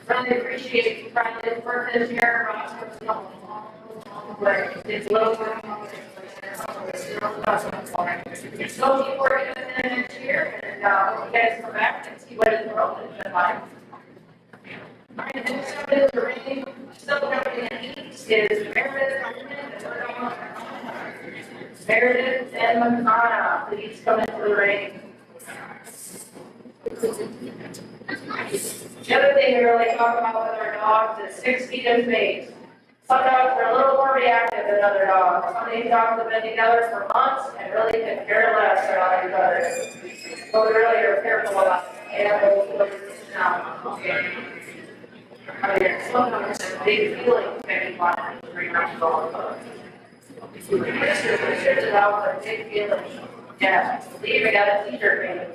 really appreciate you trying to work this year. It's low. So keep working with them next year and hope you guys come back and see what is the world has been like. All right, next up is the ring. Still coming in east is Meredith and McCona, please come into the ring. The other thing we really talk about with our dogs is 6 feet of space. Some dogs are a little more reactive than other dogs. Some of these dogs have been together for months and really can care less about each other. So we really are careful about animals. Now, sometimes there's big feelings maybe wanting to bring around dogs. There's dogs are big feelings. Yeah, Steve, I got a t-shirt made.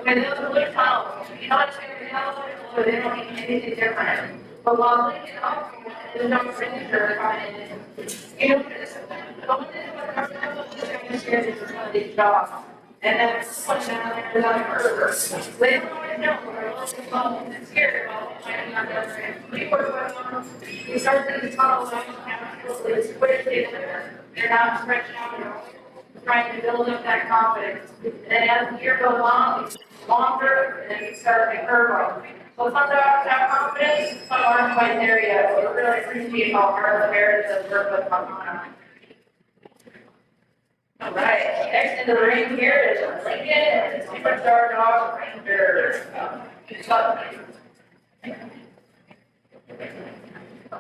When those are little tunnels, you know, it's going to tell so they don't need anything different. But while Lincoln also is no signature on it, you know, the only thing about our tunnel is going to share is one of these dogs. And then one down there is on the They don't always know what our local problem is scared about finding on the other end. We work with them, we start these tunnels, I don't have to really squish together. They're not stretched out, they're trying to build up that confidence. And then as the year goes on, it's longer, and then you start to curve up. So some dogs have confidence, some aren't quite there yet. So we really appreciate how hard the Americans work with them. All right, next in the ring here is Lincoln and Superstar Dog Ranger. Congratulations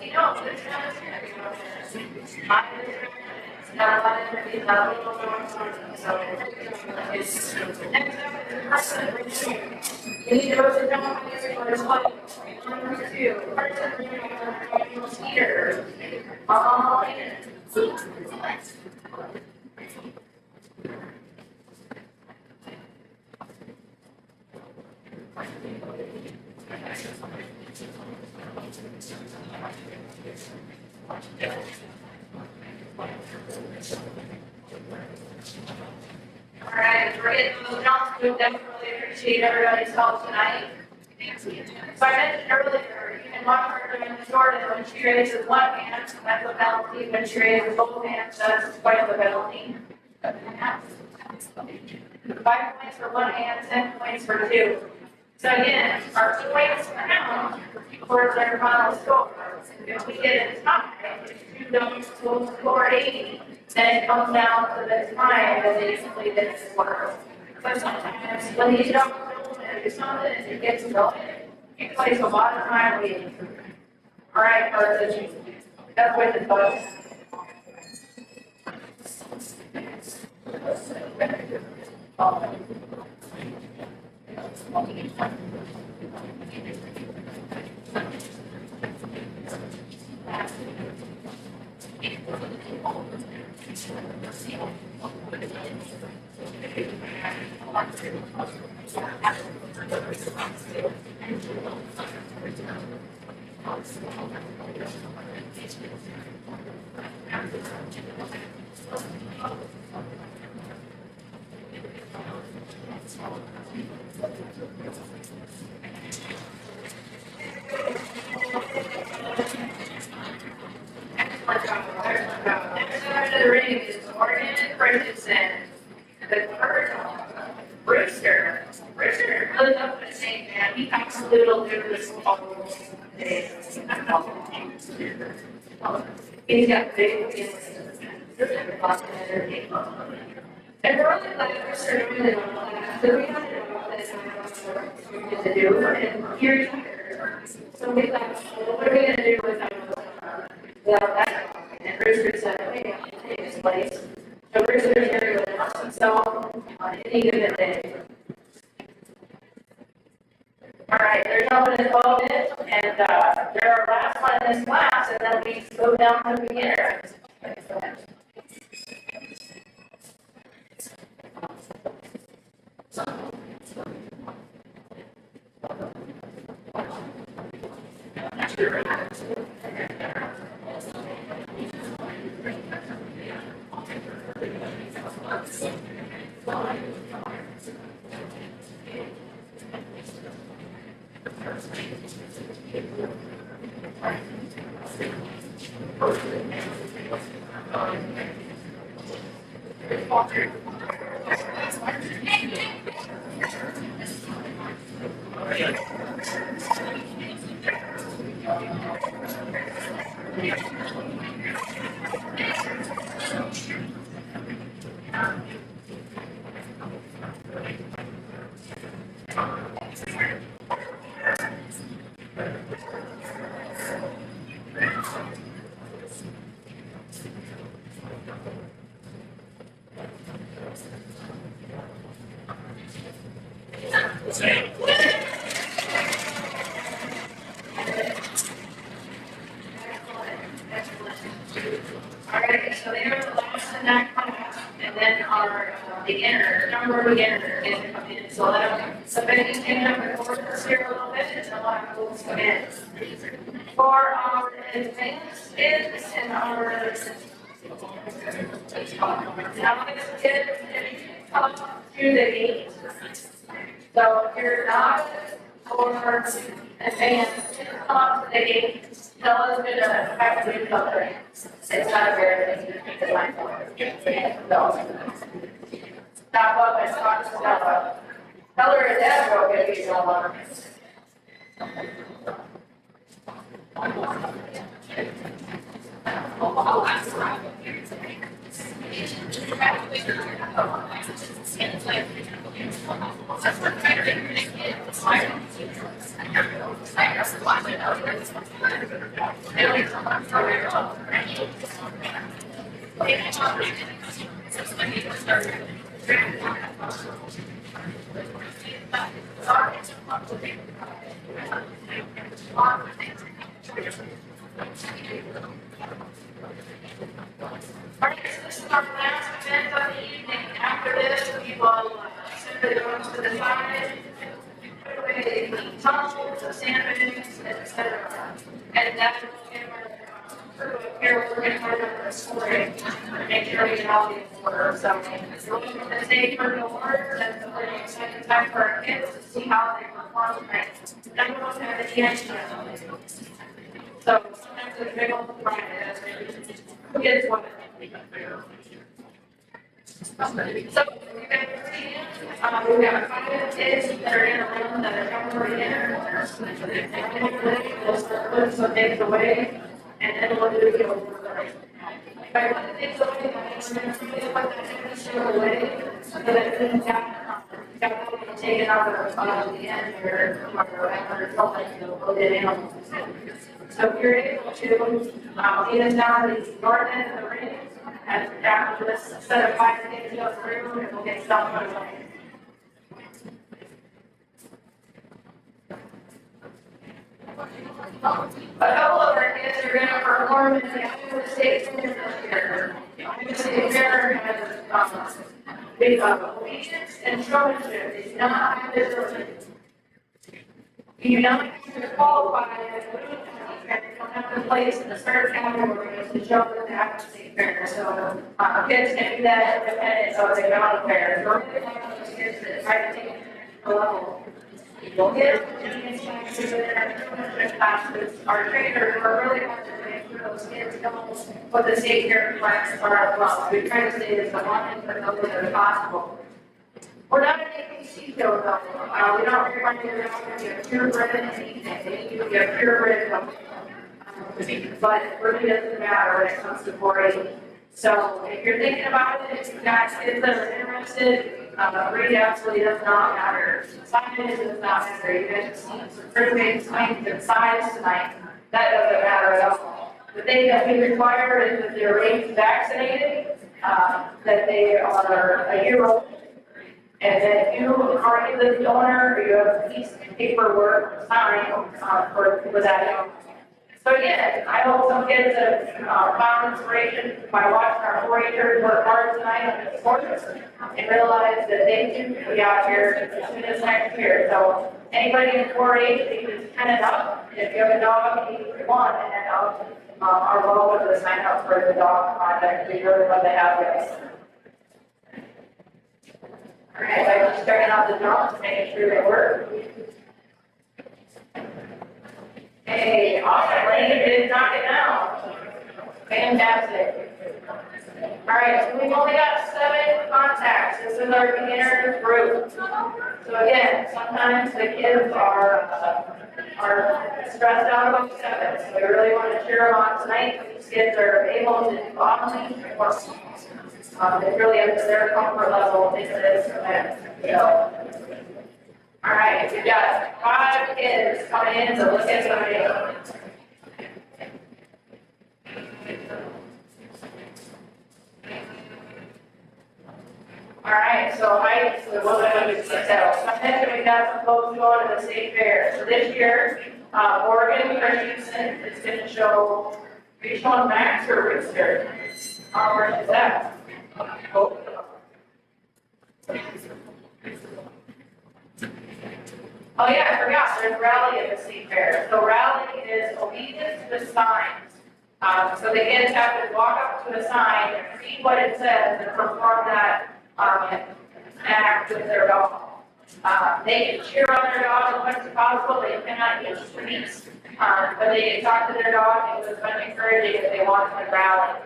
you know, it's not a lot of energy, not a little more, so it's. Next up is person review. We need to vote to nominate for number 2, person review, Peter. All in. All right, we're getting moving on. We definitely appreciate everybody's help tonight. So I mentioned earlier, you can watch her during the short, and when she raises one hand, that's a penalty. When she raises both hands, that's quite the penalty. 5 points for one hand, 10 points for two. So again, our points count towards our final score. If we get a tie, if two don't score 80, then it comes down to the time that they completed this work. So sometimes when these don't do something and it gets going, it takes a lot of time waiting. All right, Carson, that's what it does. Next under the ring is Morgan Richardson. The third, Brewster. Brewster really loves his name, man. He talks a little bit this whole day. He's got big wheels. And we're really glad Brewster doing it on that. So we had to do, and here's here. So we thought, well, what are we going to do without that? And Brewster said, hey, I'm going to take his place. So Brewster's here to announce himself on any given day. All right, there's no one involved in it, and they're our last one in this class, and then we go down to the beginner. Alright, so they are the last in that class, and then our beginner, number beginner is coming in. So somebody can have the courses here a little bit, and a lot of folks come in. For our advanced kids and our now let's get up to the gate. So if you're not or advanced, come up to the gate. Tell us we're gonna have to do something. It's not a very thing to keep in mind for. So stop up and talk to stop up. Tell her her dad broke it if you don't want her. Alright, so this is our last event of the evening. After this, we will send the dogs to the side, put away the tunnels, the sandwiches, etc. And that will give our crew up here working hard on the story, make sure we get all the order. So we're looking for the state for the awards, and it's a really exciting time for our kids to see how they perform tonight. Then we're going to have the end. So sometimes it's big old pride as kids want it. So, you guys see, we have 5 kids that are in a room that are covering in. We'll start putting some things away, and then we'll do the over. If I put the things away, I'm going to put that thing away, so that it doesn't get taken out of the end here, or after something, to put it in. So if you're able to lead us down the north end of the ring, and after this set of 5 kids go through, and we'll get started. A couple of our kids are going to perform in the Iowa State Fair this year. The Iowa State Fair has big obedience and showmanship. It's not competition. You don't have to qualify as a and you don't have to place in a certain category to show that they have to see fair. So kids can do that independent, so they go on fair. So we're really one of those kids that try to take it to the level. We'll get classes. Our trainers are really hard to make sure those kids know what the state fair classes are as well. So we try to stay as aligned for those as possible. We're not an ABC show though. We don't require you to be a purebred in anything. They need to be a purebred but it really doesn't matter when it comes to 4-H. So if you're thinking about it, if you've got kids that are interested, read absolutely does not matter. Size does not matter. You guys have seen some pretty big swings in size tonight. That doesn't matter at all. The thing that we require is that they're raised vaccinated, that they are a year old. And then if you are the donor, you have a piece of paperwork signed for that. So again, I hope some kids have found inspiration by watching our 4-Hers work hard tonight on the sports and realize that they can be out here as soon as next year. So anybody in 4-H, you can just sign it up. If you have a dog, you need one, and then are welcome to sign up for the dog project. We really love to have you. All right, I'm just checking out the dogs, making sure they work. Hey, awesome, lady, did knock it down. Fantastic. All right, so we've only got 7 contacts. This is our beginner group. So again, sometimes the kids are stressed out about 7. So we really want to cheer them on tonight. These kids are able to do online work. It's really up to their comfort level into this event. So, all right, we've got 5 kids coming in to look at the video. All right, so height, so what we would tell. So I mentioned we've got some folks going to the state fair. So this year, Oregon Christensen is going to show, are you showing Max or Rickster? Where is that? Oh. Oh yeah, I forgot, there's rally at the state fair. So rally is obedience to signs. So the kids have to walk up to a sign and read what it says and perform that act with their dog. They can cheer on their dog as much as possible. They cannot use treats, but they can talk to their dog and it was kind of encouraging if they want to rally.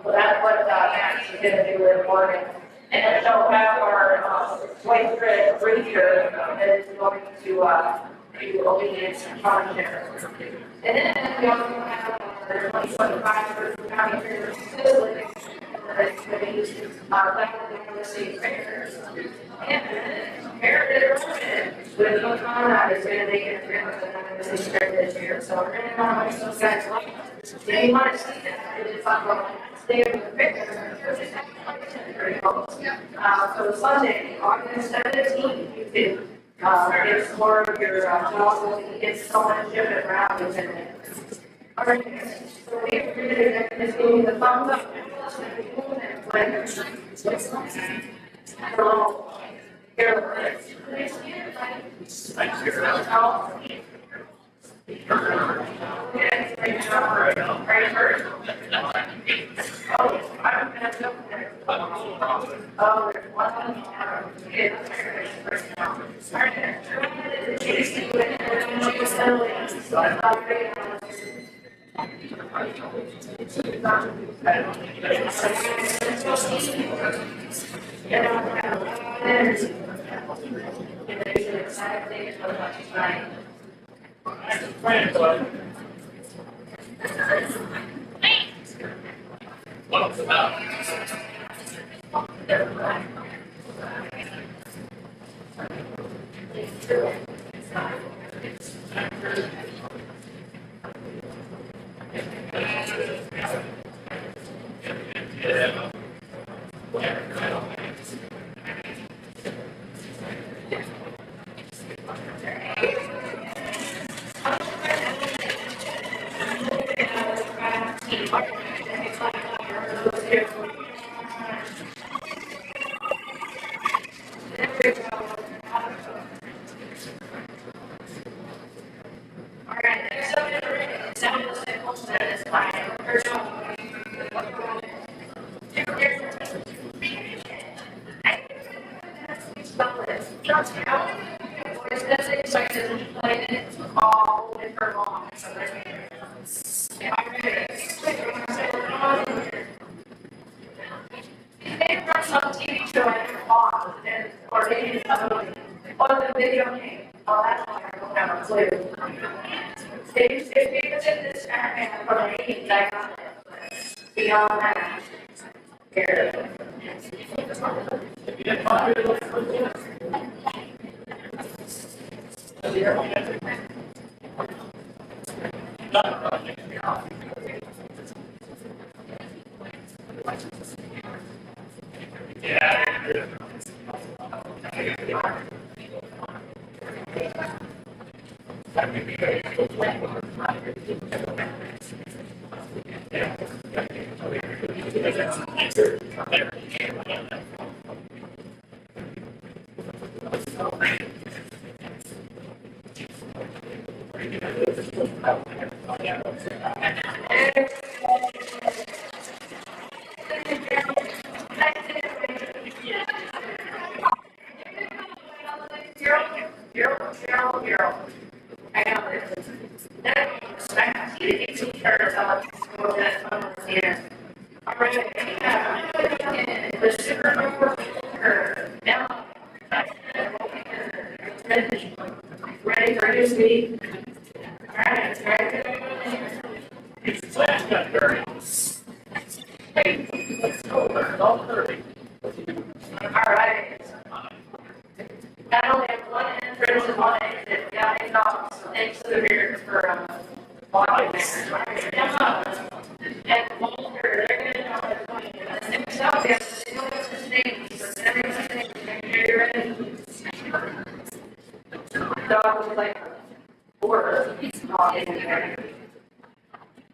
So that's what Max is going to do with Morgan. And then she'll have our white thread breather that is going to do obedience and partnership. And then we also have our 2025 County Fair facility this committee, like the state fair. And Meredith with what's going on is gonna make it a state fair this year, so we're gonna want to make those guys like. If you want to see that, it's on the day of the fair. So Sunday, August 17th, you can, get some more of your, novel, get someone to ship it around within it. All right, so we agree that this being the thumbs up.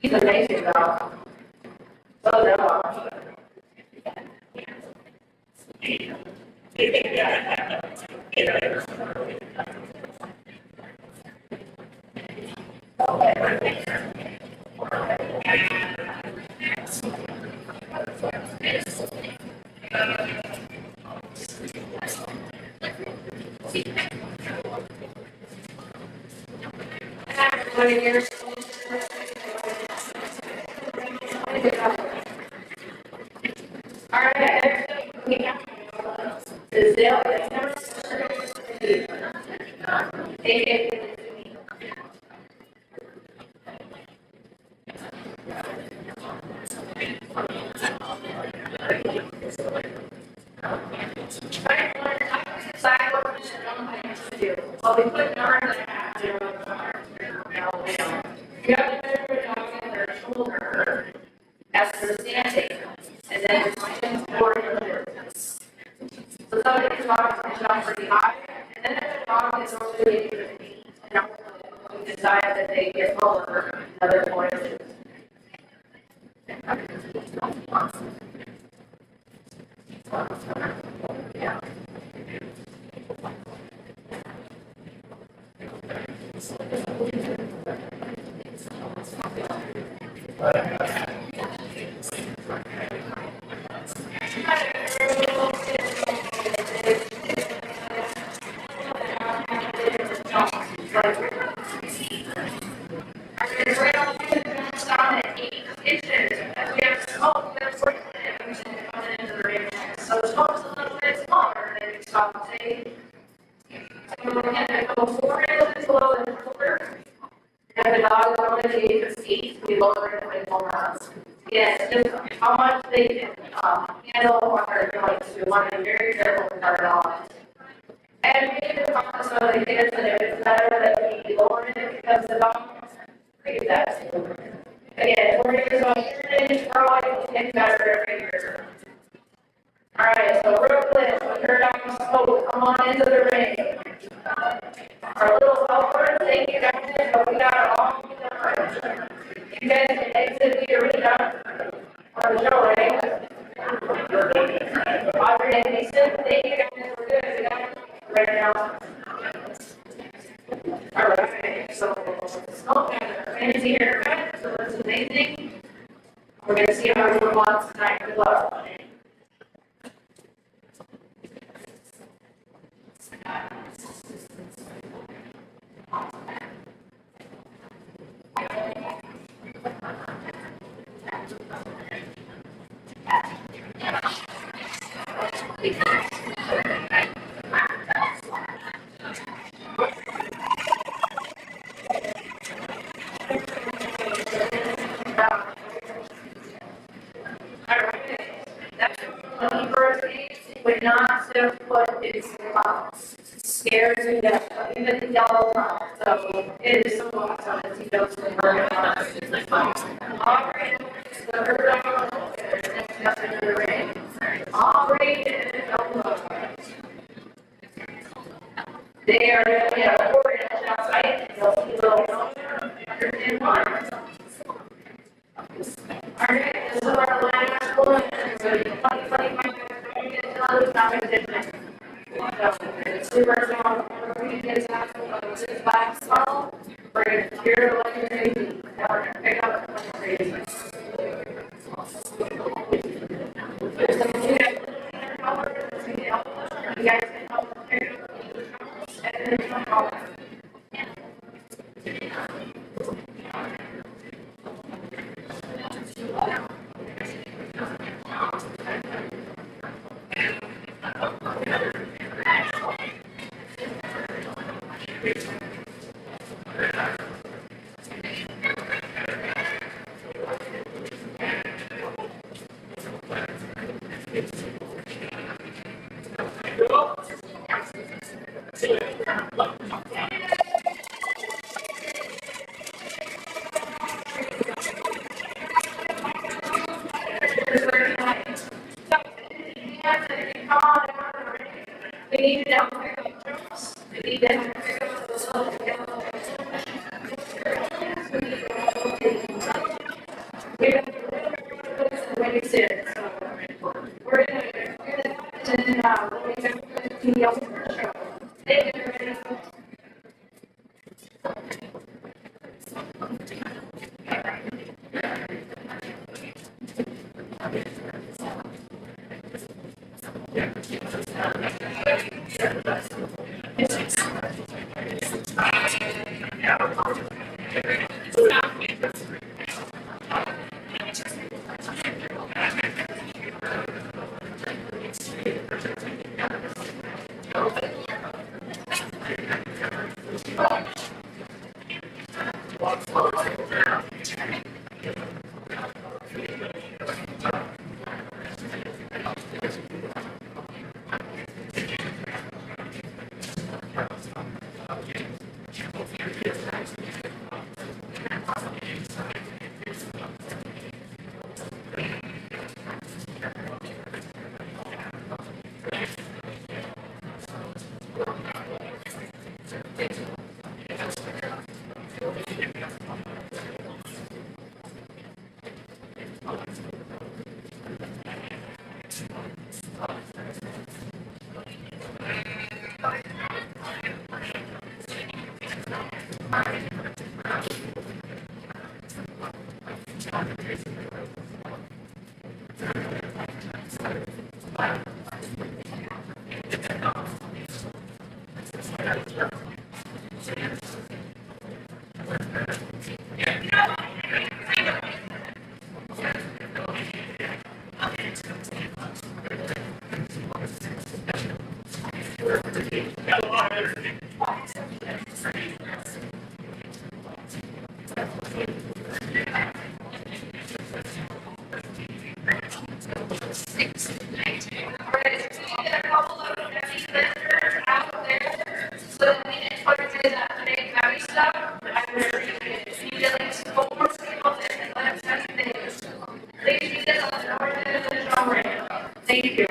He's amazing, though. So no. Decide what we should do. Well, we put numbers that have zero. You have to measure the dog in their shoulder as they're standing, and then it's forward in the distance. So somebody's dog can jump pretty high, and then if the dog is over the age of 8, and we decide that they get lower, another 4 inches. Yeah. So the smoke's a little bit smaller than it's about to say. So we're going to go 4 inches below the shoulder. And the dog is over the age of 8, we lower it to 24 months. Yes, just how much they can handle what they're going to. We want to be very careful with our dogs. And we need to talk to some of the kids that if it's better that we lower it because the dog creates that. Again, 4 years old, you're growing, getting better every year. Alright, so real quick, when you're down the smoke, come on into the ring. Our little helpers, thank you guys, but we got a long time. You guys can exit the arena for the show, right? Audrey and Mason, thank you guys, we're good, we got it right now. Alright, so smoke and fancy haircut, so that's amazing. We're going to see how everyone wants tonight. Good luck. Would not to put its scares you that even the yellow one. So it is so awesome as he goes from bird all right, so her dog is nothing in the ring. All right, they are going to get a 4 inch outside. They'll see a little under 10 lines. All right, this is our last one. So 2025. Competition. So, super strong. We're going to get to 6 black skull. We're going to cheer like crazy. Now we're going to pick up like crazy. There's some new colors. You guys can help pick up. And then some colors. We need to down we need to when you sit. We're going Thank you.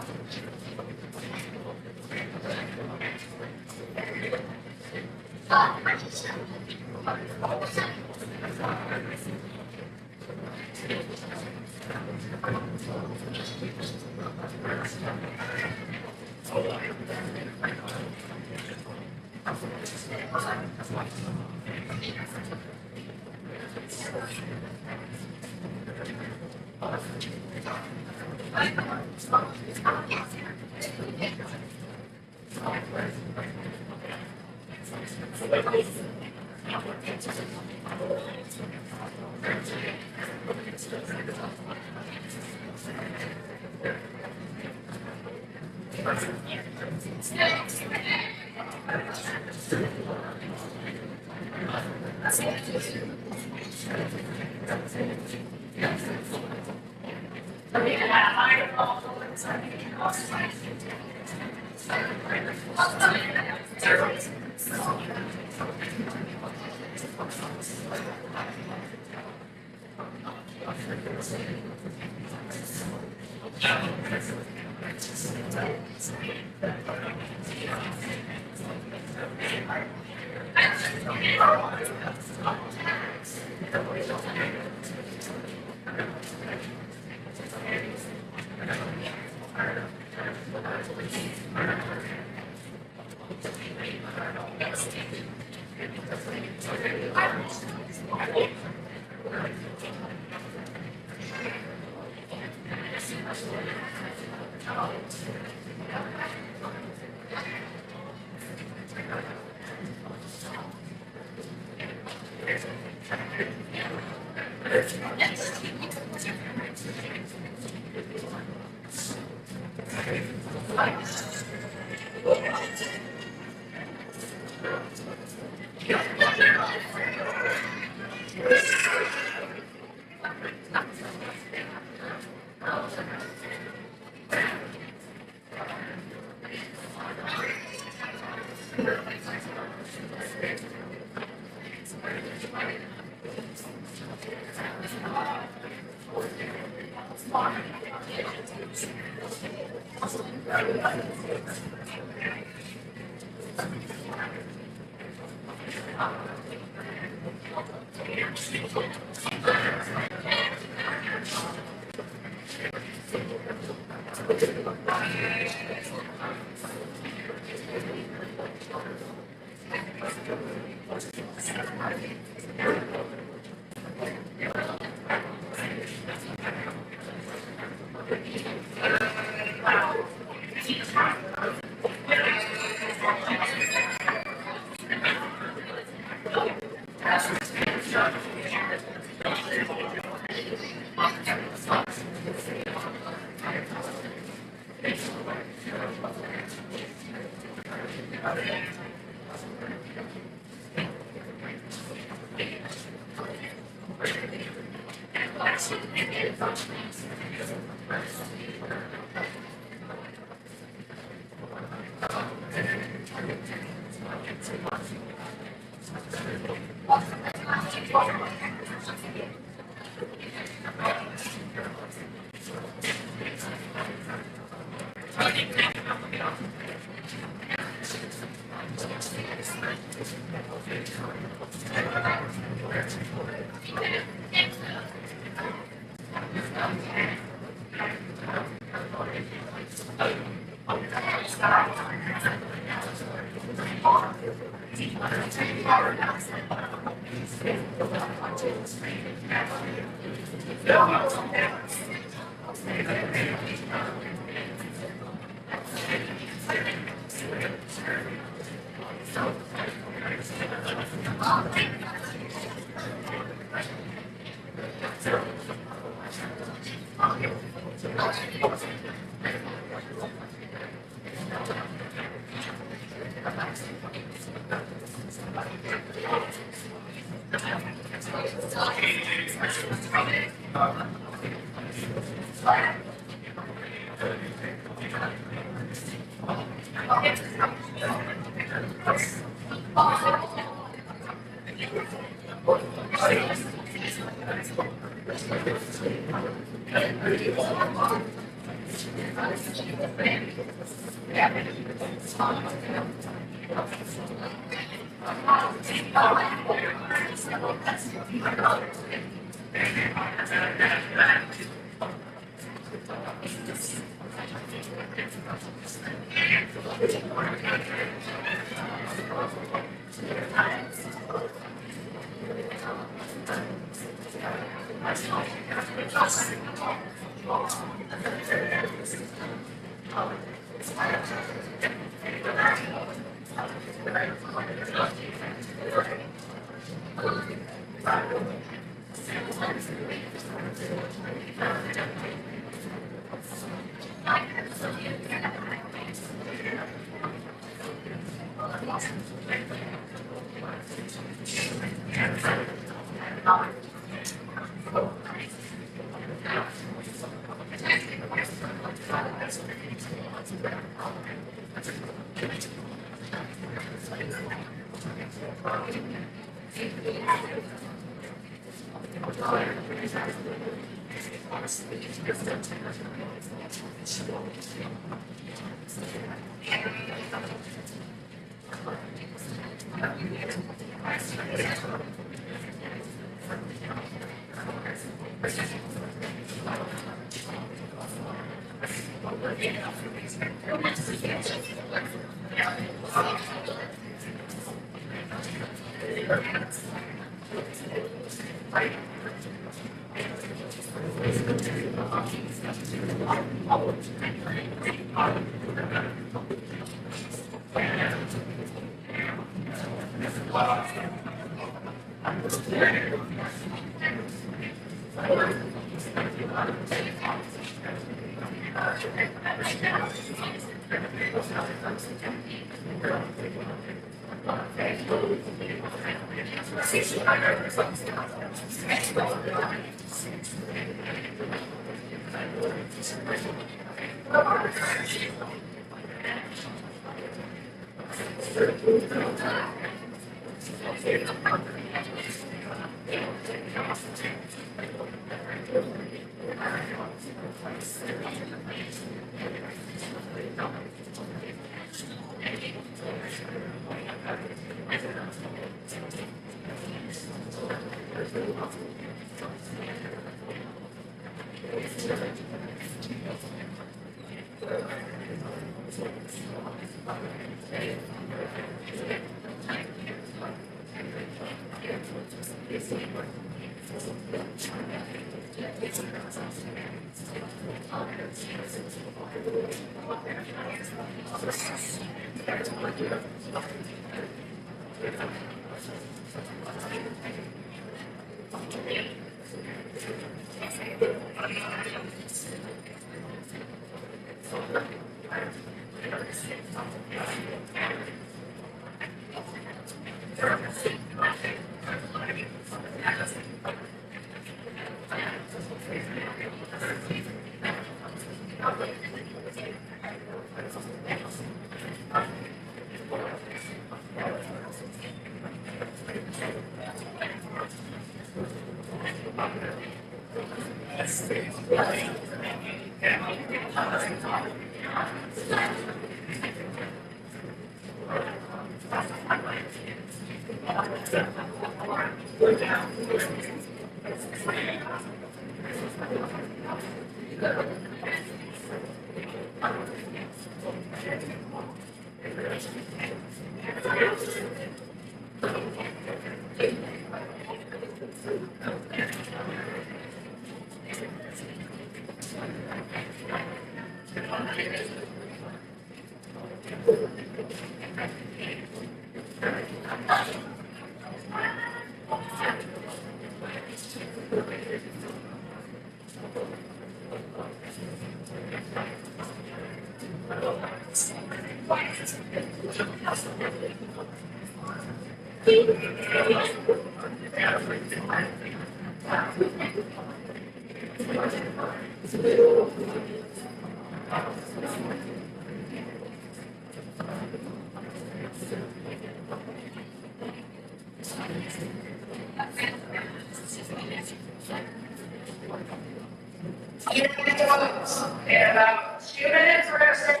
In about 2 minutes, we're gonna start,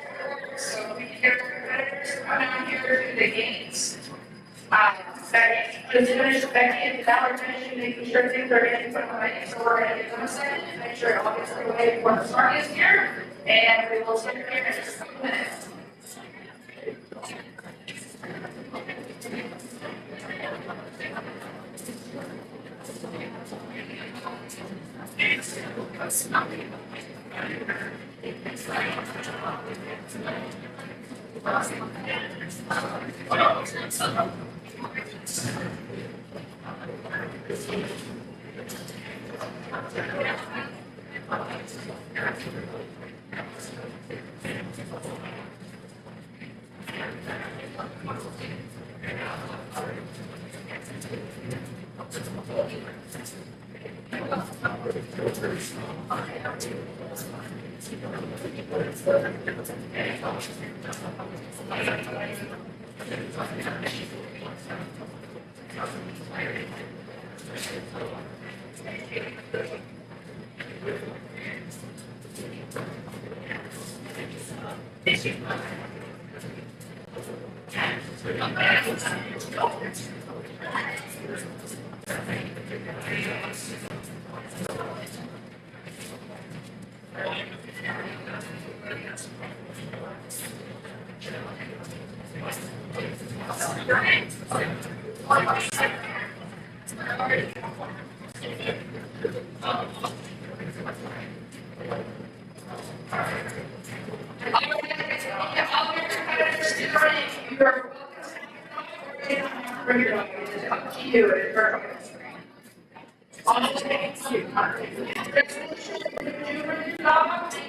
so we can get our competitors to come down here to the gates. Second, Just finish Becky and now we're finishing making sure things are getting put away. So we're gonna give them a second, make sure it all gets put away before the song is here. And we will sit here in just a couple minutes.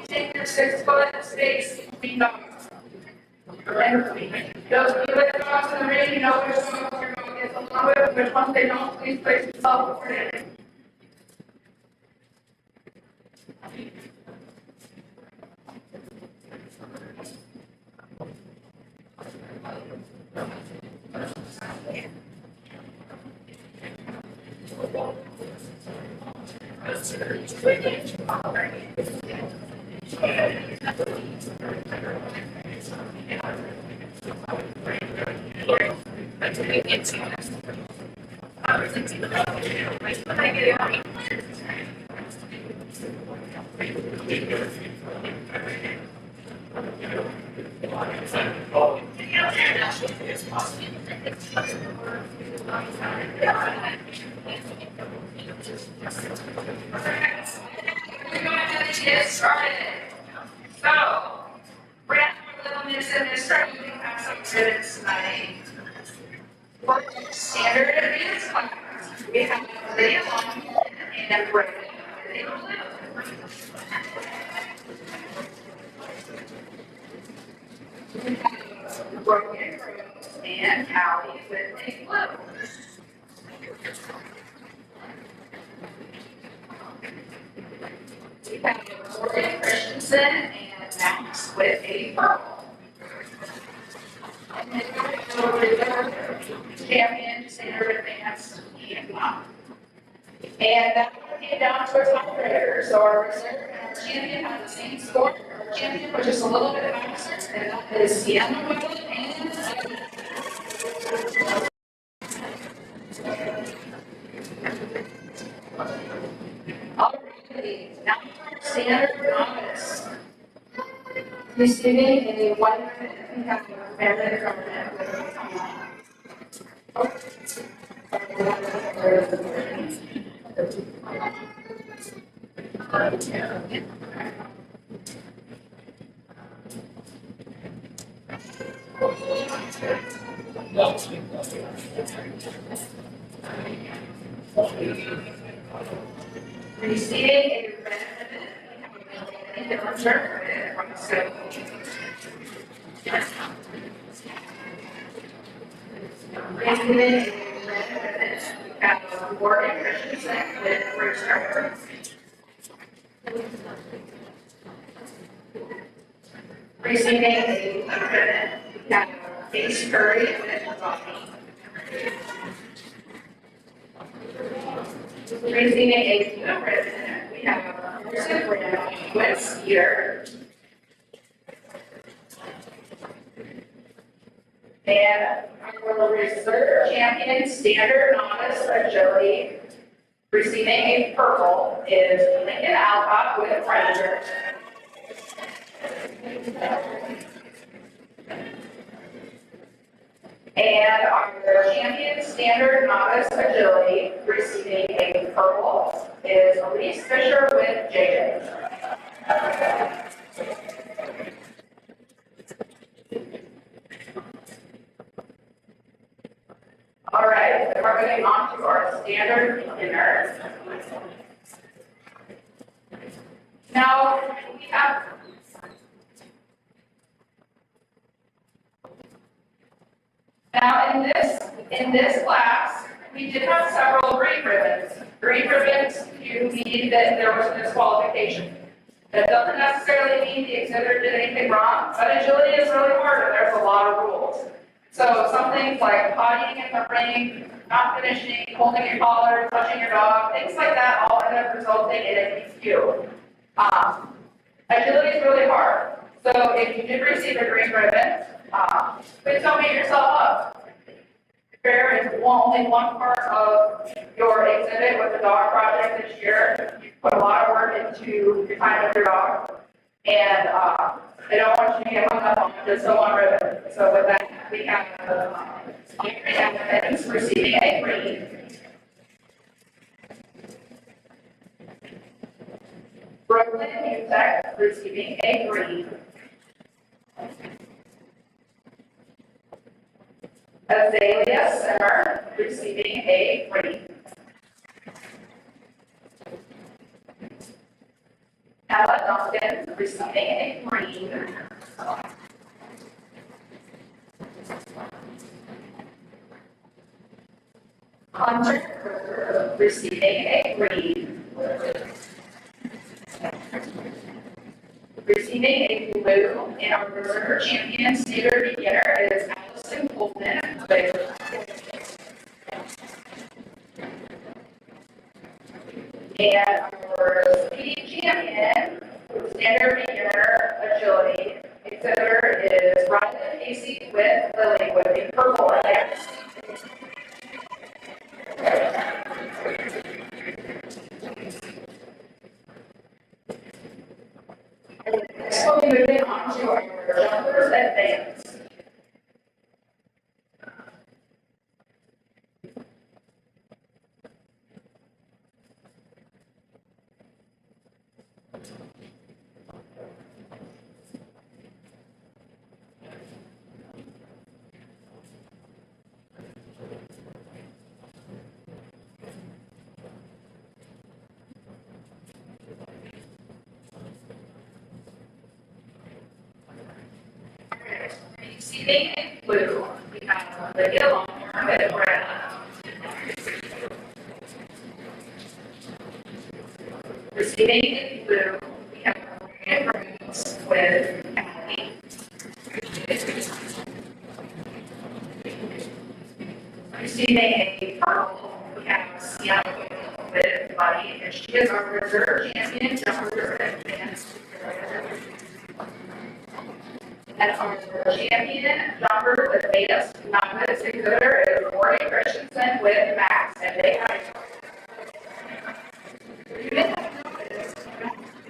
Take your 6-foot space between dogs. Those who live dogs in the rain, you know which dogs your dog gets along with, which ones they don't, please place yourself before they. Get started. So, we're at a little bit in this start. We have some students tonight. For standard advanced class, we have Lydia Long and Brandon. Broken and Callie with a blue. We have Morgan Christensen and Max with a purple. And then champion, standard advanced, and pop. And that will get down to our top grader. So our reserve and our champion have the same score. Our champion, which is a little bit faster, and that is Sienna Willis and alrighty, now for our standard novice. Receiving a 1 minute and a half merit government Receiving a red and a return from school. Receiving a red at Morgan Christensen with return. Receiving a red at Ace Curry with Bobby. Receiving a blue ribbon, we have Mercy Brown with Skeeter. And our our reserve champion standard novice agility, receiving a purple, is Lincoln Alcott with Ranger. And our champion standard novice agility, receiving a purple, is Elise Fisher with JJ. All right, we're moving on to our standard beginners. Now, we have in this class, we did have several green ribbons. Green ribbons, you mean that there was a disqualification. That doesn't necessarily mean the exhibitor did anything wrong, but agility is really hard and there's a lot of rules. So some things like pottying in the ring, not finishing, holding your collar, touching your dog, things like that all end up resulting in a DQ. Agility is really hard. So if you did receive a green ribbon, please don't beat yourself up. Fair is only one part of your exhibit with the dog project this year. You put a lot of work into your time with your dog. And I don't want you to get hung up on just the one ribbon. So with that, we have applicants receiving a green. Brooklyn Utech receiving a green. Azalea Simmer receiving a green. Ella Duncan receiving a green. Hunter receiving a green. Receiving a blue in our reserve champion standard beginner is Allison Coleman with and our speed champion standard beginner agility exhibitor is Rylan Casey with Lily with a purple again. Next we'll be moving on to our jumpers advance. Receiving in blue, we have Lydia Longhorn with Brenna. Receiving in blue, we have Maria Bruce with Abby. Receiving a purple, we have Sienna with Buddy, and she is our reserve champion jumper advanced. And our champion jumper with Beta novice exhibitor is Rory Christensen with Max, and they have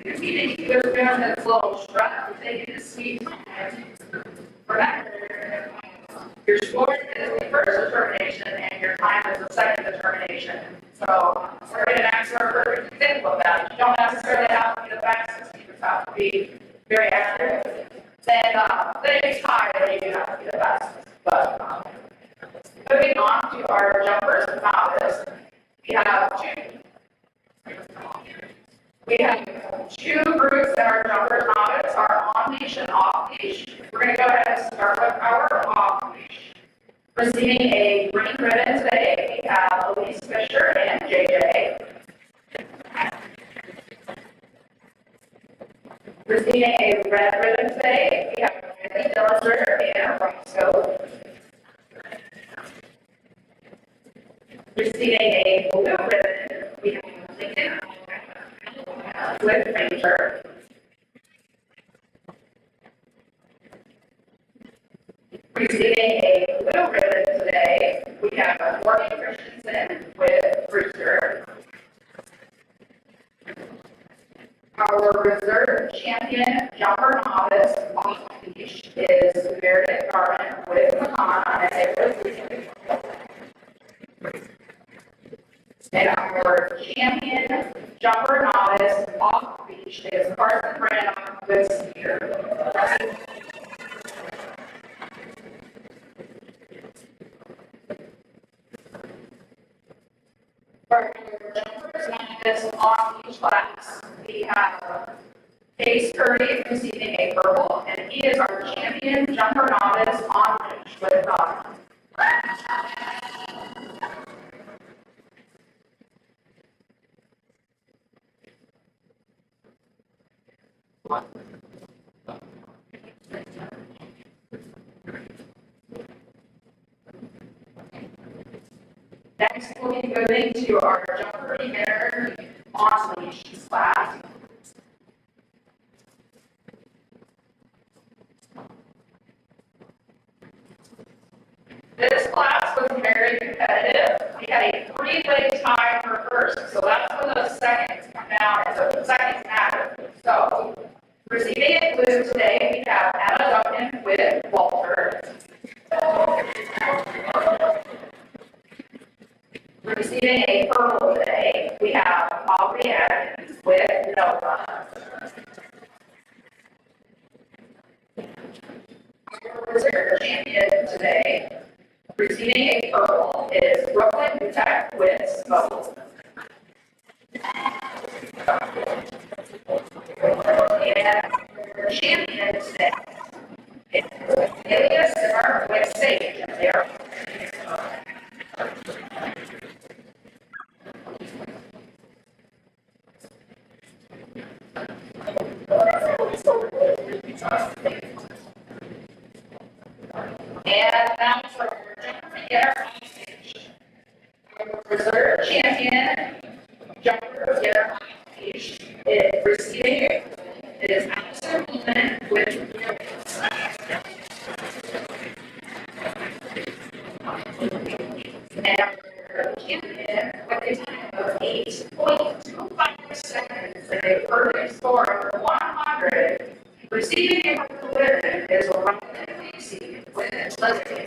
you need to keep those down this little strut to take it to sweet time. Remember, your score is the first determination and your time is the second determination. So we're going to ask for a perfect example of that. You don't necessarily have to be the fastest, you just have to be very accurate. Then it's high that you have to be the best. But moving on to our jumpers and novice, we have two groups that are jumpers novice, are on leash and off leash. We're going to go ahead and start with our off leash. Receiving a green ribbon today, we have Elise Fisher and JJ. Receiving a red ribbon today, we have Randy Dillinger and Roscoe. Receiving a blue ribbon, we have Lincoln with Ranger. Receiving a blue ribbon today, Wilson with Brewster. Our reserve champion jumper novice off leash is Meredith Garland with Makana and And our champion jumper novice off leash is Carson Brannon with Spear. For our jumpers novice off leash class, we have Case Curry receiving a purple, and he is our champion jumper novice on leash with Dog. Next, we'll be moving to our jumper beginner on leash class. This class was very competitive. We had a 3-leg tie for first, so that's when those seconds come down, and so the seconds matter. So, receiving it blue today, we have Anna Duncan with Walter. Receiving a purple today, we have Aubrey Atkins with Nova. Our reserve champion today, receiving a purple, is Brooklyn Tech with Smoke. And our champion today is Amelia Simmer with Sage. And now for our jumper beginner on stage. Our reserve champion jumper beginner on stage is receiving it is Allison Blumen with and our champion with a time of 8.25 seconds and a perfect score of 100. Receiving a ribbon is Ryan Casey with Leslie.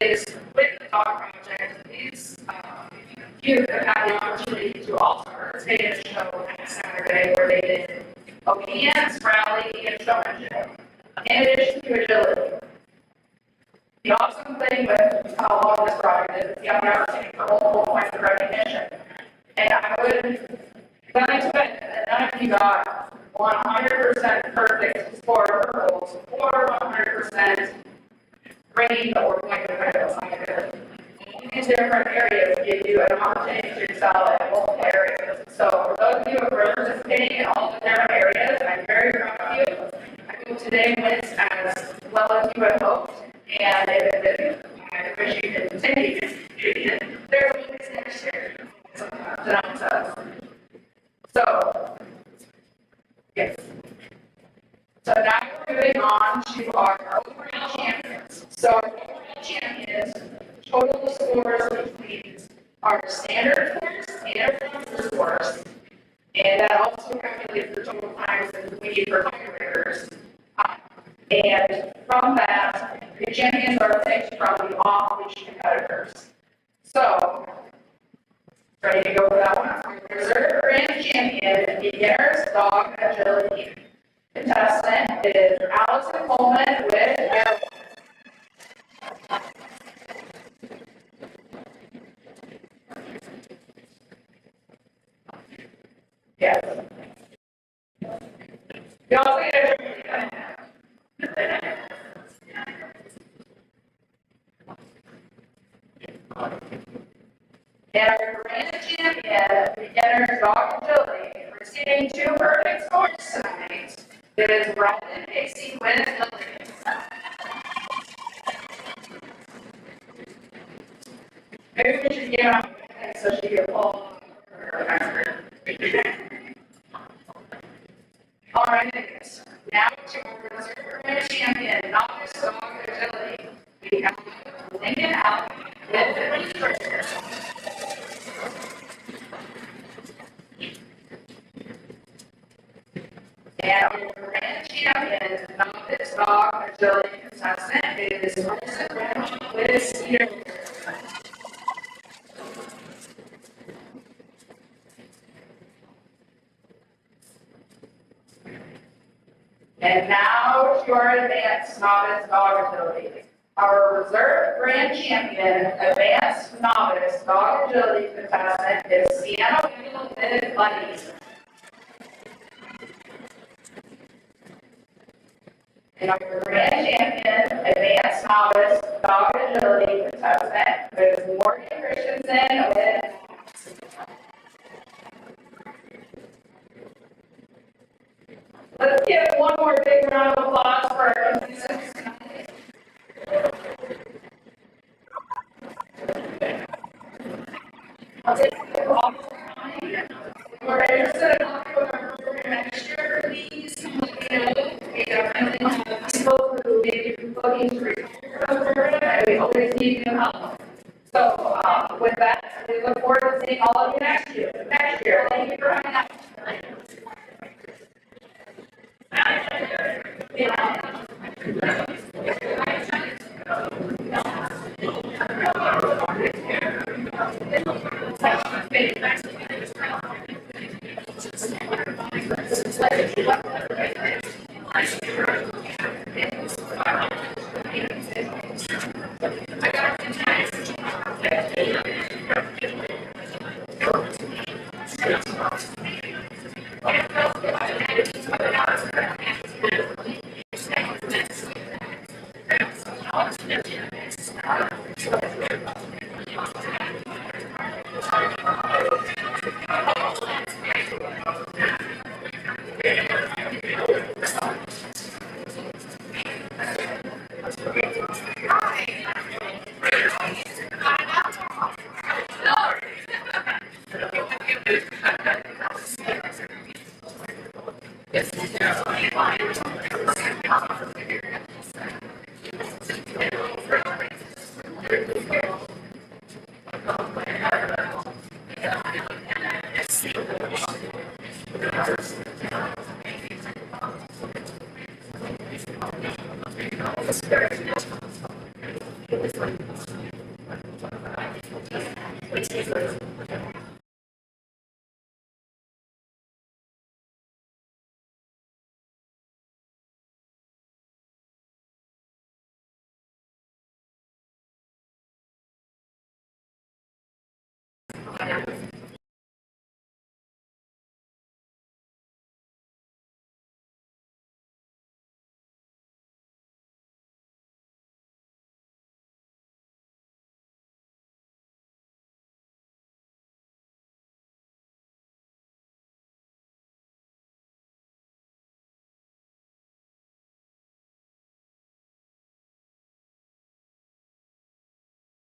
Is with the dog project, these youth have had the opportunity to also participate in a show next Saturday where they did obedience, rally, and showmanship, in addition to agility. The awesome thing with how long this project is, you have an opportunity for multiple points of recognition. And I would like to bet that none of you got 100% perfect score purples or 100% grade or point of credit. These different areas give you an opportunity to excel in multiple areas. So for those of you who are participating in all the different areas, I'm very proud of you. I hope today went as well as you had hoped, and if it didn't, I wish you could continue to. There's always next year. So, yes. So now we're moving on to our overall champions. So our overall champions, total scores between our standard course and our master course, and that also calculates the total times that we need for firefighters. And from that, the champions are picked from the off-leash competitors. So, ready to go for that one? Our reserve grand champion, beginners dog agility contestant is Allison Coleman with Air. Yes. You also get a and our grand dog agility, receiving 2 perfect scores tonight, is Brandon Casey with Lily. Maybe we should get on so she can pull her. All right, ladies. Now to our reserve champion, novice dog agility. We have Lincoln out with the first. And our grand champion, novice dog agility contestant is Marissa Brown with Cedar. And now to our advanced novice dog agility. Our reserve grand champion, advanced novice dog agility contestant is Sienna with Buddies. And our grand champion, advanced novice dog agility contestant is Morgan Christensen with Let's give one more big round of applause for our contestants tonight. I'll take you all the time. We're interested in talking with our program next year. Please let me know. We definitely have people who may be looking to retire from the program, and we always need new help. So with that, we look forward to seeing all of you next year. Thank you for coming out.